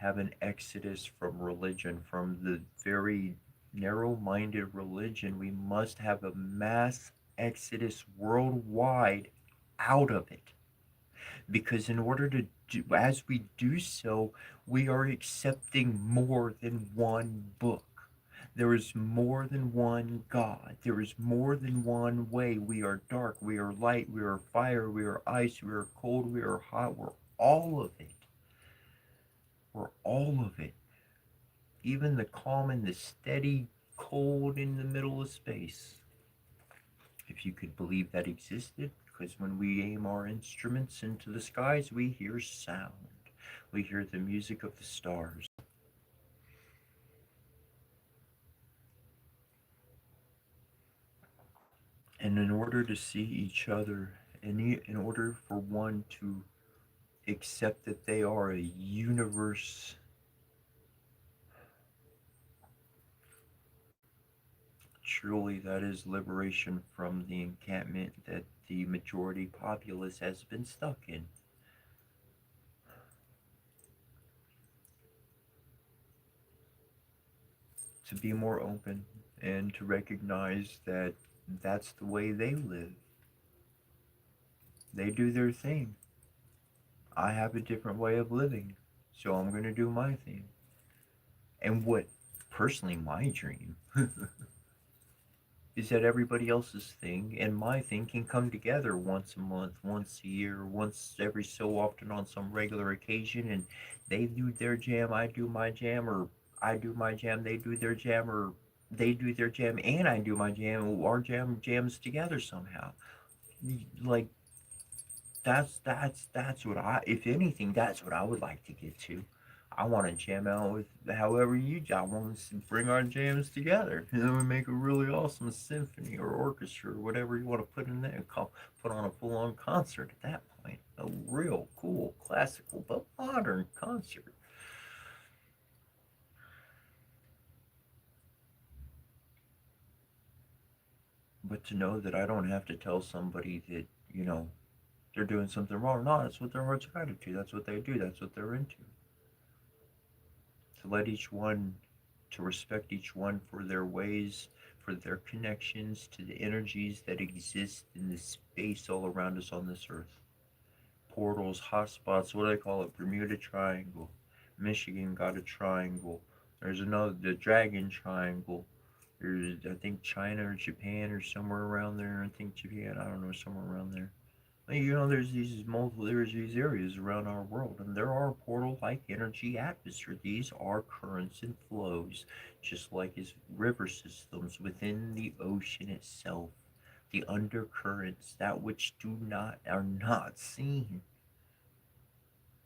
have an exodus from religion, from the very narrow minded religion. We must have a mass exodus worldwide out of it. Because in order to do, as we do so, we are accepting more than one book. There is more than one God. There is more than one way. We are dark, we are light, we are fire, we are ice, we are cold, we are hot. We're all of it. We're all of it. Even the calm and the steady cold in the middle of space. If you could believe that existed, because when we aim our instruments into the skies, we hear sound. We hear the music of the stars. And in order to see each other, in order for one to accept that they are a universe, truly that is liberation from the encampment that the majority populace has been stuck in. To be more open and to recognize that that's the way they live. They do their thing. I have a different way of living, so I'm going to do my thing. And what personally my dream is that everybody else's thing and my thing can come together once a month, once a year, once every so often on some regular occasion, and they do their jam, I do my jam, or I do my jam, they do their jam, or they do their jam and I do my jam, our jam jams together somehow. Like that's what I, if anything, that's what I would like to get to. I want to jam out with however you. I want to bring our jams together, and then we make a really awesome symphony or orchestra or whatever you want to put in there. Call, put on a full-on concert at that point. A real cool classical but modern concert. But to know that I don't have to tell somebody that they're doing something wrong. No, that's what their heart's guided to. That's what they do. That's what they're into. To let each one, to respect each one for their ways, for their connections to the energies that exist in the space all around us on this earth. Portals, hotspots, what do they call it? Bermuda Triangle. Michigan got a triangle. There's another, the Dragon Triangle. There's, I think, China or Japan or somewhere around there. I think Japan, I don't know, somewhere around there. There's these areas around our world, and there are portal-like energy atmosphere. These are currents and flows, just like as river systems within the ocean itself. The undercurrents, that which do not are not seen,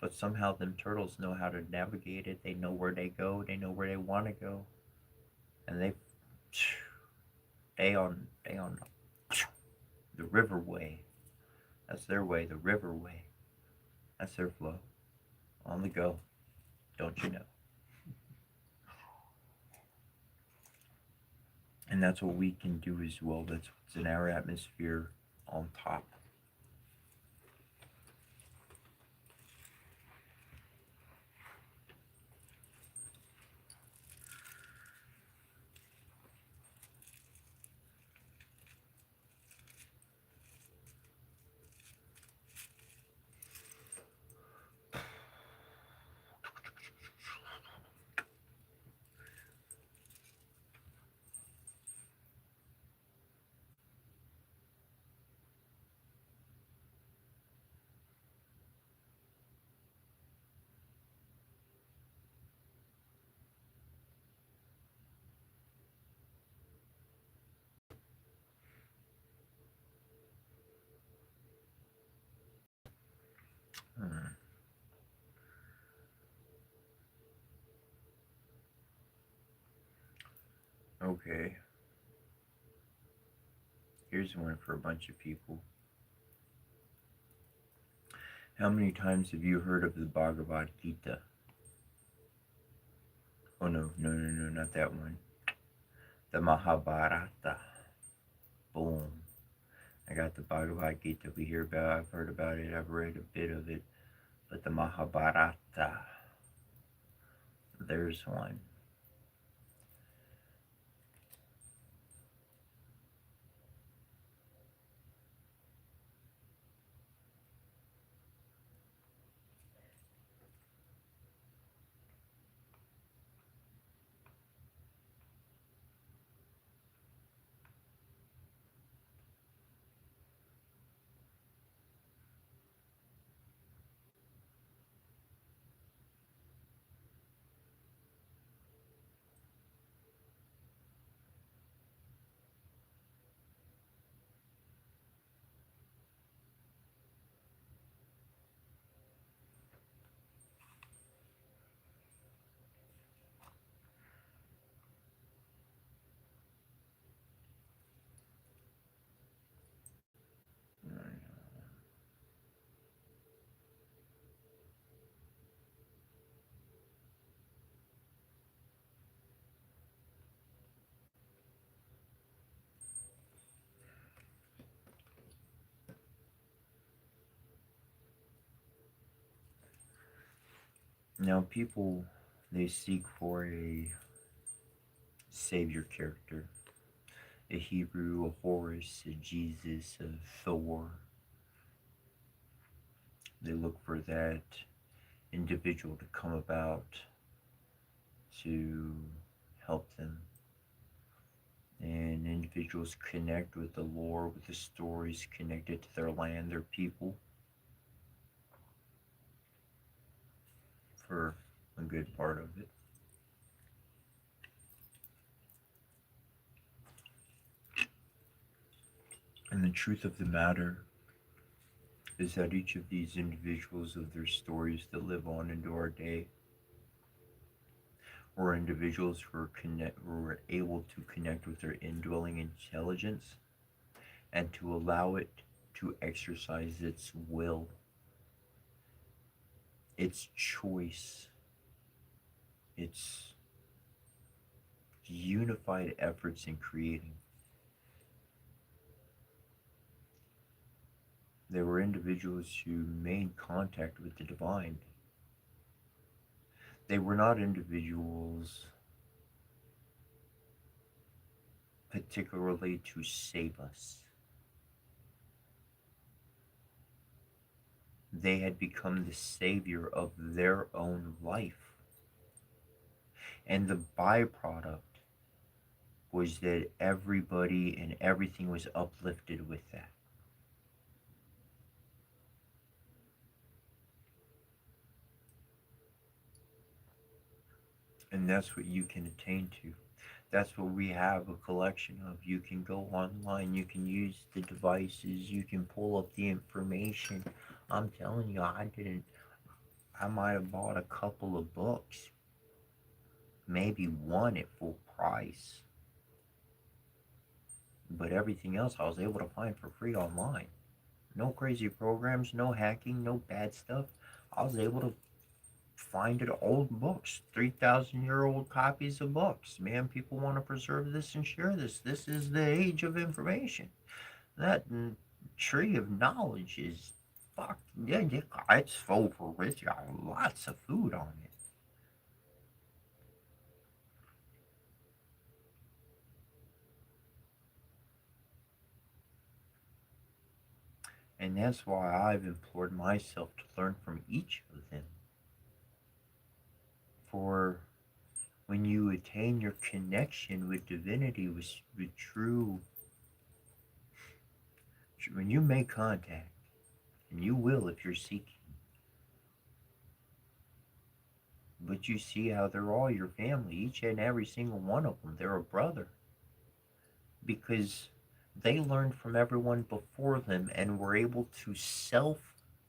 but somehow them turtles know how to navigate it. They know where they go. They know where they want to go, and they on the riverway. That's their way, the riverway. That's their flow. On the go. Don't you know? And that's what we can do as well. That's what's in our atmosphere on top. Hmm. Okay, here's one for a bunch of people. How many times have you heard of the Bhagavad Gita? Oh no, no, no, no, not that one. The Mahabharata. Boom. I got the Bhagavad Gita we hear about. I've heard about it. I've read a bit of it. But the Mahabharata, there's one. Now, people, they seek for a savior character, a Hebrew, a Horus, a Jesus, a Thor. They look for that individual to come about to help them. And individuals connect with the lore, with the stories connected to their land, their people, for a good part of it. And the truth of the matter is that each of these individuals of their stories that live on into our day were individuals who were able to connect with their indwelling intelligence and to allow it to exercise its will, its choice, its unified efforts in creating. There were individuals who made contact with the divine. They were not individuals particularly to save us. They had become the savior of their own life. And the byproduct was that everybody and everything was uplifted with that. And that's what you can attain to. That's what we have a collection of. You can go online, you can use the devices, you can pull up the information. I'm telling you, I might have bought a couple of books, maybe one at full price, but everything else I was able to find for free online. No crazy programs, no hacking, no bad stuff. I was able to find it old books, 3,000-year-old copies of books. Man, people want to preserve this and share this. This is the age of information. That tree of knowledge is fuck yeah, yeah, it's full for rich. Got lots of food on it. And that's why I've implored myself to learn from each of them. For when you attain your connection with divinity, with true, when you make contact, and you will if you're seeking, but you see how they're all your family, each and every single one of them, they're a brother, because they learned from everyone before them and were able to self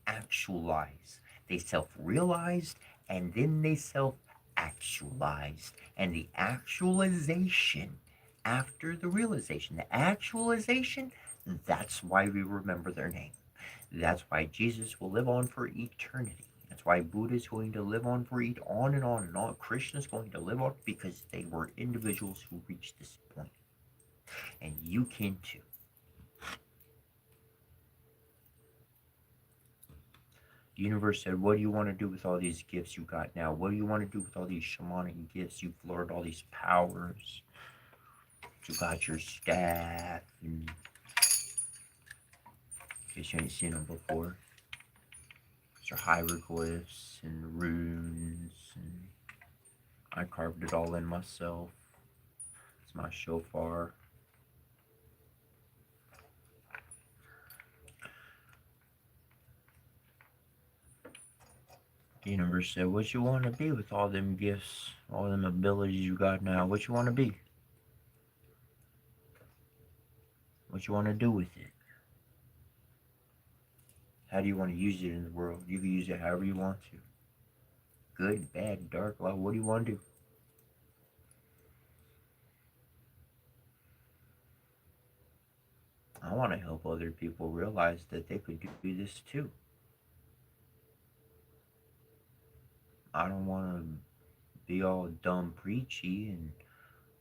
self-actualize. They self-realized, and then they self-actualized. And the actualization after the realization, the actualization, that's why we remember their name. That's why Jesus will live on for eternity. That's why Buddha is going to live on for on and on and on. Krishna is going to live on because they were individuals who reached this point. And you can too. The universe said, what do you want to do with all these gifts you got now? What do you want to do with all these shamanic gifts? You've learned all these powers. You got your staff, and in case you ain't seen them before, your hieroglyphs and runes, and I carved it all in myself. It's my shofar. The universe said, what you want to be with all them gifts, all them abilities you got now? What you want to be? What you want to do with it? How do you want to use it in the world? You can use it however you want to. Good, bad, dark, light. What do you want to do? I want to help other people realize that they could do this too. I don't want to be all dumb preachy, and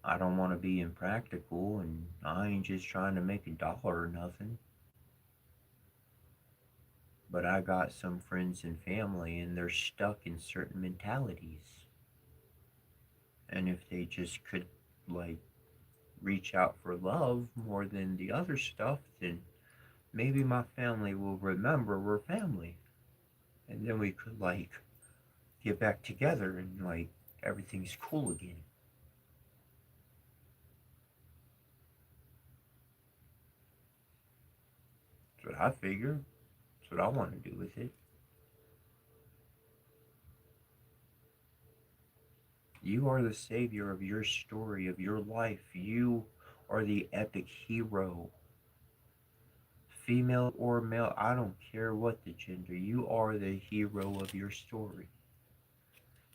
I don't want to be impractical, and I ain't just trying to make a dollar or nothing. But I got some friends and family, and they're stuck in certain mentalities. And if they just could, like, reach out for love more than the other stuff, then maybe my family will remember we're family. And then we could, like, get back together and, like, everything's cool again. That's what I figure. That's what I want to do with it. You are the savior of your story, of your life. You are the epic hero. Female or male, I don't care what the gender. You are the hero of your story.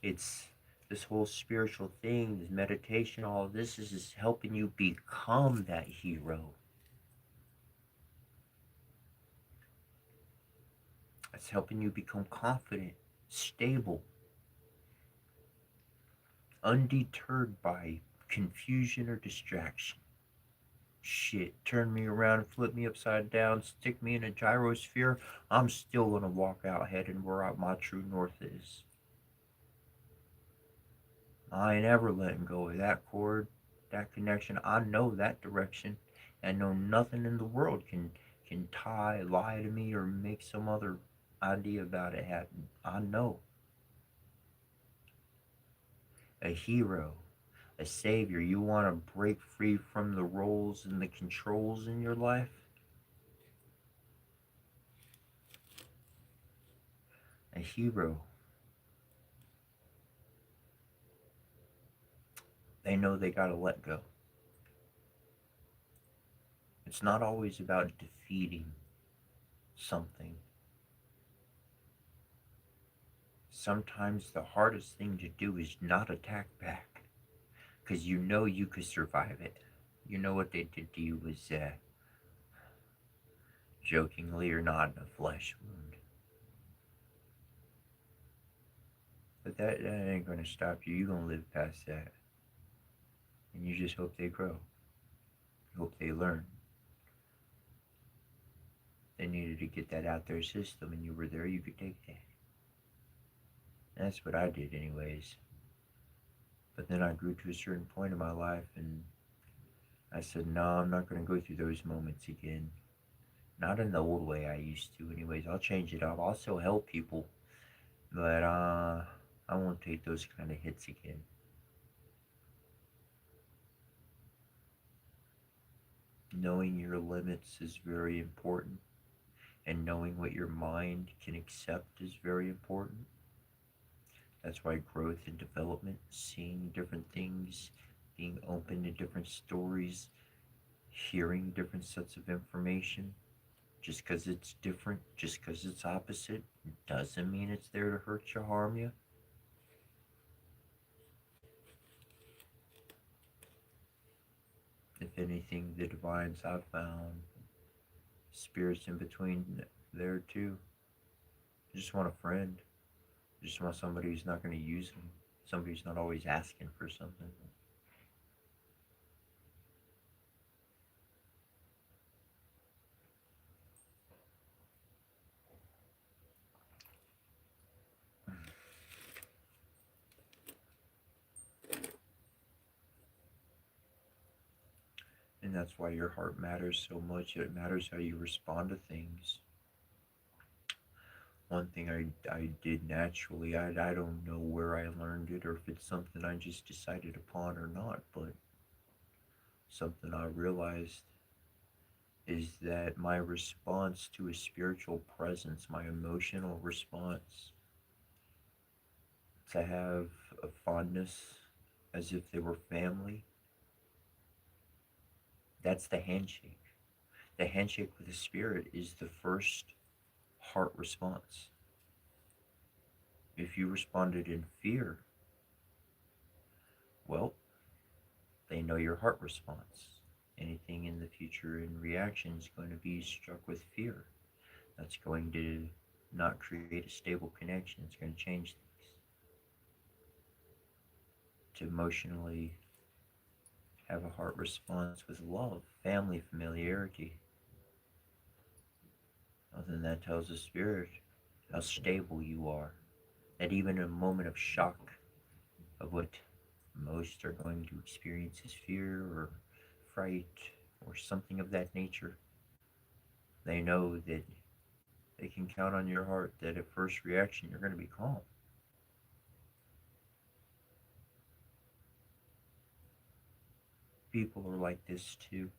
It's this whole spiritual thing, this meditation, all of this is just helping you become that hero. It's helping you become confident, stable, undeterred by confusion or distraction. Shit, turn me around, flip me upside down, stick me in a gyrosphere, I'm still gonna walk out heading where my true north is. I ain't ever letting go of that cord, that connection. I know that direction, and know nothing in the world can lie to me or make some other idea about it happen. I know. A hero, a savior. You want to break free from the roles and the controls in your life? A hero. They know they got to let go. It's not always about defeating something. Sometimes the hardest thing to do is not attack back, because you know you could survive it. You know what they did to you was jokingly or not a flesh wound. But that ain't going to stop you. You're going to live past that. And you just hope they grow. You hope they learn. They needed to get that out their system, and you were there, you could take that. And that's what I did anyways. But then I grew to a certain point in my life, and I said, no, I'm not going to go through those moments again. Not in the old way I used to anyways. I'll change it up. I'll still help people. But I won't take those kind of hits again. Knowing your limits is very important. And knowing what your mind can accept is very important. That's why growth and development, seeing different things, being open to different stories, hearing different sets of information, Just because it's different, just because it's opposite, doesn't mean it's there to hurt you, harm you. If anything, the divines I've found, spirits in between there too. You just want a friend. You just want somebody who's not going to use them. Somebody who's not always asking for something. And that's why your heart matters so much. It matters how you respond to things. One thing I did naturally, I don't know where I learned it or if it's something I just decided upon or not, but something I realized is that my response to a spiritual presence, my emotional response, to have a fondness as if they were family, that's the handshake. The handshake with the spirit is the first heart response. If you responded in fear, well, they know your heart response. Anything in the future in reaction is going to be struck with fear. That's going to not create a stable connection. It's going to change things. To emotionally have a heart response with love, family, familiarity. Well, then that tells the spirit how stable you are. That even in a moment of shock of what most are going to experience is fear or fright or something of that nature, they know that they can count on your heart that at first reaction you're going to be calm. People are like this too.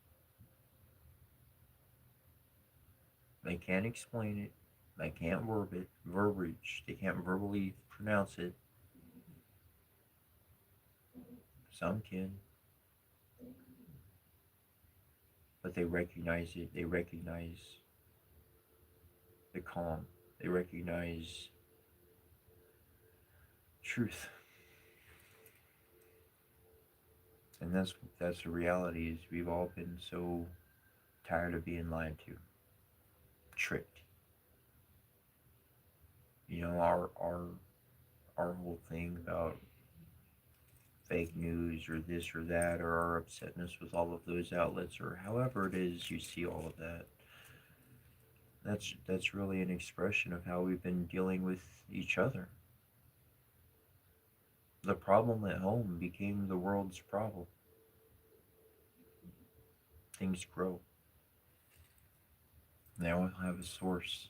They can't explain it. They can't verbiage. They can't verbally pronounce it. Some can, but they recognize it. They recognize the calm. They recognize truth. And that's the reality is we've all been so tired of being lied to, tricked. You know, our whole thing about fake news or this or that or our upsetness with all of those outlets or however it is you see all of that. That's really an expression of how we've been dealing with each other. The problem at home became the world's problem. Things grow. They all have a source.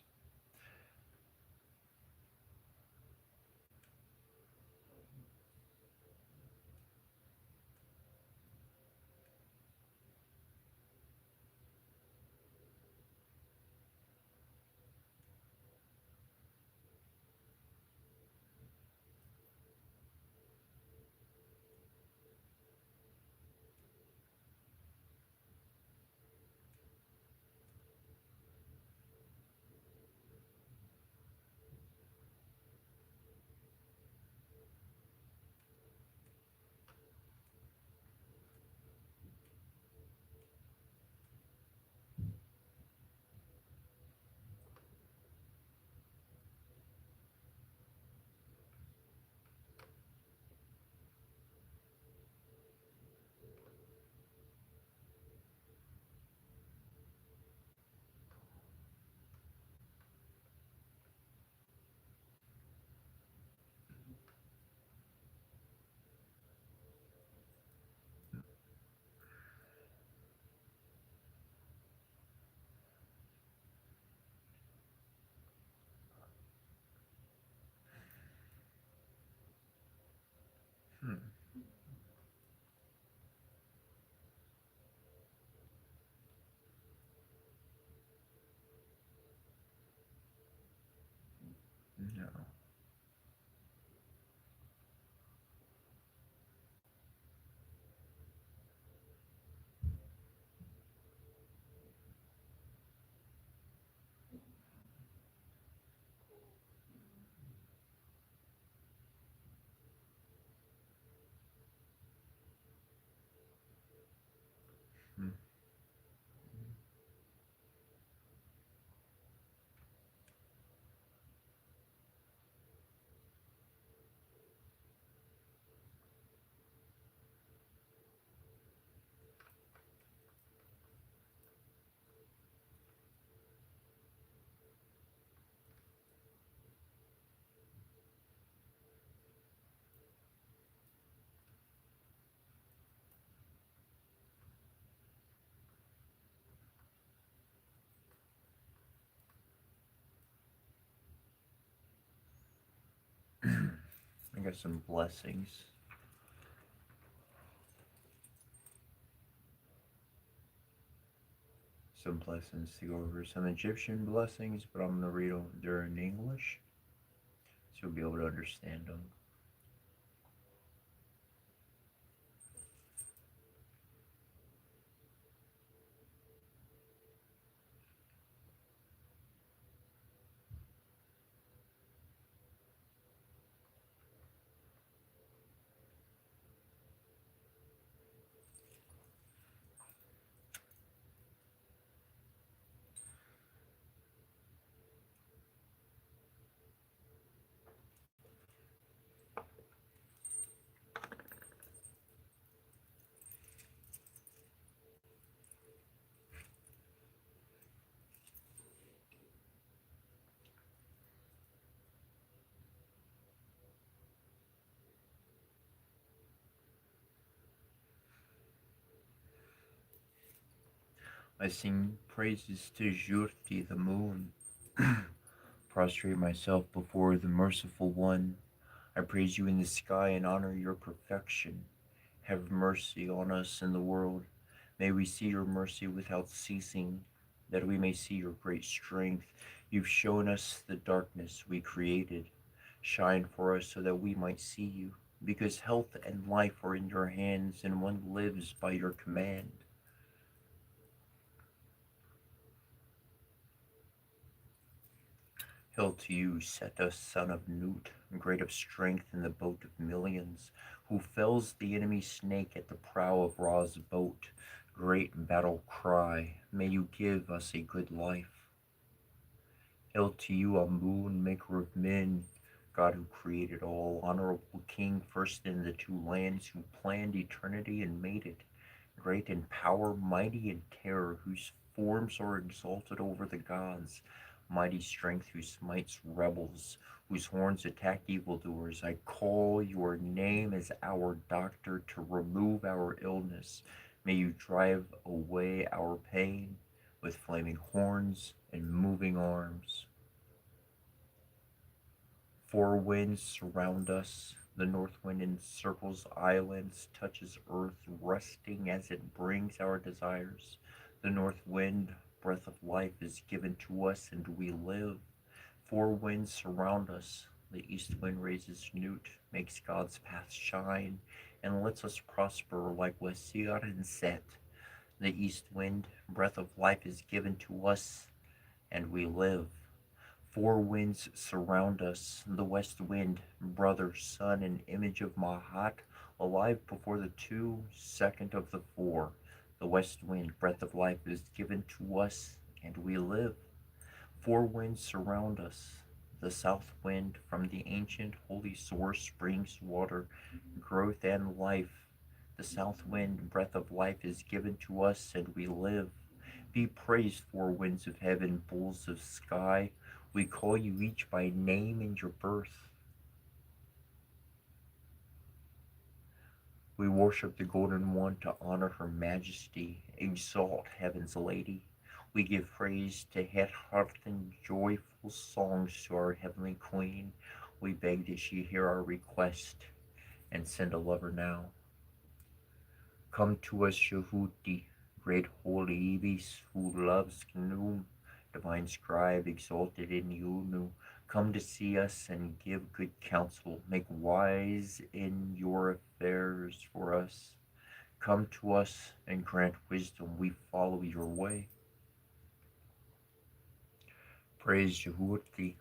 Hmm. No. I got some blessings. Some blessings to go over. Some Egyptian blessings, but I'm going to read them. They're in English, so you'll be able to understand them. I sing praises to Jurti, the moon. Prostrate myself before the merciful one. I praise you in the sky and honor your perfection. Have mercy on us in the world. May we see your mercy without ceasing, that we may see your great strength. You've shown us the darkness we created. Shine for us so that we might see you, because health and life are in your hands, and one lives by your command. Hail to you, Seta, son of Nut, great of strength in the boat of millions, who fells the enemy snake at the prow of Ra's boat. Great battle cry, may you give us a good life. Hail to you, Amun, maker of men, God who created all, honorable King, first in the two lands, who planned eternity and made it. Great in power, mighty in terror, whose forms are exalted over the gods. Mighty strength who smites rebels, whose horns attack evildoers. I call your name as our doctor to remove our illness. May you drive away our pain with flaming horns and moving arms. Four winds surround us. The north wind encircles islands, touches earth, resting as it brings our desires. The north wind, breath of life, is given to us, and we live. Four winds surround us. The east wind raises Nut, makes God's path shine, and lets us prosper like Wesir and Set. The east wind, breath of life, is given to us, and we live. Four winds surround us. The west wind, brother, son, and image of Mahat, alive before the two, second of the four. The west wind, breath of life, is given to us, and we live. Four winds surround us. The south wind, from the ancient holy source springs water, growth, and life. The south wind, breath of life, is given to us, and we live. Be praised, four winds of heaven, bulls of sky. We call you each by name in your birth. We worship the Golden One to honor her majesty, exalt heaven's lady. We give praise to Het Heart and joyful songs to our heavenly queen. We beg that she hear our request and send a lover now. Come to us, Shehuti, great holy Ibis, who loves Khnum, divine scribe exalted in Yunu. Come to see us and give good counsel, make wise in your affairs for us. Come to us and grant wisdom, we follow your way. Praise Jehuti,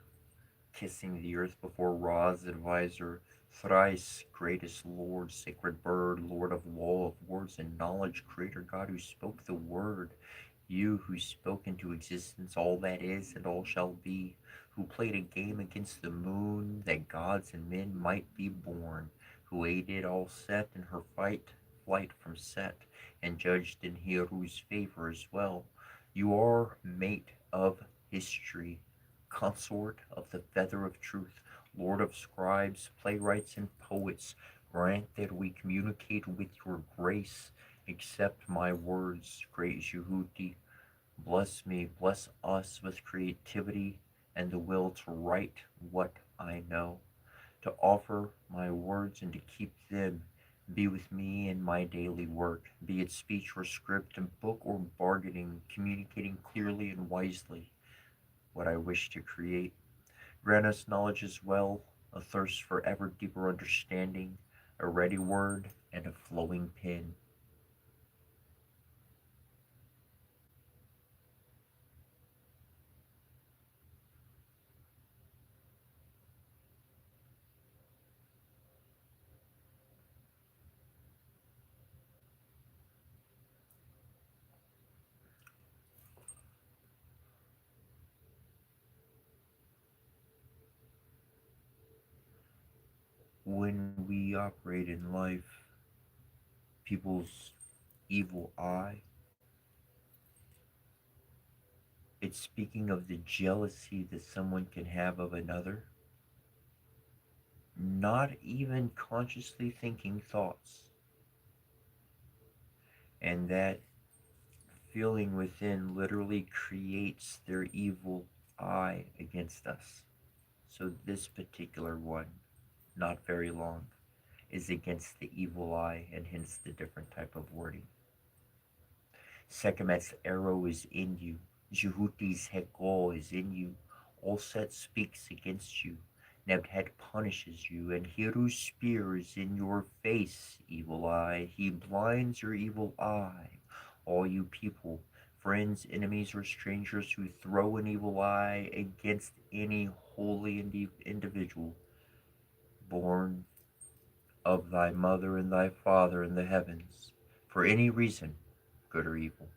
kissing the earth before Ra's advisor, thrice greatest Lord, sacred bird, Lord of law, of words and knowledge, creator God who spoke the word, you who spoke into existence all that is and all shall be, who played a game against the moon that gods and men might be born, who aided all Set in her flight from Set, and judged in Heru's favor as well. You are mate of history, consort of the feather of truth, lord of scribes, playwrights, and poets. Grant that we communicate with your grace. Accept my words, great Jehuti. Bless me, bless us with creativity and the will to write what I know, to offer my words and to keep them. Be with me in my daily work, be it speech or script, and book or bargaining, communicating clearly and wisely what I wish to create. Grant us knowledge as well, a thirst for ever deeper understanding, a ready word, and a flowing pen. When we operate in life, people's evil eye, it's speaking of the jealousy that someone can have of another, not even consciously thinking thoughts. And that feeling within literally creates their evil eye against us. So, this particular one, not very long, is against the evil eye, and hence the different type of wording. Sekhmet's arrow is in you. Jehuti's Hekol is in you. Olset speaks against you. Nebhet punishes you, and Hiru's spear is in your face, evil eye. He blinds your evil eye. All you people, friends, enemies, or strangers who throw an evil eye against any holy individual born of thy mother and thy father in the heavens, for any reason, good or evil.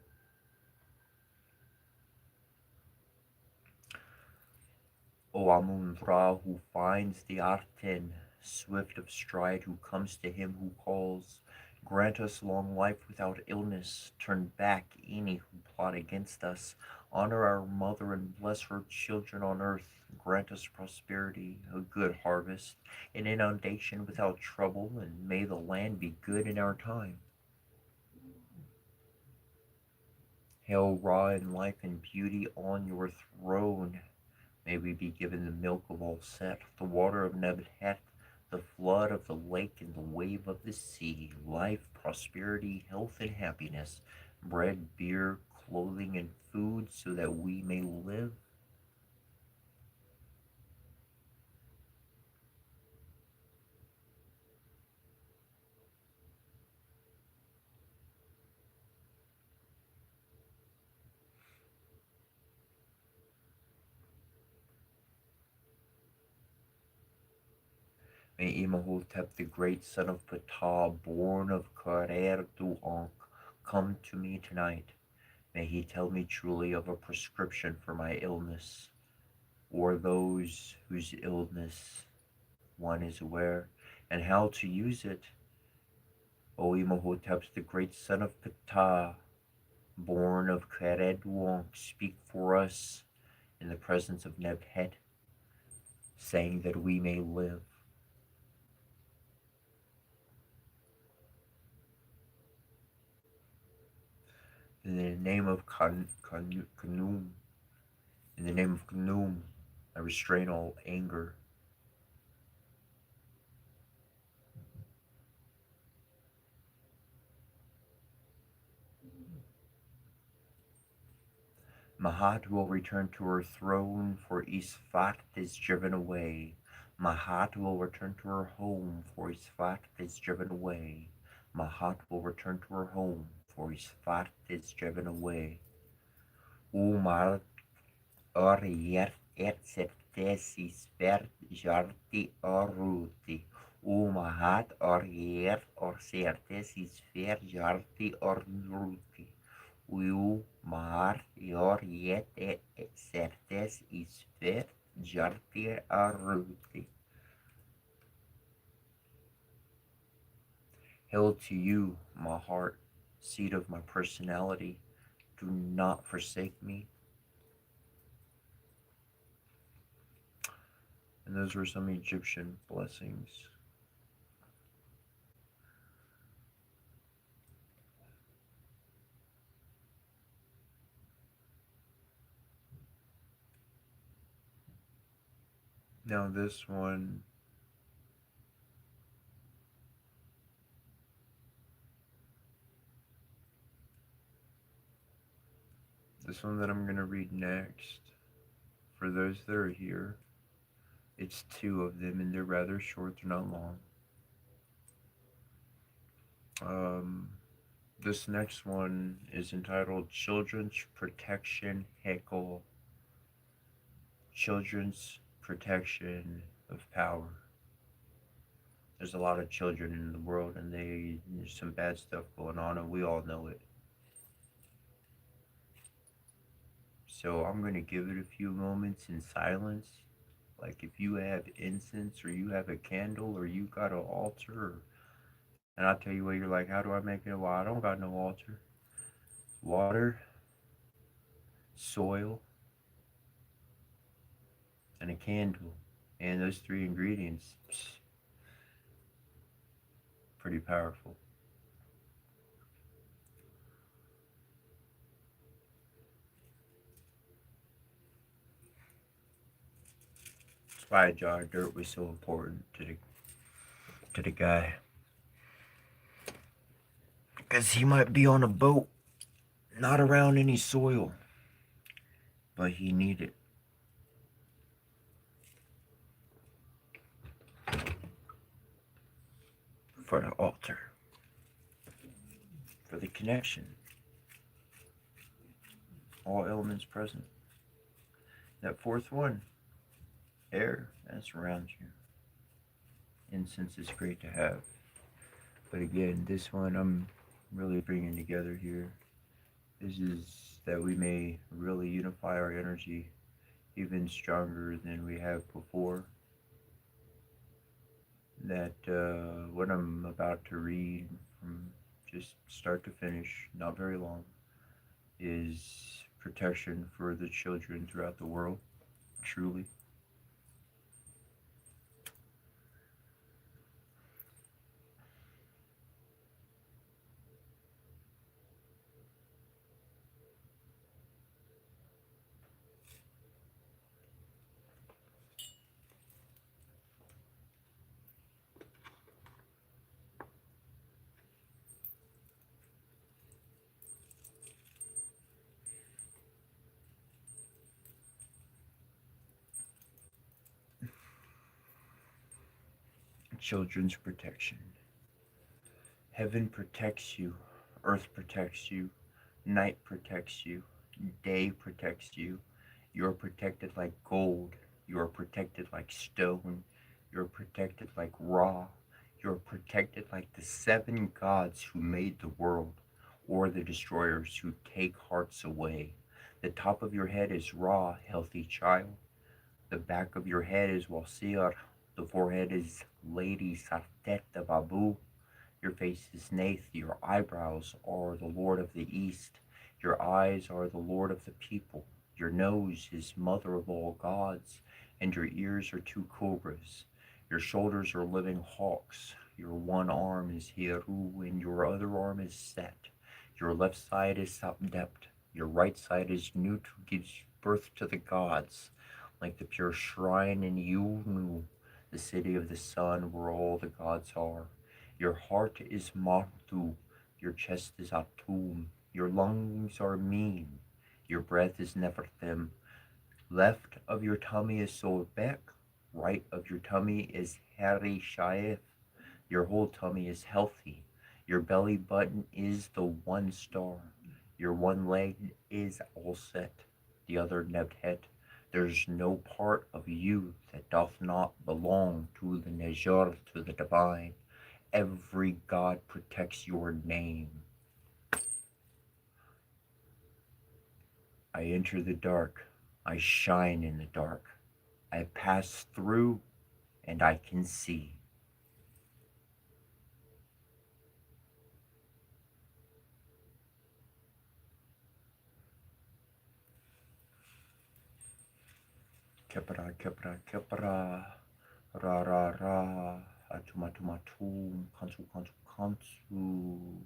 O Amun Ra, who finds the Arten, swift of stride, who comes to him who calls, grant us long life without illness, turn back any who plot against us, honor our mother and bless her children on earth, grant us prosperity, a good harvest, an inundation without trouble, and may the land be good in our time. Hail Ra in life and beauty on your throne. May we be given the milk of all Set, the water of Nebhet, the flood of the lake and the wave of the sea, life, prosperity, health, and happiness, bread, beer, clothing, and food, so that we may live. May Imhotep, the great son of Ptah, born of Karer Duank, come to me tonight. May he tell me truly of a prescription for my illness, or those whose illness one is aware, and how to use it. O Imhotep, the great son of Ptah, born of Keredwonk, speak for us in the presence of Nebhet, saying that we may live. In the name of Khnum, in the name of Khnum, I restrain all anger. Mahat will return to her throne, for Isfat is driven away. Mahat will return to her home, for Isfat is driven away. Mahat will return to her home, for Isfat is driven away. Umar Arier Etsertesis Vert Jarti Oruti. Umahat Arier Orsertesis Ver Jarti Ornuti. Uiu maar Joriet Sertes is ver Jarti Aruti. Hail to you, my heart, seat of my personality. Do not forsake me. And those were some Egyptian blessings. Now, this one This one that I'm going to read next, for those that are here, it's two of them and they're rather short, they're not long. This next one is entitled Children's Protection Heckle. Children's Protection of Power. There's a lot of children in the world and there's some bad stuff going on and we all know it. So I'm going to give it a few moments in silence. Like if you have incense or you have a candle or you got an altar, and I'll tell you what, you're like, how do I make it? Well, I don't got no altar. Water, soil, and a candle. And those three ingredients, pretty powerful. That's why a jar of dirt was so important to the guy. Because he might be on a boat, not around any soil, but he needed for the altar, for the connection. All elements present. That fourth one, air that surrounds you. Incense is great to have. But again, this one I'm really bringing together here. This is that we may really unify our energy even stronger than we have before. That what I'm about to read from just start to finish, not very long, is protection for the children throughout the world, truly. Children's protection. Heaven protects you, earth protects you, night protects you, day protects you. You are protected like gold. You are protected like stone. You are protected like Ra. You are protected like the seven gods who made the world, or the destroyers who take hearts away. The top of your head is Ra, healthy child. The back of your head is Wasir. The forehead is Lady Saftet the Babu. Your face is Nath. Your eyebrows are the Lord of the East. Your eyes are the Lord of the people. Your nose is mother of all gods, and your ears are two cobras. Your shoulders are living hawks. Your one arm is Heru, and your other arm is Set. Your left side is Sapdept. Your right side is Nut, who gives birth to the gods, like the pure shrine in Yulnu, the city of the sun where all the gods are. Your heart is Martu, your chest is Atum, your lungs are Meme, your breath is Nefertem. Left of your tummy is Sobek, right of your tummy is Hari Shaif. Your whole tummy is healthy. Your belly button is the one star. Your one leg is all set, the other Nebhet. There's no part of you that doth not belong to the Nejar, to the divine. Every god protects your name. I enter the dark. I shine in the dark. I pass through and I can see. Kepra, kepra, kepra. Ra, ra, ra. Atumatumatum. Kansu, kansu, kansu.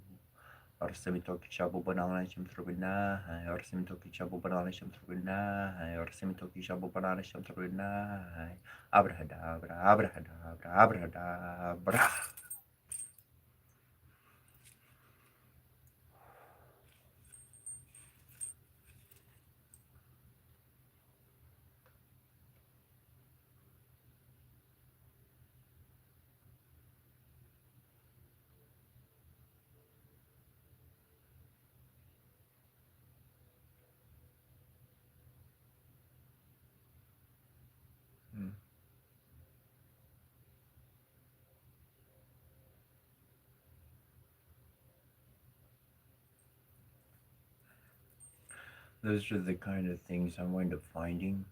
Arsemitoki chabo banana shim trubina. Arsemitoki chabo banana shim trubina. Arsemitoki chabo banana shim trubina. Abrahadabra, abrahadabra, abrahadabra. those are the kind of things I wind up finding.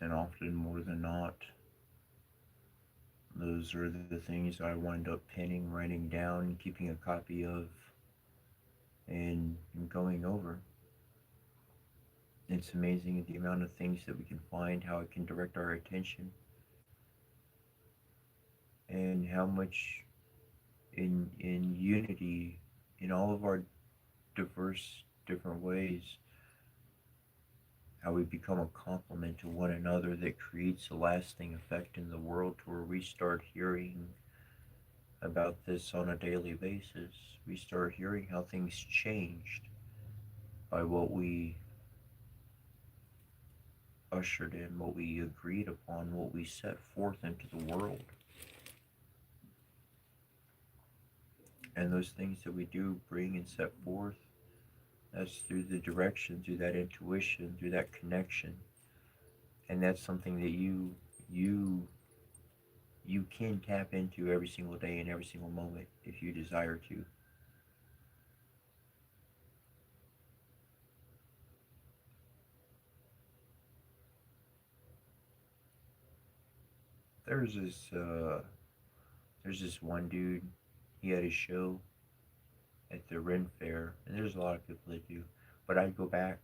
And often more than not, those are the things I wind up pinning, writing down, keeping a copy of, and going over. It's amazing the amount of things that we can find, how it can direct our attention, and how much in unity, in all of our diverse different ways, how we become a complement to one another that creates a lasting effect in the world to where we start hearing about this on a daily basis. We start hearing how things changed by what we ushered in, what we agreed upon, what we set forth into the world. And those things that we do bring and set forth, that's through the direction, through that intuition, through that connection. And that's something that you you can tap into every single day and every single moment if you desire to. There's this there's this one dude. He had a show at the Ren Fair, and there's a lot of people that do. But I'd go back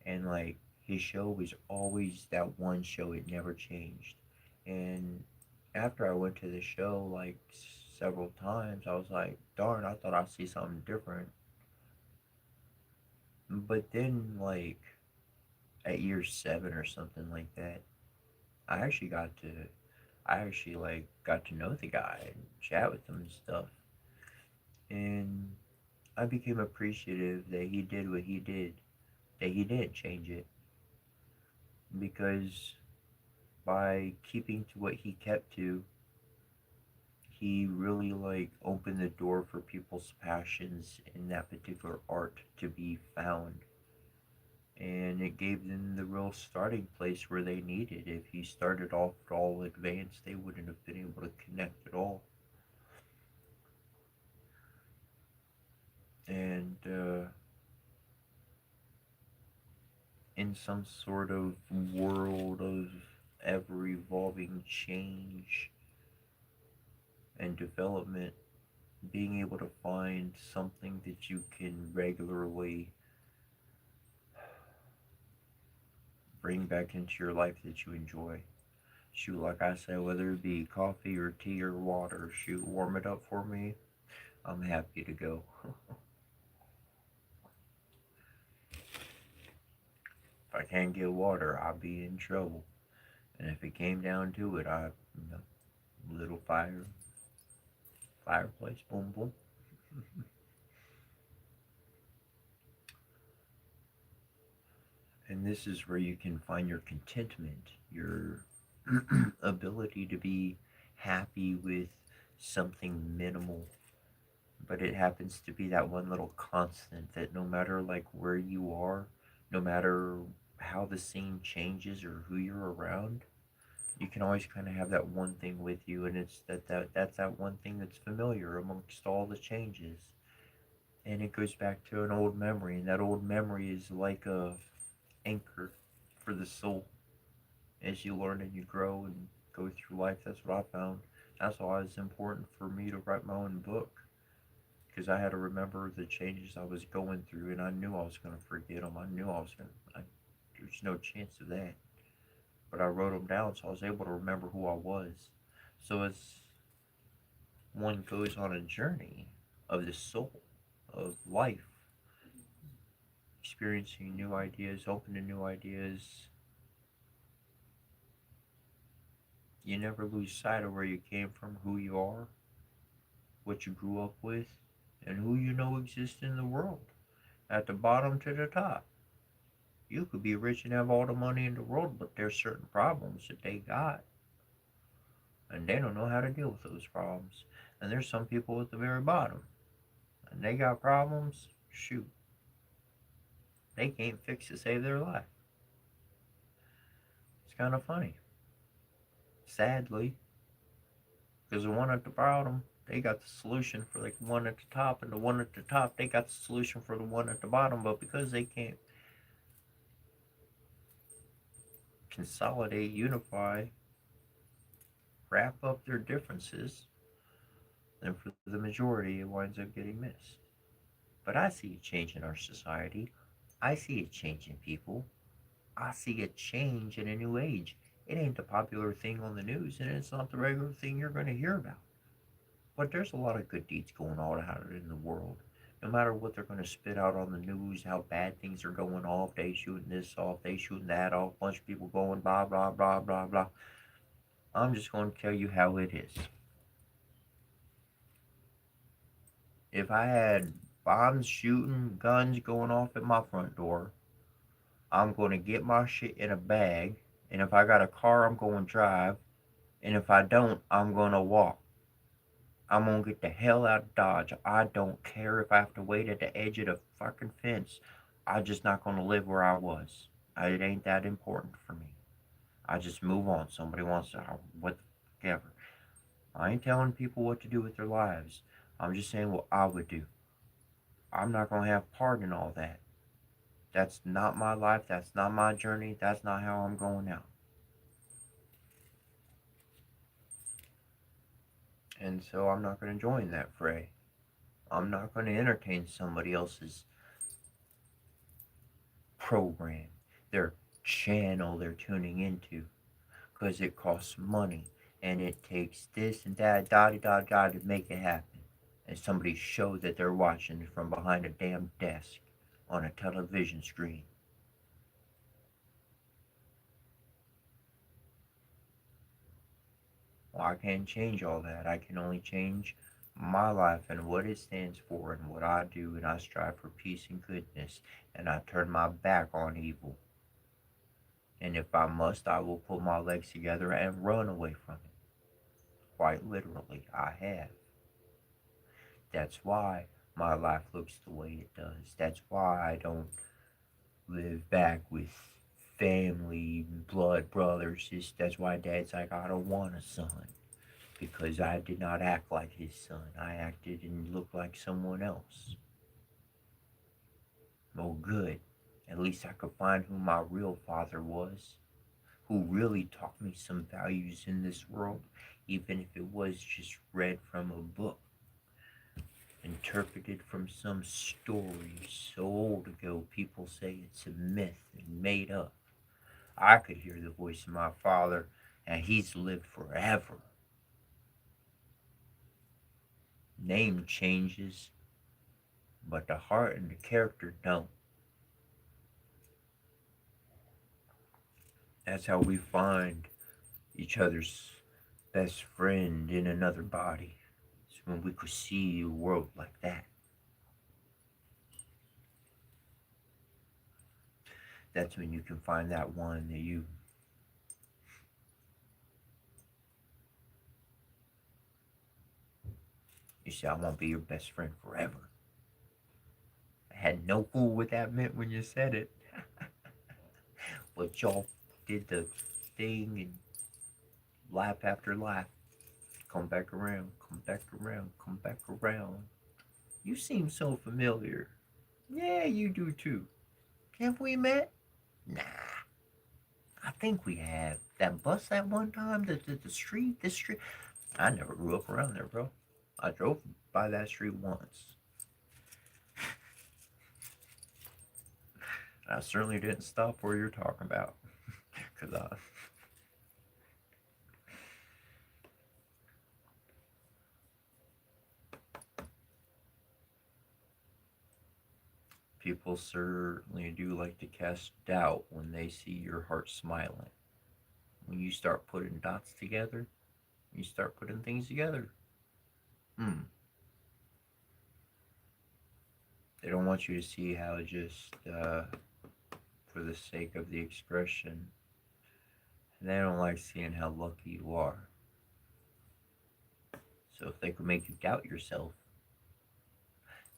and like his show was always that one show. It never changed. And after I went to the show like several times, I was like, darn, I thought I'd see something different. But then like at year 7 or something like that, I actually got to I actually like got to know the guy and chat with him and stuff. And I became appreciative that he did what he did, that he didn't change it, because by keeping to what he kept to, he really like opened the door for people's passions in that particular art to be found. And it gave them the real starting place where they needed. If he started off all advanced, they wouldn't have been able to connect at all. And in some sort of world of ever evolving change and development, being able to find something that you can regularly bring back into your life that you enjoy. Shoot, like I said, whether it be coffee or tea or water, shoot, warm it up for me. I'm happy to go. If I can't get water, I'll be in trouble. And if it came down to it, little fireplace, boom, boom. And this is where you can find your contentment, your ability to be happy with something minimal. But it happens to be that one little constant that no matter like where you are, no matter how the scene changes or who you're around, you can always kind of have that one thing with you, and it's that's that one thing that's familiar amongst all the changes. And it goes back to an old memory, and that old memory is like a anchor for the soul. As you learn and you grow and go through life, that's what I found. That's why it's important for me to write my own book, because I had to remember the changes I was going through, and I knew I was going to forget them. I knew I was going to. There's no chance of that. But I wrote them down, so I was able to remember who I was. So as one goes on a journey of the soul, of life, experiencing new ideas, open to new ideas, you never lose sight of where you came from, who you are, what you grew up with, and who you know exists in the world, at the bottom to the top. You could be rich and have all the money in the world, but there's certain problems that they got, and they don't know how to deal with those problems. And there's some people at the very bottom, and they got problems. Shoot, they can't fix to save their life. It's kind of funny. Sadly, Because the one at the bottom, they got the solution for like the one at the top, and the one at the top, they got the solution for the one at the bottom. But because they can't consolidate, unify, wrap up their differences, then for the majority, it winds up getting missed. But I see a change in our society. I see a change in people. I see a change in a new age. It ain't the popular thing on the news, and it's not the regular thing you're going to hear about. But there's a lot of good deeds going on out in the world. No matter what they're going to spit out on the news, how bad things are going off, they shooting this off, they shooting that off, a bunch of people going blah, blah, blah, blah, blah. I'm just going to tell you how it is. If I had bombs shooting, guns going off at my front door, I'm going to get my shit in a bag. And if I got a car, I'm going to drive. And if I don't, I'm going to walk. I'm going to get the hell out of Dodge. I don't care if I have to wait at the edge of the fucking fence. I'm just not going to live where I was. It ain't that important for me. I just move on. Somebody wants to, whatever. I ain't telling people what to do with their lives. I'm just saying what I would do. I'm not going to have part in all that. That's not my life. That's not my journey. That's not how I'm going out. And so I'm not going to join that fray. I'm not going to entertain somebody else's program, their channel they're tuning into, because it costs money and it takes this and that, dotty dot dot to make it happen. And somebody show that they're watching from behind a damn desk on a television screen. Well, I can't change all that. I can only change my life and what it stands for and what I do, and I strive for peace and goodness, and I turn my back on evil. And if I must, I will put my legs together and run away from it. Quite literally, I have. That's why my life looks the way it does. That's why I don't live back with family, blood brothers. That's why Dad's like, I don't want a son. Because I did not act like his son. I acted and looked like someone else. Oh, good. At least I could find who my real father was, who really taught me some values in this world, even if it was just read from a book, interpreted from some story so old ago people say it's a myth and made up. I could hear the voice of my father, and he's lived forever. Name changes, but the heart and the character don't. That's how we find each other's best friend in another body. It's when we could see a world like that. That's when you can find that one that you say, I won't be your best friend forever. I had no clue what that meant when you said it. But y'all did the thing and laugh after laugh. Come back around, come back around, come back around. You seem so familiar. Yeah, you do too. Have we met? Nah, I think we have. That bus that one time, the street, this street. I never grew up around there, bro. I drove by that street once. I certainly didn't stop where you're talking about. Because people certainly do like to cast doubt when they see your heart smiling. When you start putting dots together, you start putting things together. Hmm. They don't want you to see how just for the sake of the expression, they don't like seeing how lucky you are. So if they could make you doubt yourself,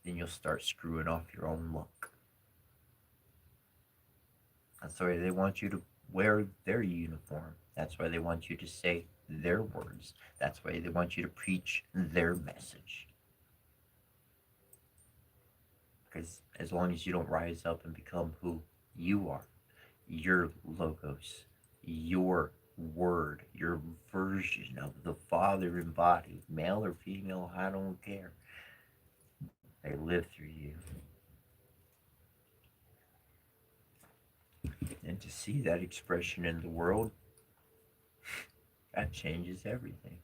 then you'll start screwing off your own luck. That's why they want you to wear their uniform. That's why they want you to say their words. That's why they want you to preach their message. Because as long as you don't rise up and become who you are, your logos, your word, your version of the Father embodied, male or female, I don't care. They live through you. And to see that expression in the world, that changes everything.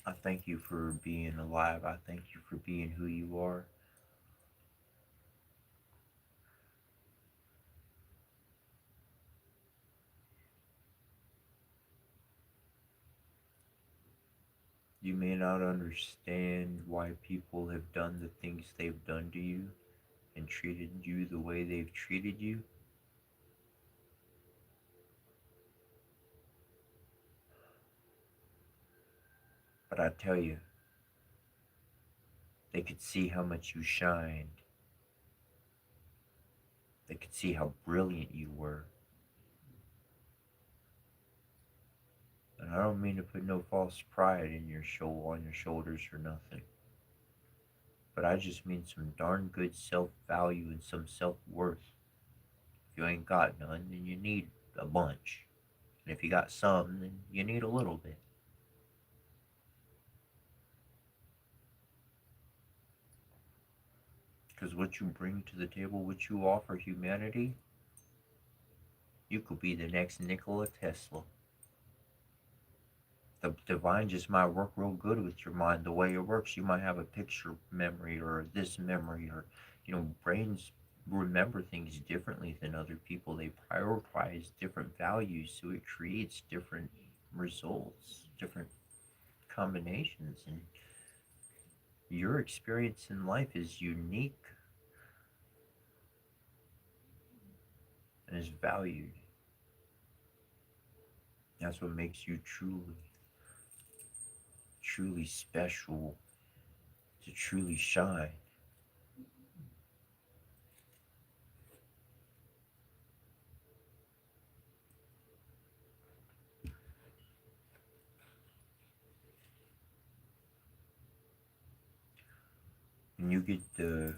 I thank you for being alive. I thank you for being who you are. You may not understand why people have done the things they've done to you and treated you the way they've treated you, but I tell you, they could see how much you shined. They could see how brilliant you were. And I don't mean to put no false pride in your on your shoulders or nothing. But I just mean some darn good self-value and some self-worth. If you ain't got none, then you need a bunch. And if you got some, then you need a little bit. Because what you bring to the table, what you offer humanity, you could be the next Nikola Tesla. The divine just might work real good with your mind the way it works. You might have a picture memory or this memory, or brains remember things differently than other people. They prioritize different values, so it creates different results, different combinations. And your experience in life is unique and is valued. That's what makes you truly special to truly shine. When you get the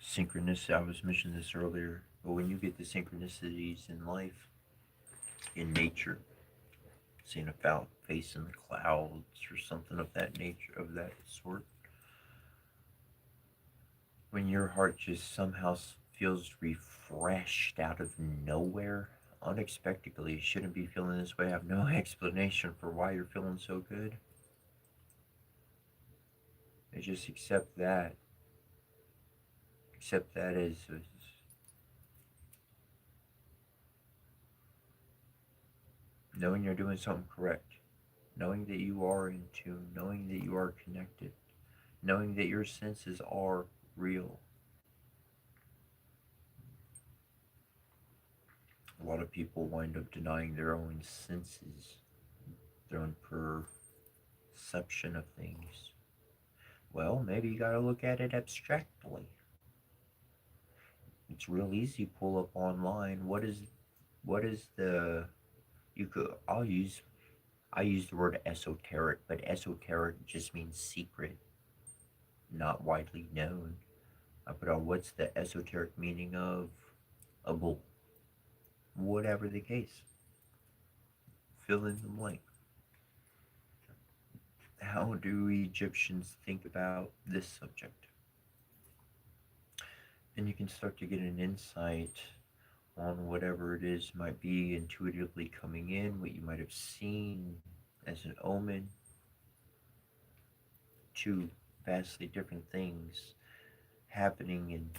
synchronicity, I was mentioning this earlier, but when you get the synchronicities in life, in nature, seeing a foul face in the clouds or something of that nature, of that sort, when your heart just somehow feels refreshed out of nowhere, unexpectedly, you shouldn't be feeling this way. I have no explanation for why you're feeling so good. And just accept that. Accept that as knowing you're doing something correct, knowing that you are in tune, knowing that you are connected, knowing that your senses are real. A lot of people wind up denying their own senses, their own perception of things. Well, maybe you gotta look at it abstractly. It's real easy to pull up online. What is the you could I use the word esoteric, but esoteric just means secret, not widely known. I put on what's the esoteric meaning of a bull. Whatever the case, fill in the blank. How do Egyptians think about this subject? And you can start to get an insight on whatever it is might be intuitively coming in, what you might have seen as an omen. Two vastly different things happening in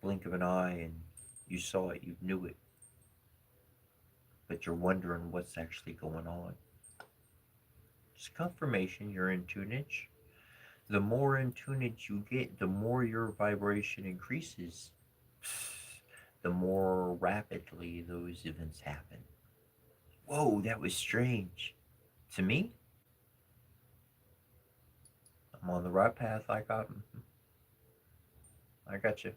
blink of an eye, and you saw it, you knew it, but you're wondering what's actually going on. Just confirmation you're in tunage. The more in tunage you get, the more your vibration increases. the more rapidly those events happen. Whoa, that was strange. To me, I'm on the right path. I got you.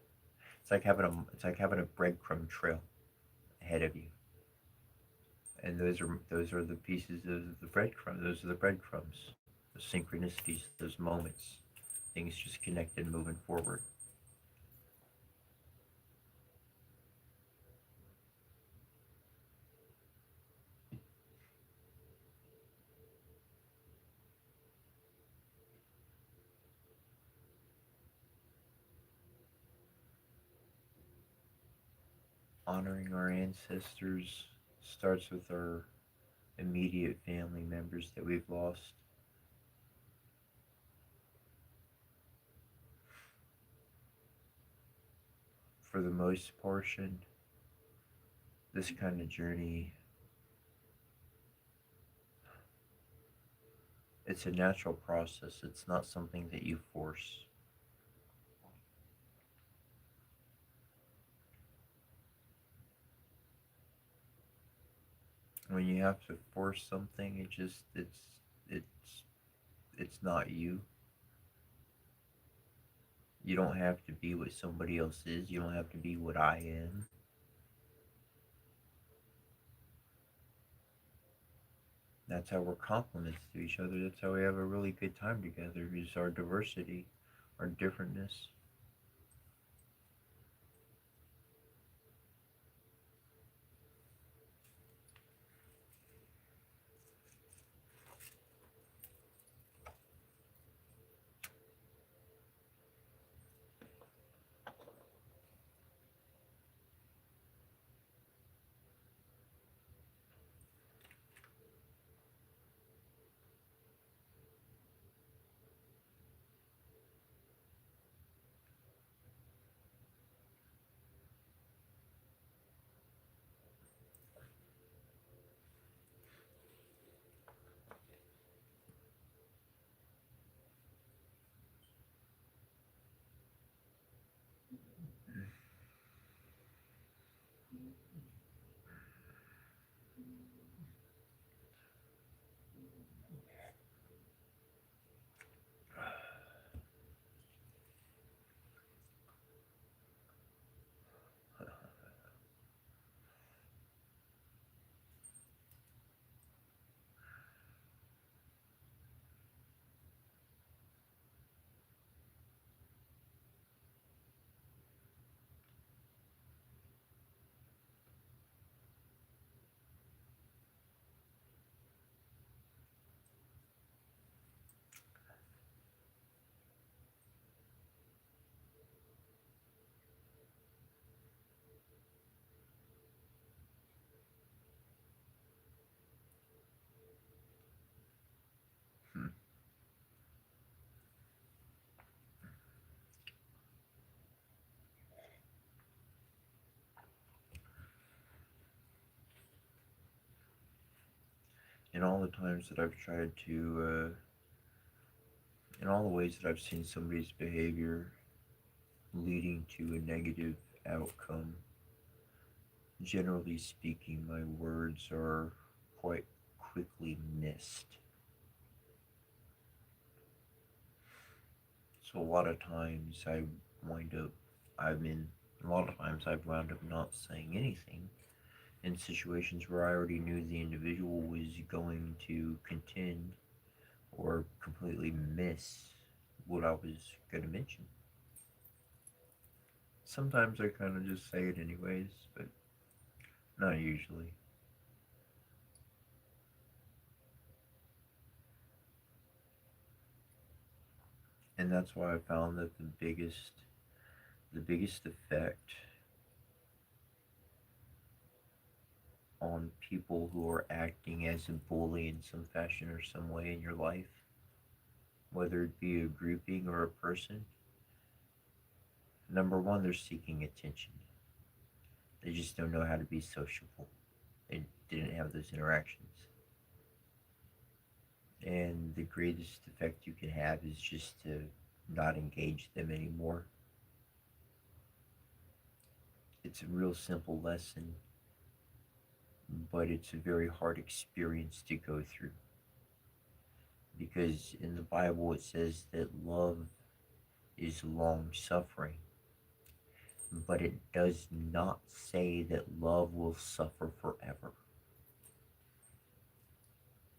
It's like having a breadcrumb trail ahead of you, and those are the pieces of the breadcrumb. Those are the breadcrumbs, the synchronicities, those moments, things just connected, moving forward. Honoring our ancestors starts with our immediate family members that we've lost. For the most portion, this kind of journey, it's a natural process. It's not something that you force. When you have to force something, it's it's not you. You don't have to be what somebody else is. You don't have to be what I am. That's how we're complements to each other. That's how we have a really good time together. Is our diversity, our differentness. In all the times that I've tried to, in all the ways that I've seen somebody's behavior leading to a negative outcome, generally speaking, my words are quite quickly missed. So a lot of times wind up, I've been, a lot of times I've wound up not saying anything in situations where I already knew the individual was going to contend or completely miss what I was going to mention. Sometimes I kind of just say it anyways, but not usually. And that's why I found that the biggest effect on people who are acting as a bully in some fashion or some way in your life, whether it be a grouping or a person, number one, they're seeking attention. They just don't know how to be sociable. They didn't have those interactions. And the greatest effect you can have is just to not engage them anymore. It's a real simple lesson, but it's a very hard experience to go through. Because in the Bible it says that love is long suffering, but it does not say that love will suffer forever.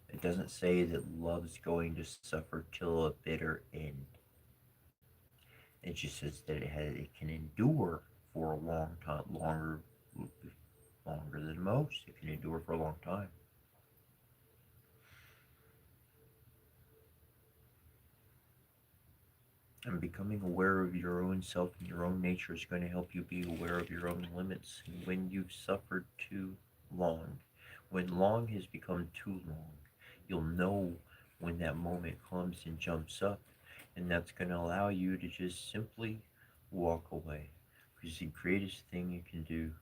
It doesn't say that love's going to suffer till a bitter end. It just says that it can endure for a long time, longer than most. It can endure for a long time. And becoming aware of your own self and your own nature is going to help you be aware of your own limits. And when you've suffered too long, when long has become too long, you'll know when that moment comes and jumps up. And that's going to allow you to just simply walk away. Because the greatest thing you can do,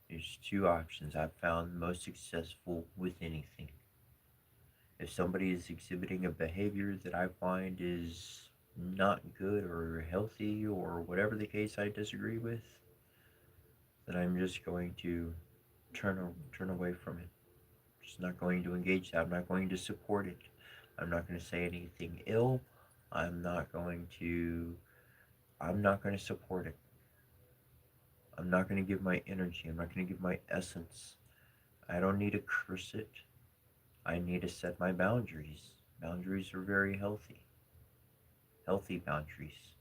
there's two options I've found most successful with anything. If somebody is exhibiting a behavior that I find is not good or healthy or whatever the case I disagree with, then I'm just going to turn away from it. Just not going to engage that. I'm not going to support it. I'm not going to say anything ill. I'm not going to I'm not going to support it. I'm not going to give my energy. I'm not going to give my essence. I don't need to curse it. I need to set my boundaries. Boundaries are very healthy. Healthy boundaries.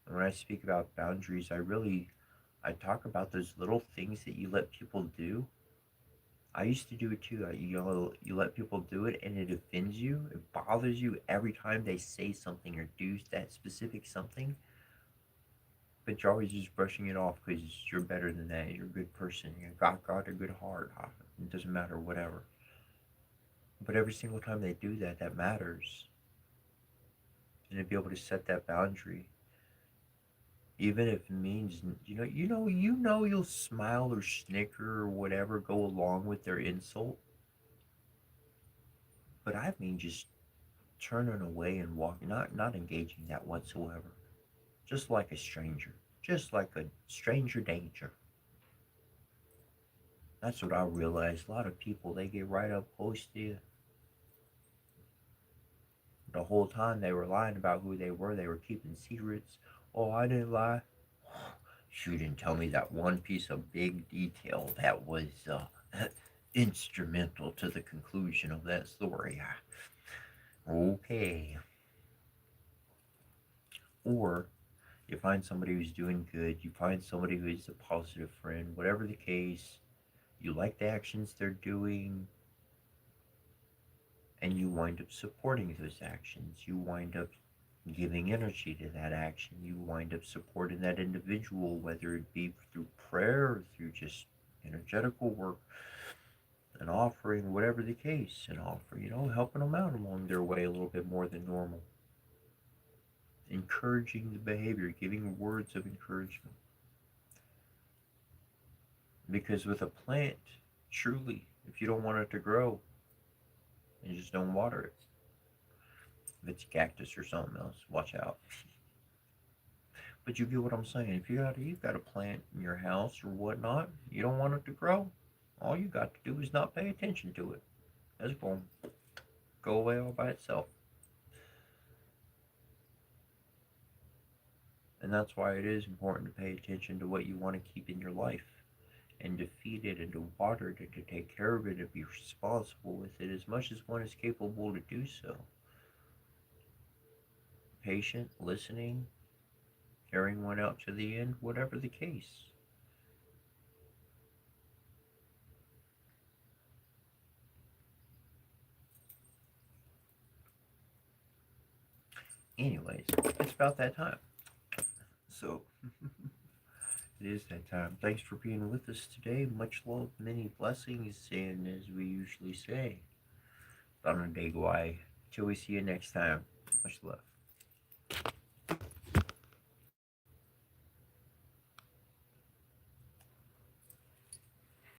And when I speak about boundaries, I talk about those little things that you let people do. I used to do it too. You let people do it and it offends you. It bothers you every time they say something or do that specific something. But you're always just brushing it off because you're better than that. You're a good person. You got a good heart. It doesn't matter, whatever. But every single time they do that, that matters. And to be able to set that boundary, even if it means you'll smile or snicker or whatever, go along with their insult. But I mean just turning away and walking, not engaging that whatsoever. Just like a stranger. Just like a stranger danger. That's what I realized. A lot of people, they get right up close to you. The whole time they were lying about who they were. They were keeping secrets. Oh, I didn't lie. You didn't tell me that one piece of big detail that was instrumental to the conclusion of that story. Okay. Or you find somebody who's doing good, you find somebody who is a positive friend, whatever the case, you like the actions they're doing, and you wind up supporting those actions. You wind up giving energy to that action. You wind up supporting that individual, whether it be through prayer or through just energetical work, an offering, whatever the case, an offer, helping them out along their way a little bit more than normal. Encouraging the behavior, giving words of encouragement. Because with a plant, truly, if you don't want it to grow, you just don't water it. If it's cactus or something else, watch out. But you get what I'm saying. If you've got a plant in your house or whatnot, you don't want it to grow, all you got to do is not pay attention to it. It's going to go away all by itself. And that's why it is important to pay attention to what you want to keep in your life and to feed it and to water it and to take care of it and be responsible with it as much as one is capable to do so. Patient, listening, carrying one out to the end, whatever the case. Anyways, it's about that time. So, it is that time. Thanks for being with us today. Much love, many blessings, and as we usually say, Donadegwai. Till we see you next time. Much love.